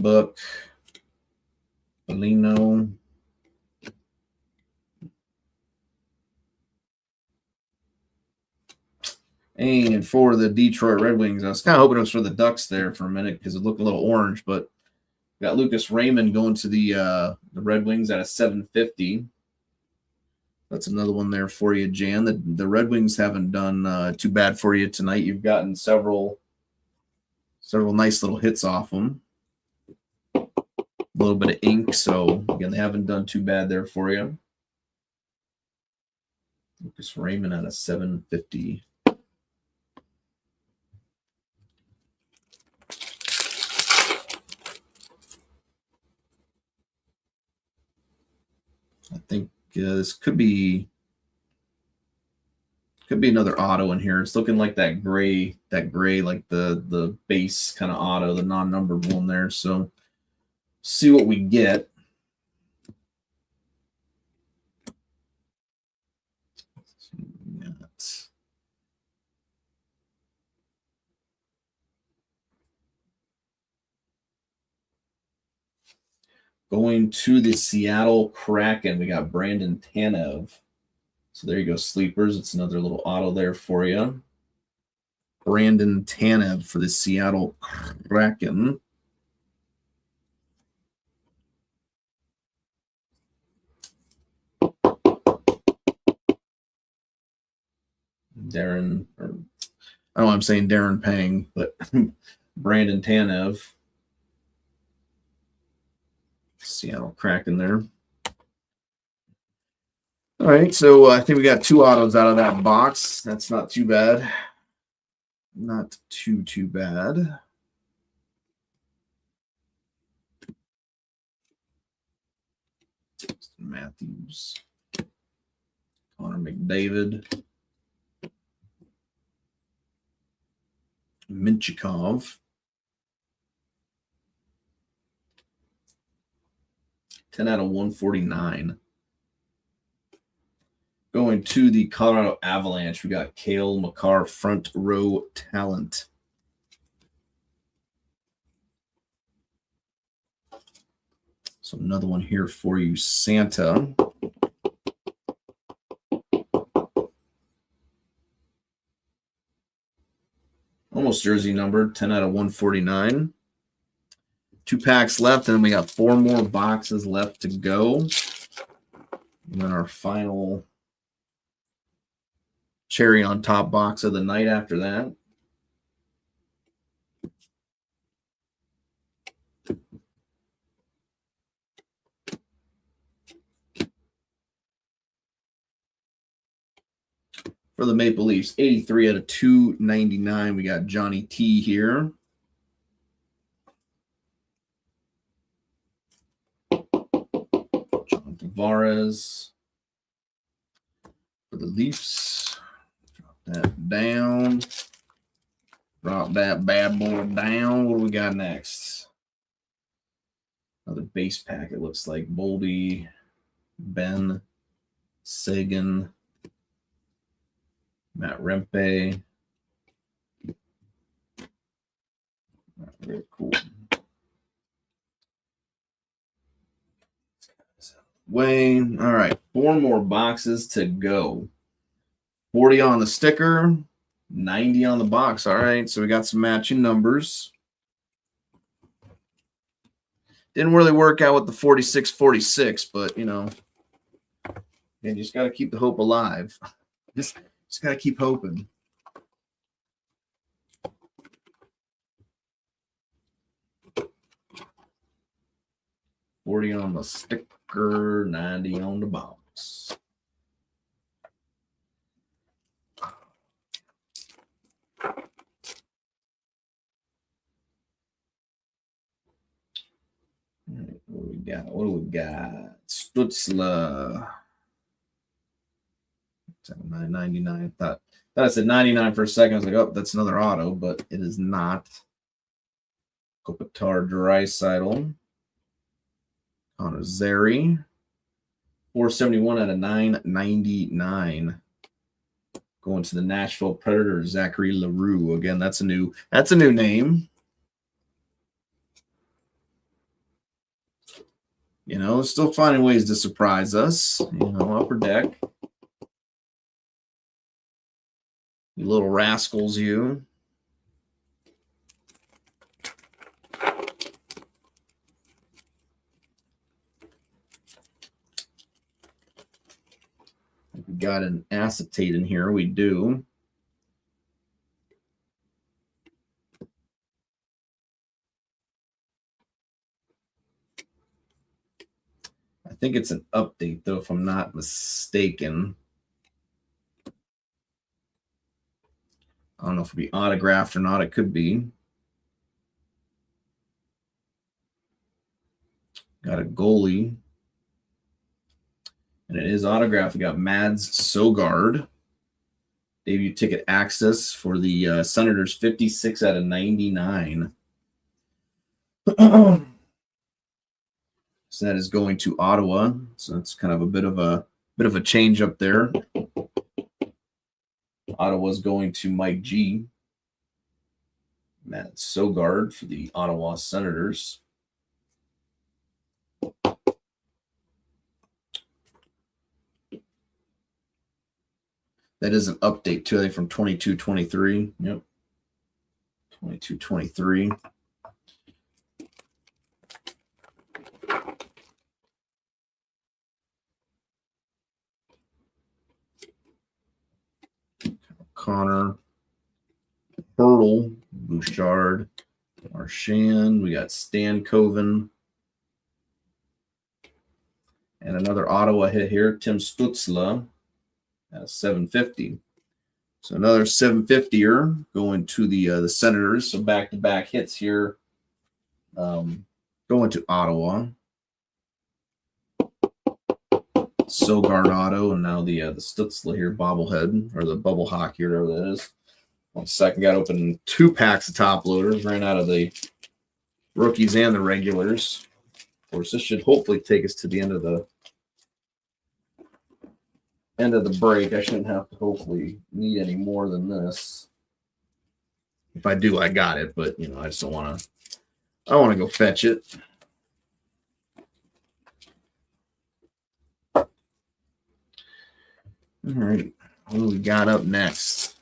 Book. Foligno. And for the Detroit Red Wings, I was kind of hoping it was for the Ducks there for a minute because it looked a little orange, but got Lucas Raymond going to the Red Wings at a 750. That's another one there for you, Jan. The Red Wings haven't done too bad for you tonight. You've gotten several nice little hits off them. A little bit of ink, so again, they haven't done too bad there for you. Lucas Raymond at a 750. I think this could be another auto in here. It's looking like that gray, like the base kind of auto, the non-numbered one there. So see what we get. Going to the Seattle Kraken, we got Brandon Tanev. So there you go, sleepers. It's another little auto there for you. Brandon Tanev for the Seattle Kraken. Darren, or I don't know, I'm saying Darren Pang, but Brandon Tanev. Seattle Kraken there. All right, so I think we got 2 autos out of that box. That's not too bad. Not too bad. Matthews, Connor McDavid, Minchikov, 10 out of 149. Going to the Colorado Avalanche, we got Cale Makar, front row talent. So another one here for you, Santa. Almost jersey numbered, 10 out of 149. 2 packs left, and then we got 4 more boxes left to go. And then our final cherry on top box of the night after that. For the Maple Leafs, 83 out of 299. We got Johnny T here. John Tavares. For the Leafs, drop that down. Drop that bad boy down. What do we got next? Another base pack, it looks like. Boldy, Ben, Sagan, Matt Rempe. Very cool. Wayne. All right, 4 more boxes to go. 40 on the sticker, 90 on the box. All right, so we got some matching numbers. Didn't really work out with the 46-46, but, you know, you just got to keep the hope alive. Just got to keep hoping. $40 on the sticker, 90 on the box. What do we got? What do we got? Stutzla. 999. Thought I said 99 for a second. I was like, oh, that's another auto, but it is not. Kopitar Draisaitl. Connor Zary. 471 out of 999. Going to the Nashville Predators, Zachary LaRue. Again, that's a new name. You know, still finding ways to surprise us. You know, Upper Deck. You little rascals, you. We got an acetate in here. We do. I think it's an update, though, if I'm not mistaken. I don't know if it'll be autographed or not. It could be. Got a goalie. And it is autographed. We got Mads Sogard. Debut ticket access for the Senators, 56 out of 99. So that is going to Ottawa. So it's kind of a bit of a change up there. Ottawa's going to Mike G. Matt Sogard for the Ottawa Senators. That is an update too, I think from 22-23. Yep. 22-23. Connor, Hurdle, Bouchard, Marchand. We got Stan Coven. And another Ottawa hit here, Tim Stutzla at 750. So another 750er going to the Senators. So back-to-back hits here. Going to Ottawa. Sogard Auto, and now the Stutzla here bobblehead, or the bubble hockey, or whatever that is. 1 second, got open 2 packs of top loaders. Ran out of the rookies and the regulars. Of course, this should hopefully take us to the end of the break. I shouldn't have to hopefully need any more than this. If I do, I got it, but you know, I just don't want to. I want to go fetch it. All right, what do we got up next?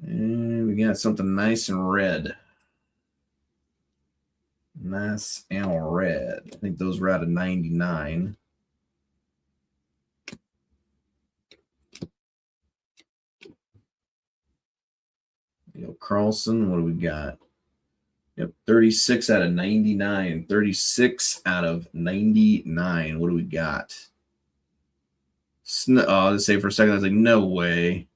And we got something nice and red. Nice and red. I think those were out of 99. Carlson, what do we got? Yep, 36 out of 99. 36 out of 99. What do we got? I'll just say for a second, I was like, no way.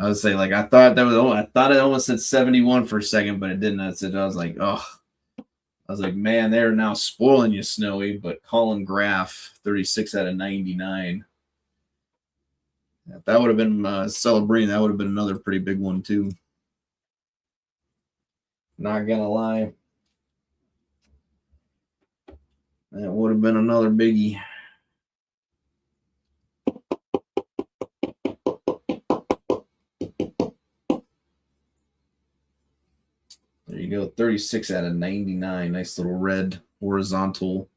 I was saying, like, I thought it almost said 71 for a second, but it didn't. I was like, oh. I was like, man, they're now spoiling you, Snowy. But Colin Graff, 36 out of 99. If that would have been Celebrating, that would have been another pretty big one, too. Not going to lie. That would have been another biggie. There you go, 36 out of 99. Nice little red horizontal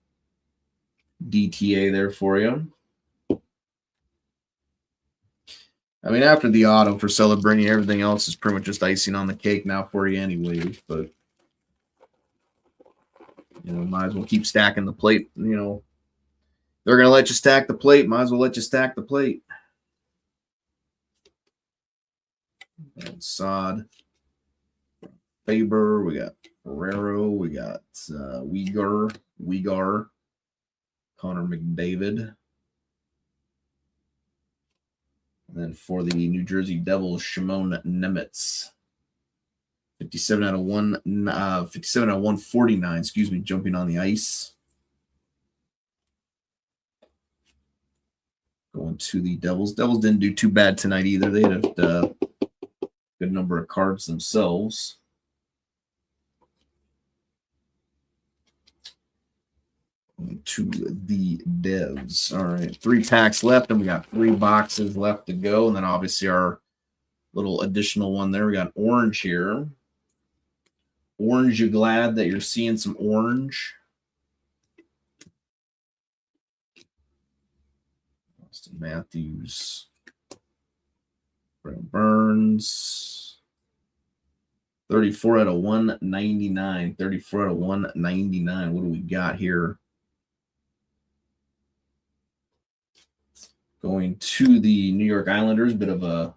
DTA there for you. I mean, after the auto for Celebrating, everything else is pretty much just icing on the cake now for you anyways. But, you know, might as well keep stacking the plate. You know, they're going to let you stack the plate. Might as well let you stack the plate. And Sod. Faber, we got Ferrero, we got Weegar, Connor McDavid. And then for the New Jersey Devils, Shimon Nemitz. 57 out of 149, excuse me, jumping on the ice. Going to the Devils. Devils didn't do too bad tonight either. They had a good number of cards themselves. To the Devs. All right, 3 packs left, and we got 3 boxes left to go. And then obviously our little additional one there. We got orange here. Orange, you glad that you're seeing some orange? Austin Matthews. Brent Burns. 34 out of 199. 34 out of 199. What do we got here? Going to the New York Islanders, a little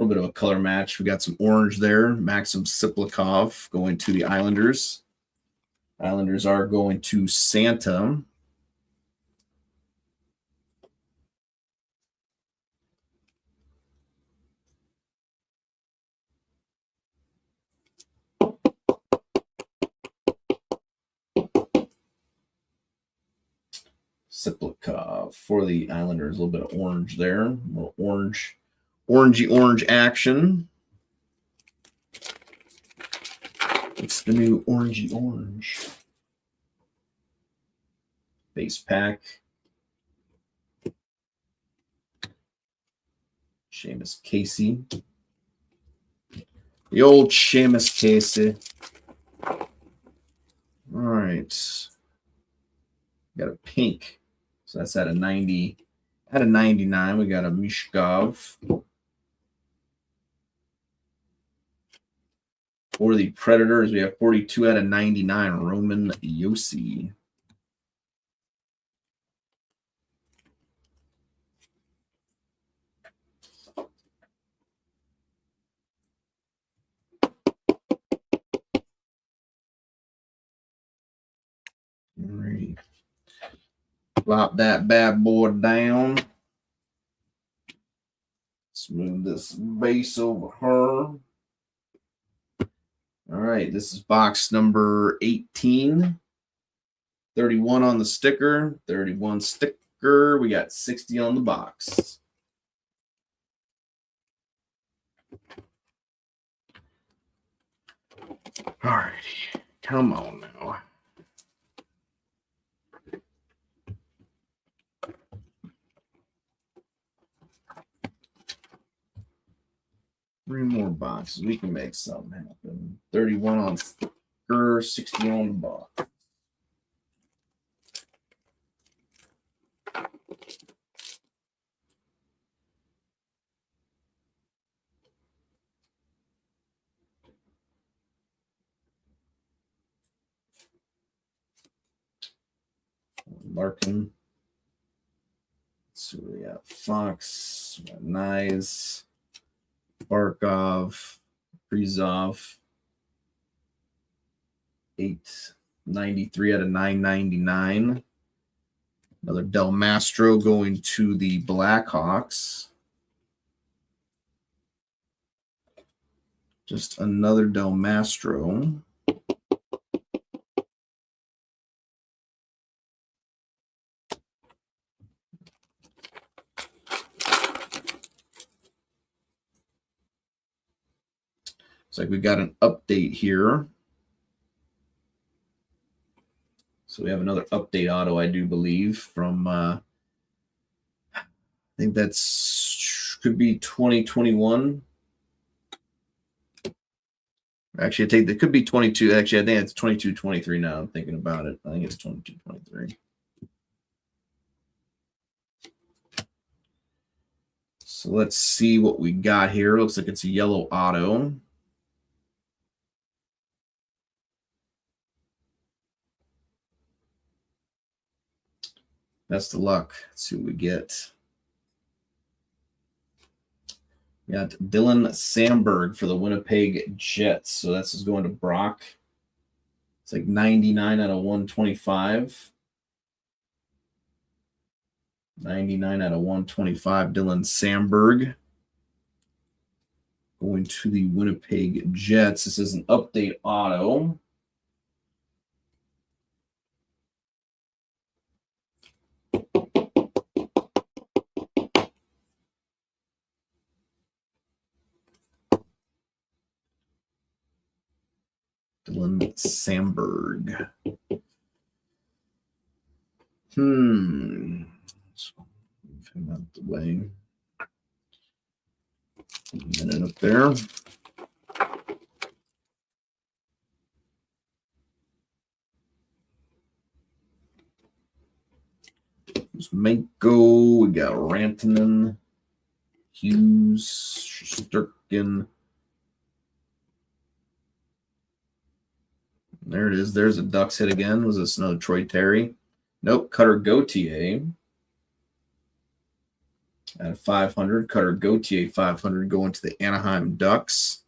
bit of a color match. We got some orange there. Maxim Siplikov going to the Islanders. Islanders are going to Santa. Siplikov for the Islanders. A little bit of orange there. A little orangey action. It's the new orangey orange. Base pack. Seamus Casey. The old Seamus Casey. All right. Got a pink. So that's at a 90. At a 99, we got a Mishkov. For the Predators, we have 42 out of 99, Roman Josi. All right. Drop that bad boy down. Let's move this base over her. All right, this is box number 18. 31 on the sticker, 31 sticker. We got 60 on the box. All righty, come on now. Three more boxes. We can make something happen. 31 on sticker, 60 on the box. Larkin. So we got Fox, we got Nyes, Barkov, Prizov. 893 out of 999. Another Del Mastro going to the Blackhawks. Just another Del Mastro. Looks like we got an update here. So we have another update auto, I do believe, from I think that's could be 2021. Actually, I take that could be 22. Actually, I think it's 22-23 now. I'm thinking about it. I think it's 22-23. So let's see what we got here. Looks like it's a yellow auto. Best of luck. Let's see what we get. We got Dylan Samberg for the Winnipeg Jets. So that's just going to Brock. It's like 99 out of 125. 99 out of 125. Dylan Samberg going to the Winnipeg Jets. This is an update auto. Dylan Samberg. So move him out the way. A minute up there. There's Manko. We got Rantanen, Hughes, Sturkin. There it is. There's a Ducks hit again. Was this another Troy Terry? Nope. Cutter Gauthier at 500. Cutter Gauthier 500 going to the Anaheim Ducks.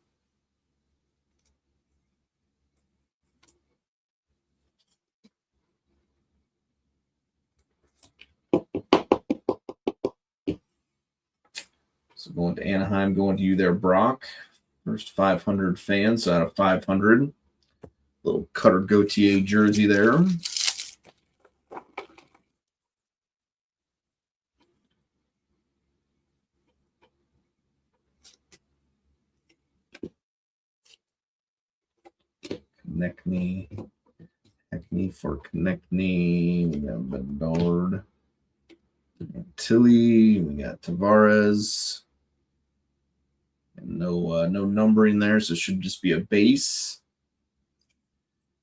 So going to Anaheim, going to you there, Brock. First 500 fans out of 500. Little Cutter Gauthier jersey there. Hackney for Konechny. We got Bedard. Tilly. We got Tavares. And no numbering there, so it should just be a base.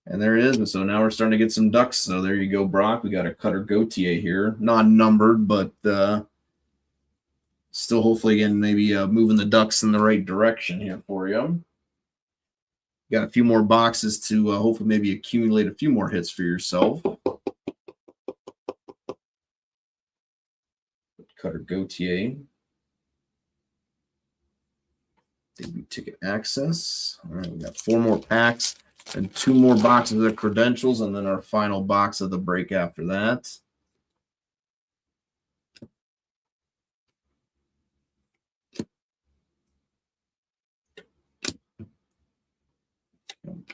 And there it is. And so now we're starting to get some ducks. So there you go, Brock. We got a Cutter Gauthier here. Non-numbered, but still hopefully, again, maybe moving the ducks in the right direction here for you. Got a few more boxes to hopefully maybe accumulate a few more hits for yourself. Cutter Gauthier. Debut ticket access. All right, we got 4 more packs and 2 more boxes of credentials, and then our final box of the break after that.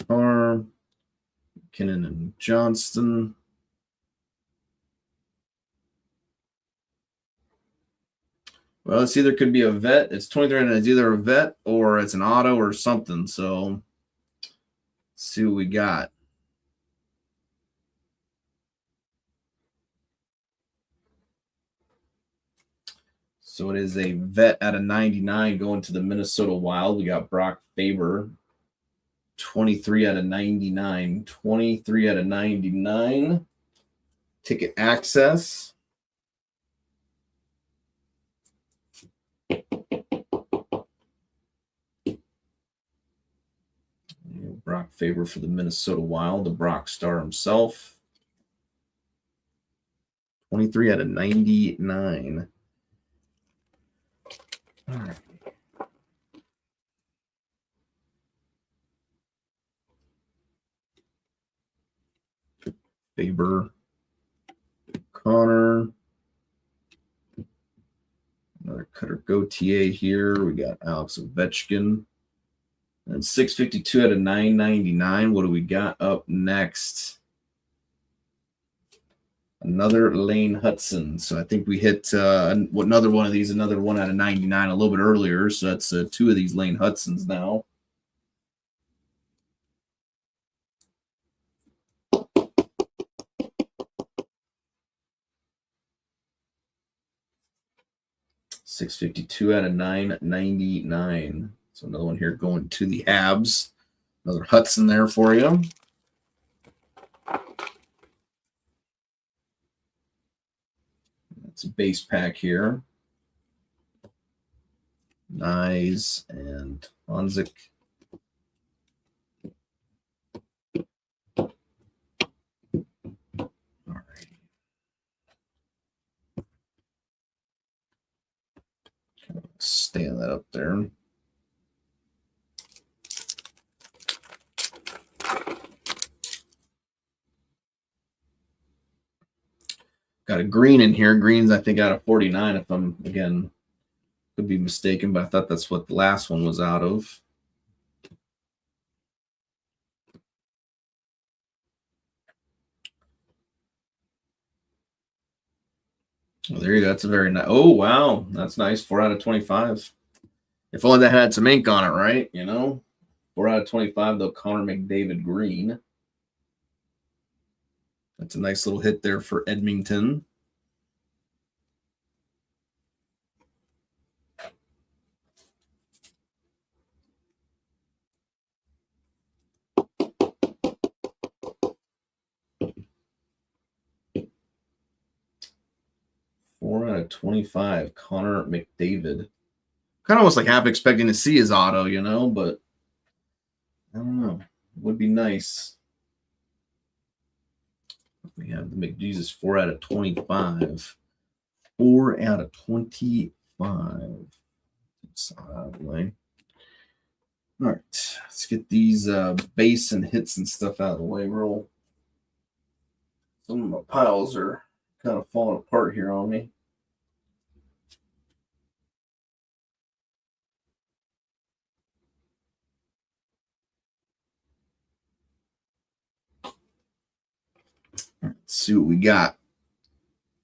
Carr, McKinnon and Johnston. Well, it's either could be a vet. It's 23, and it's either a vet or it's an auto or something. So let's see what we got. So it is a vet out of 99 going to the Minnesota Wild. We got Brock Faber, 23 out of 99. 23 out of 99. Ticket access. Brock Faber for the Minnesota Wild, the Brock Star himself. 23 out of 99. All right. Faber, Connor, another Cutter Gauthier here. We got Alex Ovechkin. And 652 out of 999. What do we got up next? Another Lane Hudson. So I think we hit another one of these, another 1 out of 99 a little bit earlier. So that's 2 of these Lane Hudsons now. $652 out of 999. So another one here going to the Habs. Another Hudson there for you. That's a base pack here. Nyes and Honzik. All right. Stand that up there. Got a green in here. Green's, I think, out of 49, if I'm, again, could be mistaken, but I thought that's what the last one was out of. Well, there you go. That's a very nice. Oh, wow. That's nice. 4 out of 25. If only that had some ink on it, right? You know? 4 out of 25, though. Connor McDavid green. That's a nice little hit there for Edmonton. Four out of 25, Connor McDavid. Kind of almost like half expecting to see his auto, you know, but I don't know. It would be nice. We have the McJesus 4 out of 25. 4 out of 25. It's out of the way. All right, let's get these base and hits and stuff out of the way. Some of my piles are kind of falling apart here on me. Let's see what we got.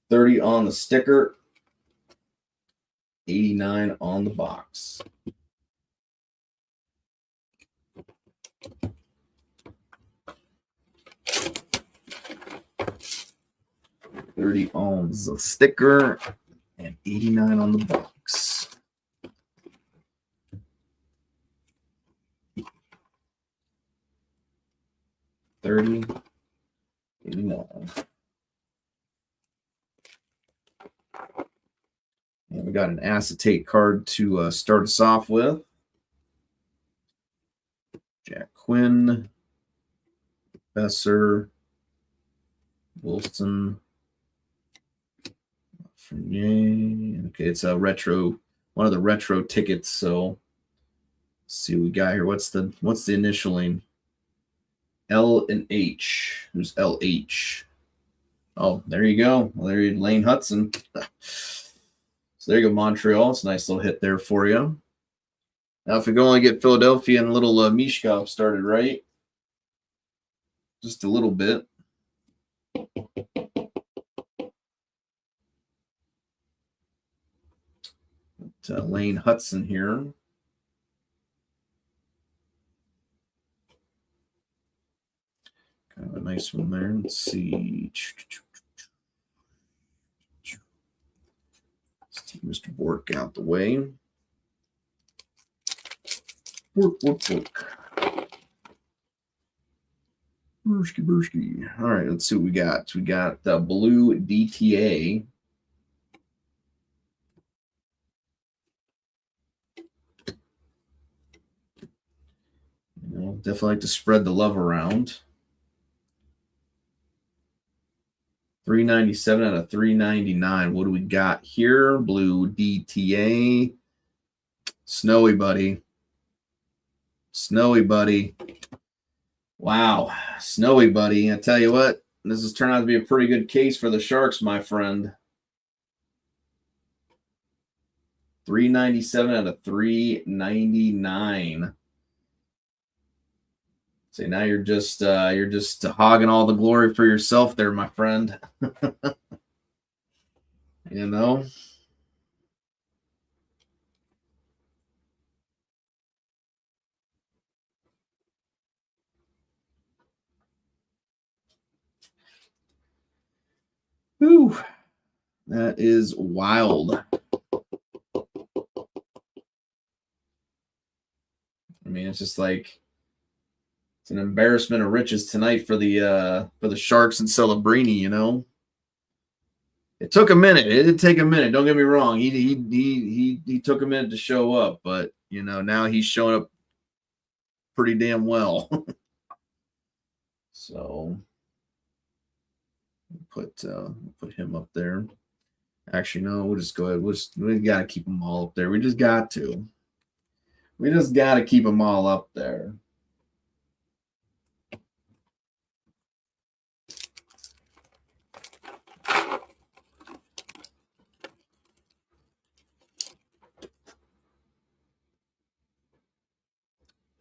30 on the sticker. 89 on the box. $30 on the sticker and 89 on the box. 30, 89. And we got an acetate card to start us off with. Jack Quinn, Besser, Wilson, Fournier. Okay, it's a retro, one of the retro tickets. So let's see what we got here. What's the initialing? L and H. Who's LH? Oh, there you go. Well, there you Lane Hudson. So there you go, Montreal. It's a nice little hit there for you. Now, if we can only get Philadelphia and little Mishkov started right, just a little bit. Lane Hudson here. Kind of a nice one there. Let's see. Let's take Mr. Bork out the way. Bork. Bursky. All right, let's see what we got. We got the blue DTA. Definitely like to spread the love around. 397 out of 399. What do we got here? Blue DTA. Snowy buddy. Wow. Snowy buddy. I tell you what, this has turned out to be a pretty good case for the Sharks, my friend. 397 out of 399. So now you're just hogging all the glory for yourself there, my friend. You know. Whew. That is wild. I mean, it's just like it's an embarrassment of riches tonight for the Sharks and Celebrini, you know. It took a minute. It did take a minute. Don't get me wrong. He took a minute to show up, but you know, now he's showing up pretty damn well. So put him up there. Actually, no, we'll just go ahead. We gotta keep them all up there. We just got to. We just gotta keep them all up there.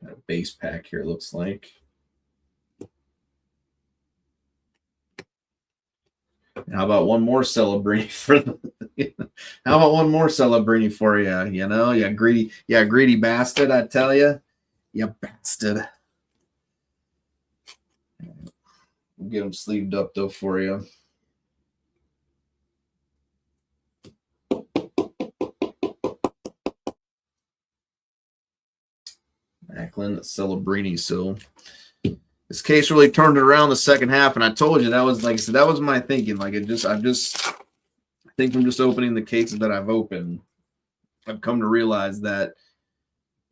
Got a base pack here, it looks like. How about one more Celebrini for the, how about one more Celebrini for you? You know, greedy bastard, I tell you. You bastard. We'll get them sleeved up though for you. Macklin Celebrini. So this case really turned it around the second half, and I told you that was, like I said, that was my thinking. Like I think from just opening the cases that I've opened, I've come to realize that,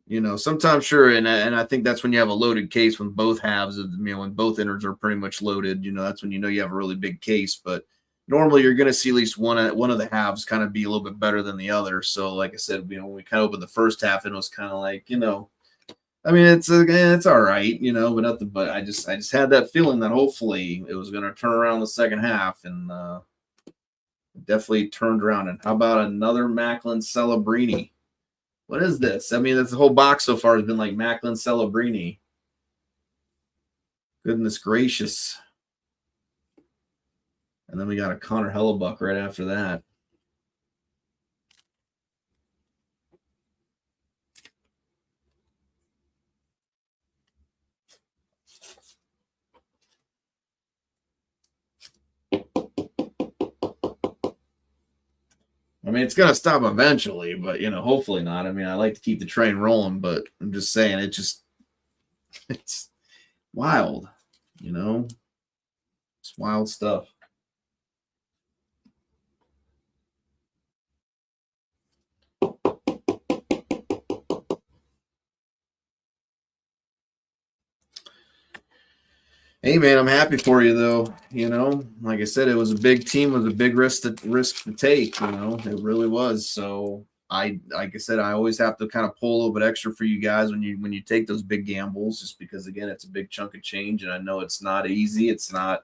you know, sometimes sure, and I think that's when you have a loaded case when both halves of, you know, when both innards are pretty much loaded, you know, that's when you know you have a really big case. But normally you're going to see at least one of the halves kind of be a little bit better than the other. So like I said, you know, when we kind of opened the first half, it was kind of like, you know, I mean, it's all right, you know, but I just had that feeling that hopefully it was going to turn around the second half, and definitely turned around. And how about another Macklin Celebrini? What is this? I mean, that's the whole box so far has been like Macklin Celebrini. Goodness gracious. And then we got a Connor Hellebuck right after that. I mean, it's going to stop eventually, but, you know, hopefully not. I mean, I like to keep the train rolling, but I'm just saying it's wild. You know, it's wild stuff. Hey man, I'm happy for you though. You know, like I said, it was a big team, it was a big risk to take. You know, it really was. So like I said, I always have to kind of pull a little bit extra for you guys when you take those big gambles, just because again, it's a big chunk of change, and I know it's not easy. It's not.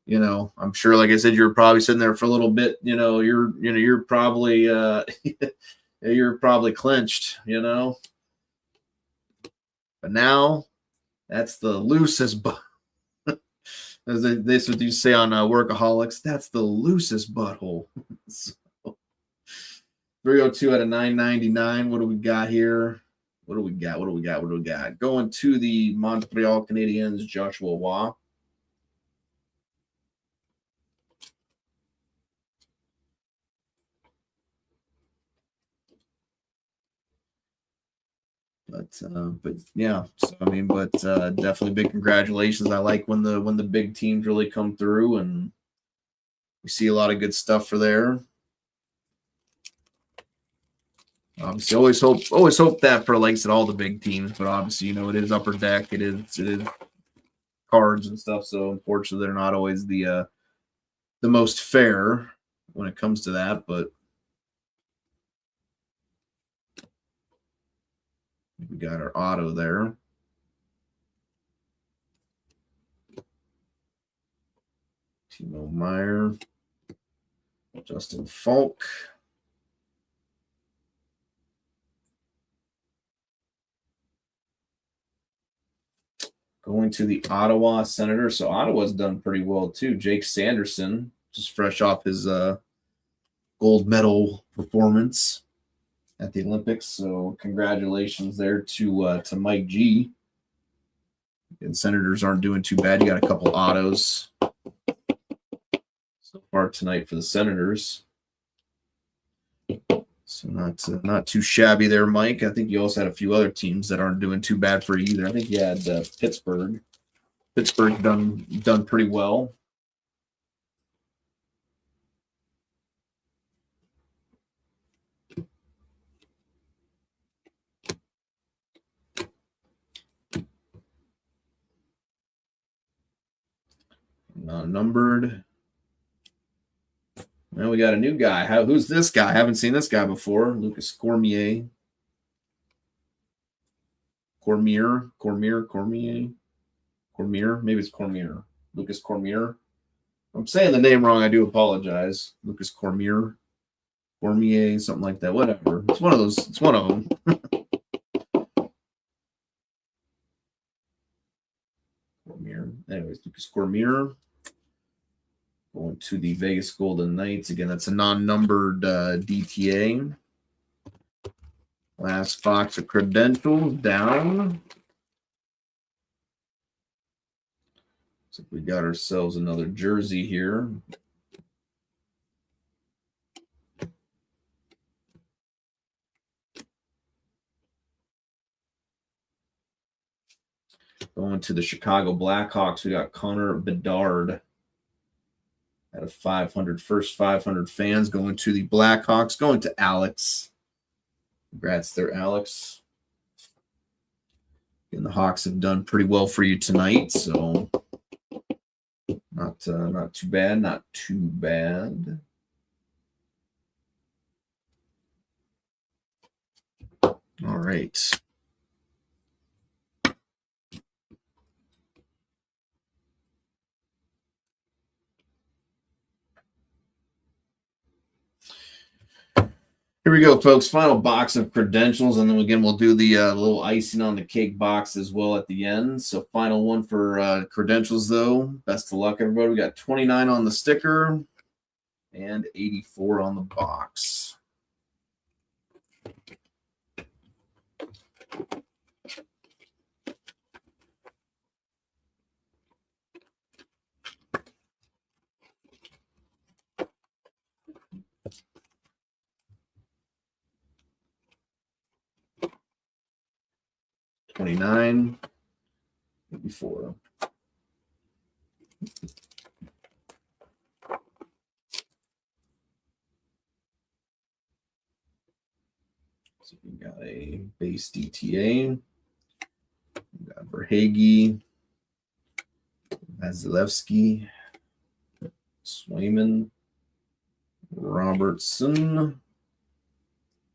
You know, I'm sure, like I said, you're probably sitting there for a little bit. You're probably you're probably clenched. You know, but now that's the loosest. As this what you say on Workaholics, that's the loosest butthole. So, 302 out of 999. What do we got here? What do we got? Going to the Montreal Canadiens, Joshua Waugh. But yeah, so I mean, but definitely big congratulations. I like when the big teams really come through, and we see a lot of good stuff for there. Obviously, always hope that for, like I said, all the big teams, but obviously, it is Upper Deck, it is cards and stuff. So unfortunately, they're not always the most fair when it comes to that. But we got our auto there. Timo Meyer, Justin Falk. Going to the Ottawa Senators. So Ottawa's done pretty well too. Jake Sanderson, just fresh off his gold medal performance at the Olympics. So congratulations there to Mike G. And Senators aren't doing too bad. You got a couple autos so far tonight for the Senators. So not too shabby there, Mike. I think you also had a few other teams that aren't doing too bad for you either. I think you had Pittsburgh. Pittsburgh done pretty well. Numbered. Now we got a new guy. Who's this guy? I haven't seen this guy before. Lucas Cormier. Cormier. Maybe it's Cormier. Lucas Cormier. I'm saying the name wrong. I do apologize. Lucas Cormier. Cormier, something like that. Whatever. It's one of those. It's one of them. Cormier. Anyways, Lucas Cormier. Going to the Vegas Golden Knights. Again, that's a non-numbered DTA. Last box of credentials down. So we got ourselves another jersey here. Going to the Chicago Blackhawks, we got Connor Bedard out of 500. First 500 fans going to the Blackhawks. Going to Alex. Congrats there, Alex. And the Hawks have done pretty well for you tonight, so not too bad. Not too bad. All right. Here we go, folks. Final box of credentials, and then again we'll do the little icing on the cake box as well at the end. So final one for credentials, though. Best of luck, everybody. We got 29 on the sticker and 84 on the box. $29, 84. So we got a base DTA. We got Verhage, Vasilevsky, Swayman, Robertson,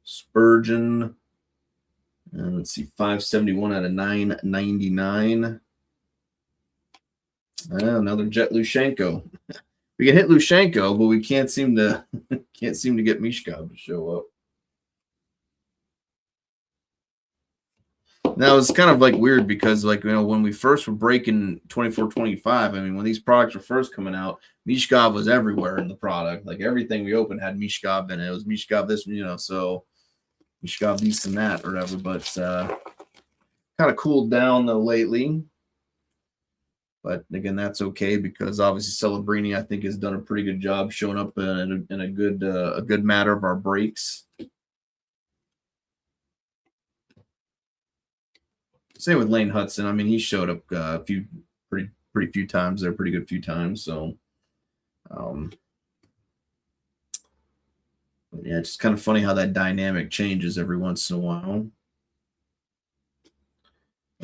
Spurgeon, and let's see, 571 out of 999. Another Jet Lushenko. We can hit Lushenko, but we can't seem to get Mishkov to show up. Now it's kind of like weird because, like, you know, when we first were breaking 24-25, I mean, when these products were first coming out, Mishkov was everywhere in the product. Like everything we opened had Mishkov in it. It was Mishkov this, you know, so Mishkov this and that or whatever. But kind of cooled down though lately. But again, that's okay because obviously Celebrini, I think, has done a pretty good job showing up in a good matter of our breaks. Same with Lane Hudson. I mean, he showed up a few pretty few times there, pretty good few times. So, yeah, it's just kind of funny how that dynamic changes every once in a while.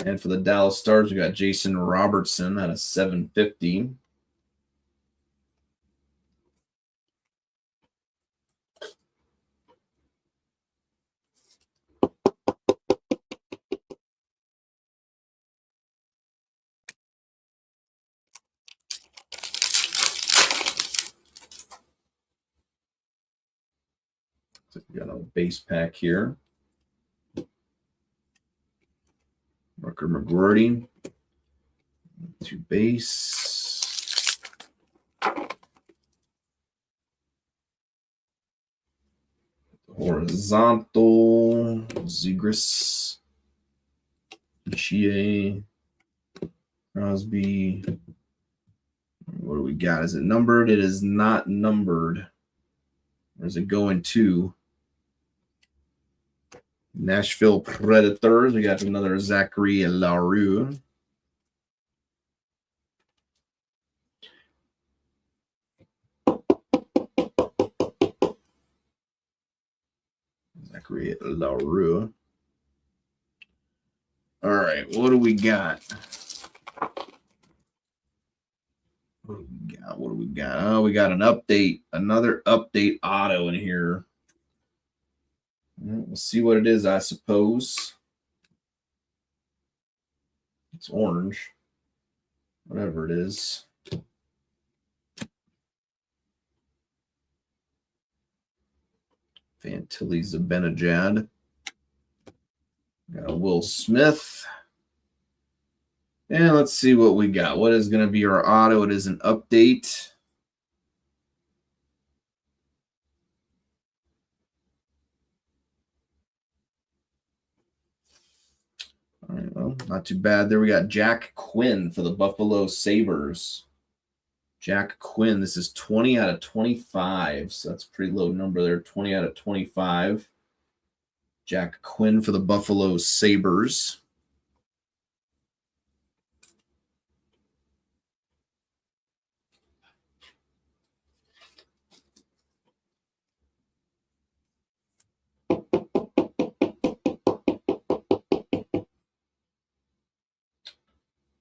And for the Dallas Stars, we got Jason Robertson at a 750. So we got a base pack here. Rucker McGroarty to base. Horizontal, Zegras, Ishii, Crosby. What do we got? Is it numbered? It is not numbered. Or is it going to Nashville Predators? We got another Zachary Larue. Zachary Larue. All right, what do we got? What do we got? Oh, we got an update, another update auto in here. We'll see what it is, I suppose. It's orange. Whatever it is. Fantilli Zibanejad. Got a Will Smith. And let's see what we got. What is going to be our auto? It is an update. All right, well, not too bad. There we got Jack Quinn for the Buffalo Sabres. Jack Quinn, this is 20 out of 25. So that's a pretty low number there. 20 out of 25. Jack Quinn for the Buffalo Sabres.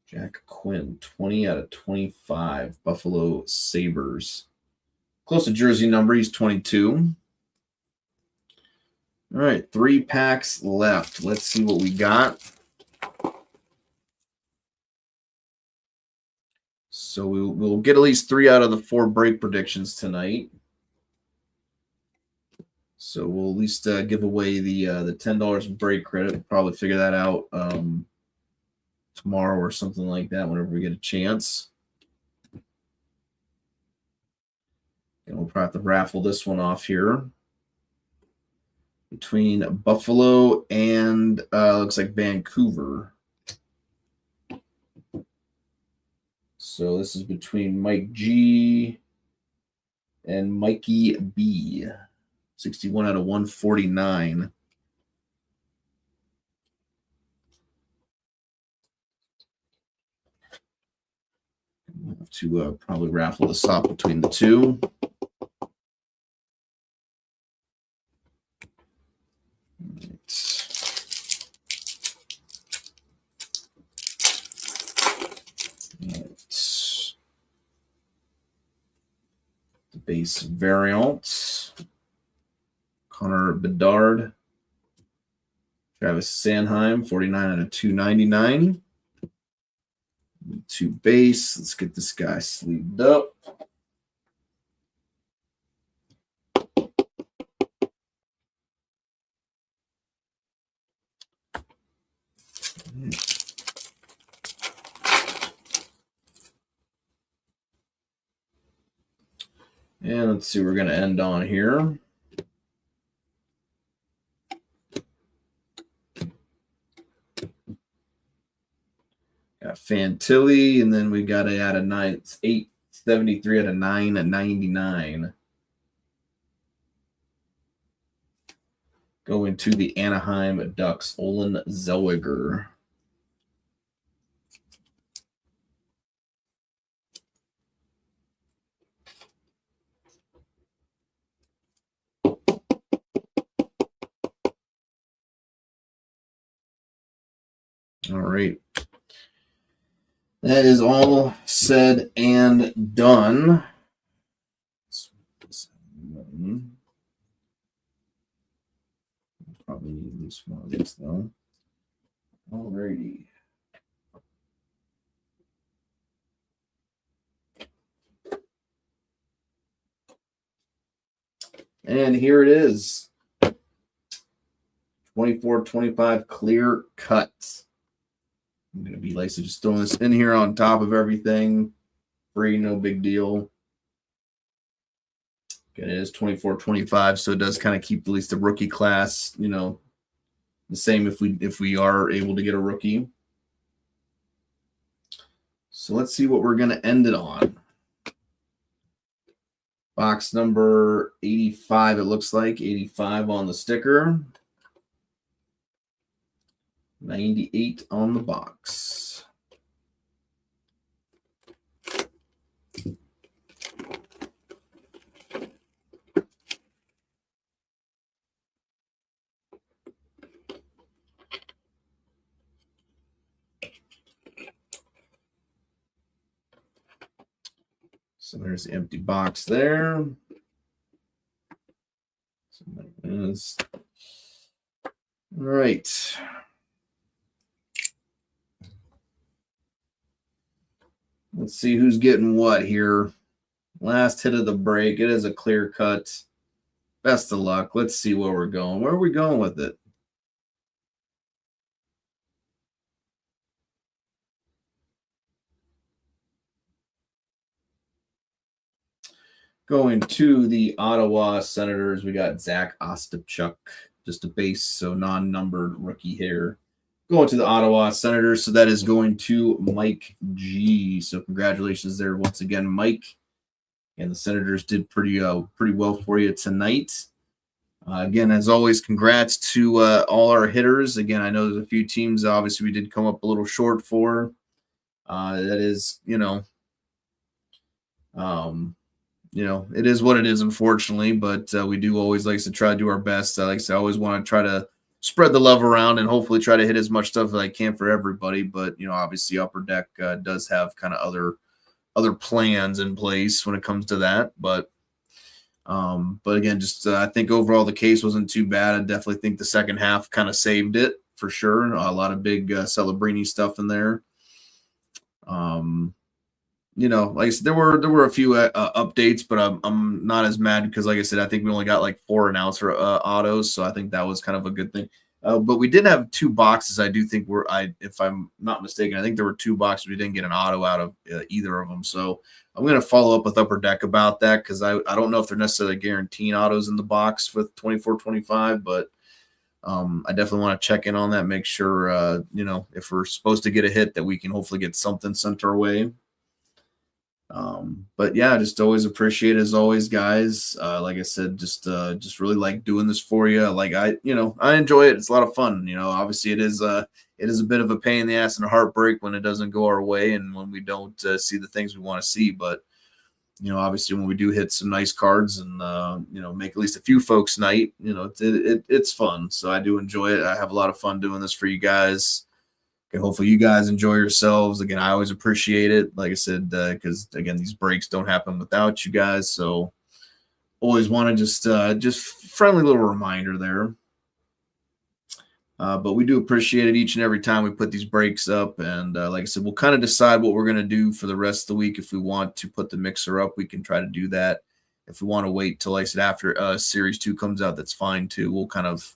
Jack Quinn, 20 out of 25. Buffalo Sabres. Close to jersey number. He's 22. All right, 3 packs left. Let's see what we got. So we'll get at least 3 out of the 4 break predictions tonight. So we'll at least give away the $10 break credit. We'll probably figure that out tomorrow or something like that whenever we get a chance. And we'll probably have to raffle this one off here. Between Buffalo and looks like Vancouver. So this is between Mike G and Mikey B. 61 out of 149. We'll have to probably raffle this off between the two. The base variant. Connor Bedard. Travis Sanheim, 49 out of 299. 2 base. Let's get this guy sleeved up. And let's see, we're going to end on here. Got Fantilli, and then we got to add a 9. It's 873 out of 999. Going to the Anaheim Ducks, Olen Zellweger. All right. That is all said and done. Probably need at least one of these, though. All righty. And here it is. 24-25 clear cut. I'm going to be like, so just throwing this in here on top of everything. Free, no big deal. Okay, it is 24-25, so it does kind of keep at least the rookie class, you know, the same if we are able to get a rookie. So let's see what we're going to end it on. Box number 85, it looks like. 85 on the sticker. 98 on the box. So there's the empty box there. So that is. All right. Let's see who's getting what here. Last hit of the break. It is a clear cut. Best of luck. Let's see where we're going. Where are we going with it? Going to the Ottawa Senators, we got Zach Ostapchuk, just a base, so non-numbered rookie here. Going to the Ottawa Senators, so that is going to Mike G. So congratulations there once again, Mike. And the Senators did pretty well for you tonight. Again, as always, congrats to all our hitters. Again, I know there's a few teams obviously we did come up a little short for. That is, it is what it is, unfortunately, but we do always like to try to do our best. Like I said, I always want to try to spread the love around and hopefully try to hit as much stuff as I can for everybody. But, obviously Upper Deck does have kind of other plans in place when it comes to that. But again, just I think overall the case wasn't too bad. I definitely think the second half kind of saved it for sure. A lot of big Celebrini stuff in there. Like I said, there were a few updates, but I'm not as mad because, like I said, I think we only got like 4 announcer autos, so I think that was kind of a good thing. But we did have 2 boxes. I do think if I'm not mistaken, I think there were 2 boxes we didn't get an auto out of either of them. So I'm going to follow up with Upper Deck about that because I don't know if they're necessarily guaranteeing autos in the box with 24-25, but I definitely want to check in on that, make sure if we're supposed to get a hit that we can hopefully get something sent our way. But yeah, just always appreciate it as always, guys. Like I said, just really like doing this for you. Like I enjoy it. It's a lot of fun. Obviously it is a bit of a pain in the ass and a heartbreak when it doesn't go our way and when we don't see the things we want to see. But obviously when we do hit some nice cards and make at least a few folks night, it's fun. So I do enjoy it. I have a lot of fun doing this for you guys. And hopefully you guys enjoy yourselves. Again, I always appreciate it. Like I said, because again, these breaks don't happen without you guys. So always want to just friendly little reminder there. But we do appreciate it each and every time we put these breaks up. And like I said, we'll kind of decide what we're going to do for the rest of the week. If we want to put the mixer up, we can try to do that. If we want to wait till, like I said, after Series 2 comes out, that's fine too. We'll kind of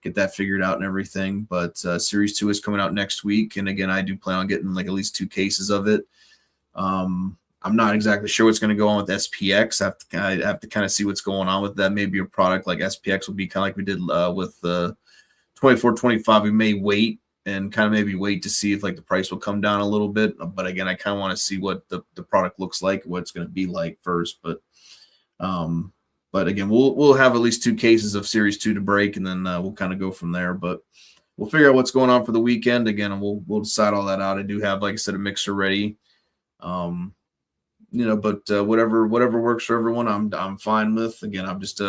get that figured out and everything. But Series 2 is coming out next week. And again, I do plan on getting like at least 2 cases of it. I'm not exactly sure what's going to go on with SPX. I have to kind of see what's going on with that. Maybe a product like SPX will be kind of like we did with the 24-25. We may wait and kind of maybe wait to see if like the price will come down a little bit. But again, I kind of want to see what the product looks like, what it's going to be like first. But again, we'll have at least 2 cases of Series 2 to break, and then we'll kind of go from there. But we'll figure out what's going on for the weekend again, and we'll decide all that out. I do have, like I said, a mixer ready. But whatever works for everyone, I'm fine with. Again, I'm just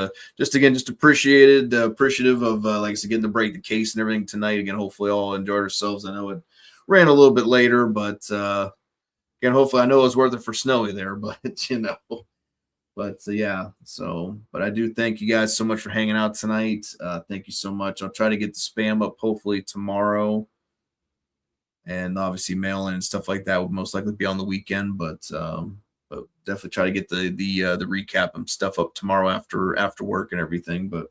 appreciative of like I said, getting to break the case and everything tonight. Again, hopefully all enjoyed ourselves. I know it ran a little bit later, but again, hopefully I know it was worth it for Snowy there, but yeah. So, but I do thank you guys so much for hanging out tonight. Thank you so much. I'll try to get the spam up hopefully tomorrow. And obviously mail-in and stuff like that would most likely be on the weekend, but definitely try to get the recap and stuff up tomorrow after work and everything. But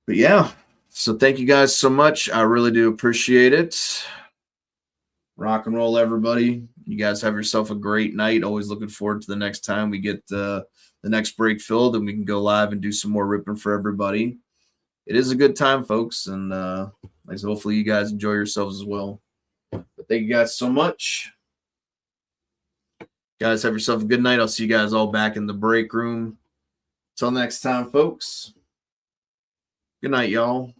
yeah, so thank you guys so much. I really do appreciate it. Rock and roll, everybody. You guys have yourself a great night. Always looking forward to the next time we get the next break filled and we can go live and do some more ripping for everybody. It is a good time, folks, and like I said, hopefully you guys enjoy yourselves as well. But thank you guys so much. Guys, have yourself a good night. I'll see you guys all back in the break room. Till next time, folks. Good night, y'all.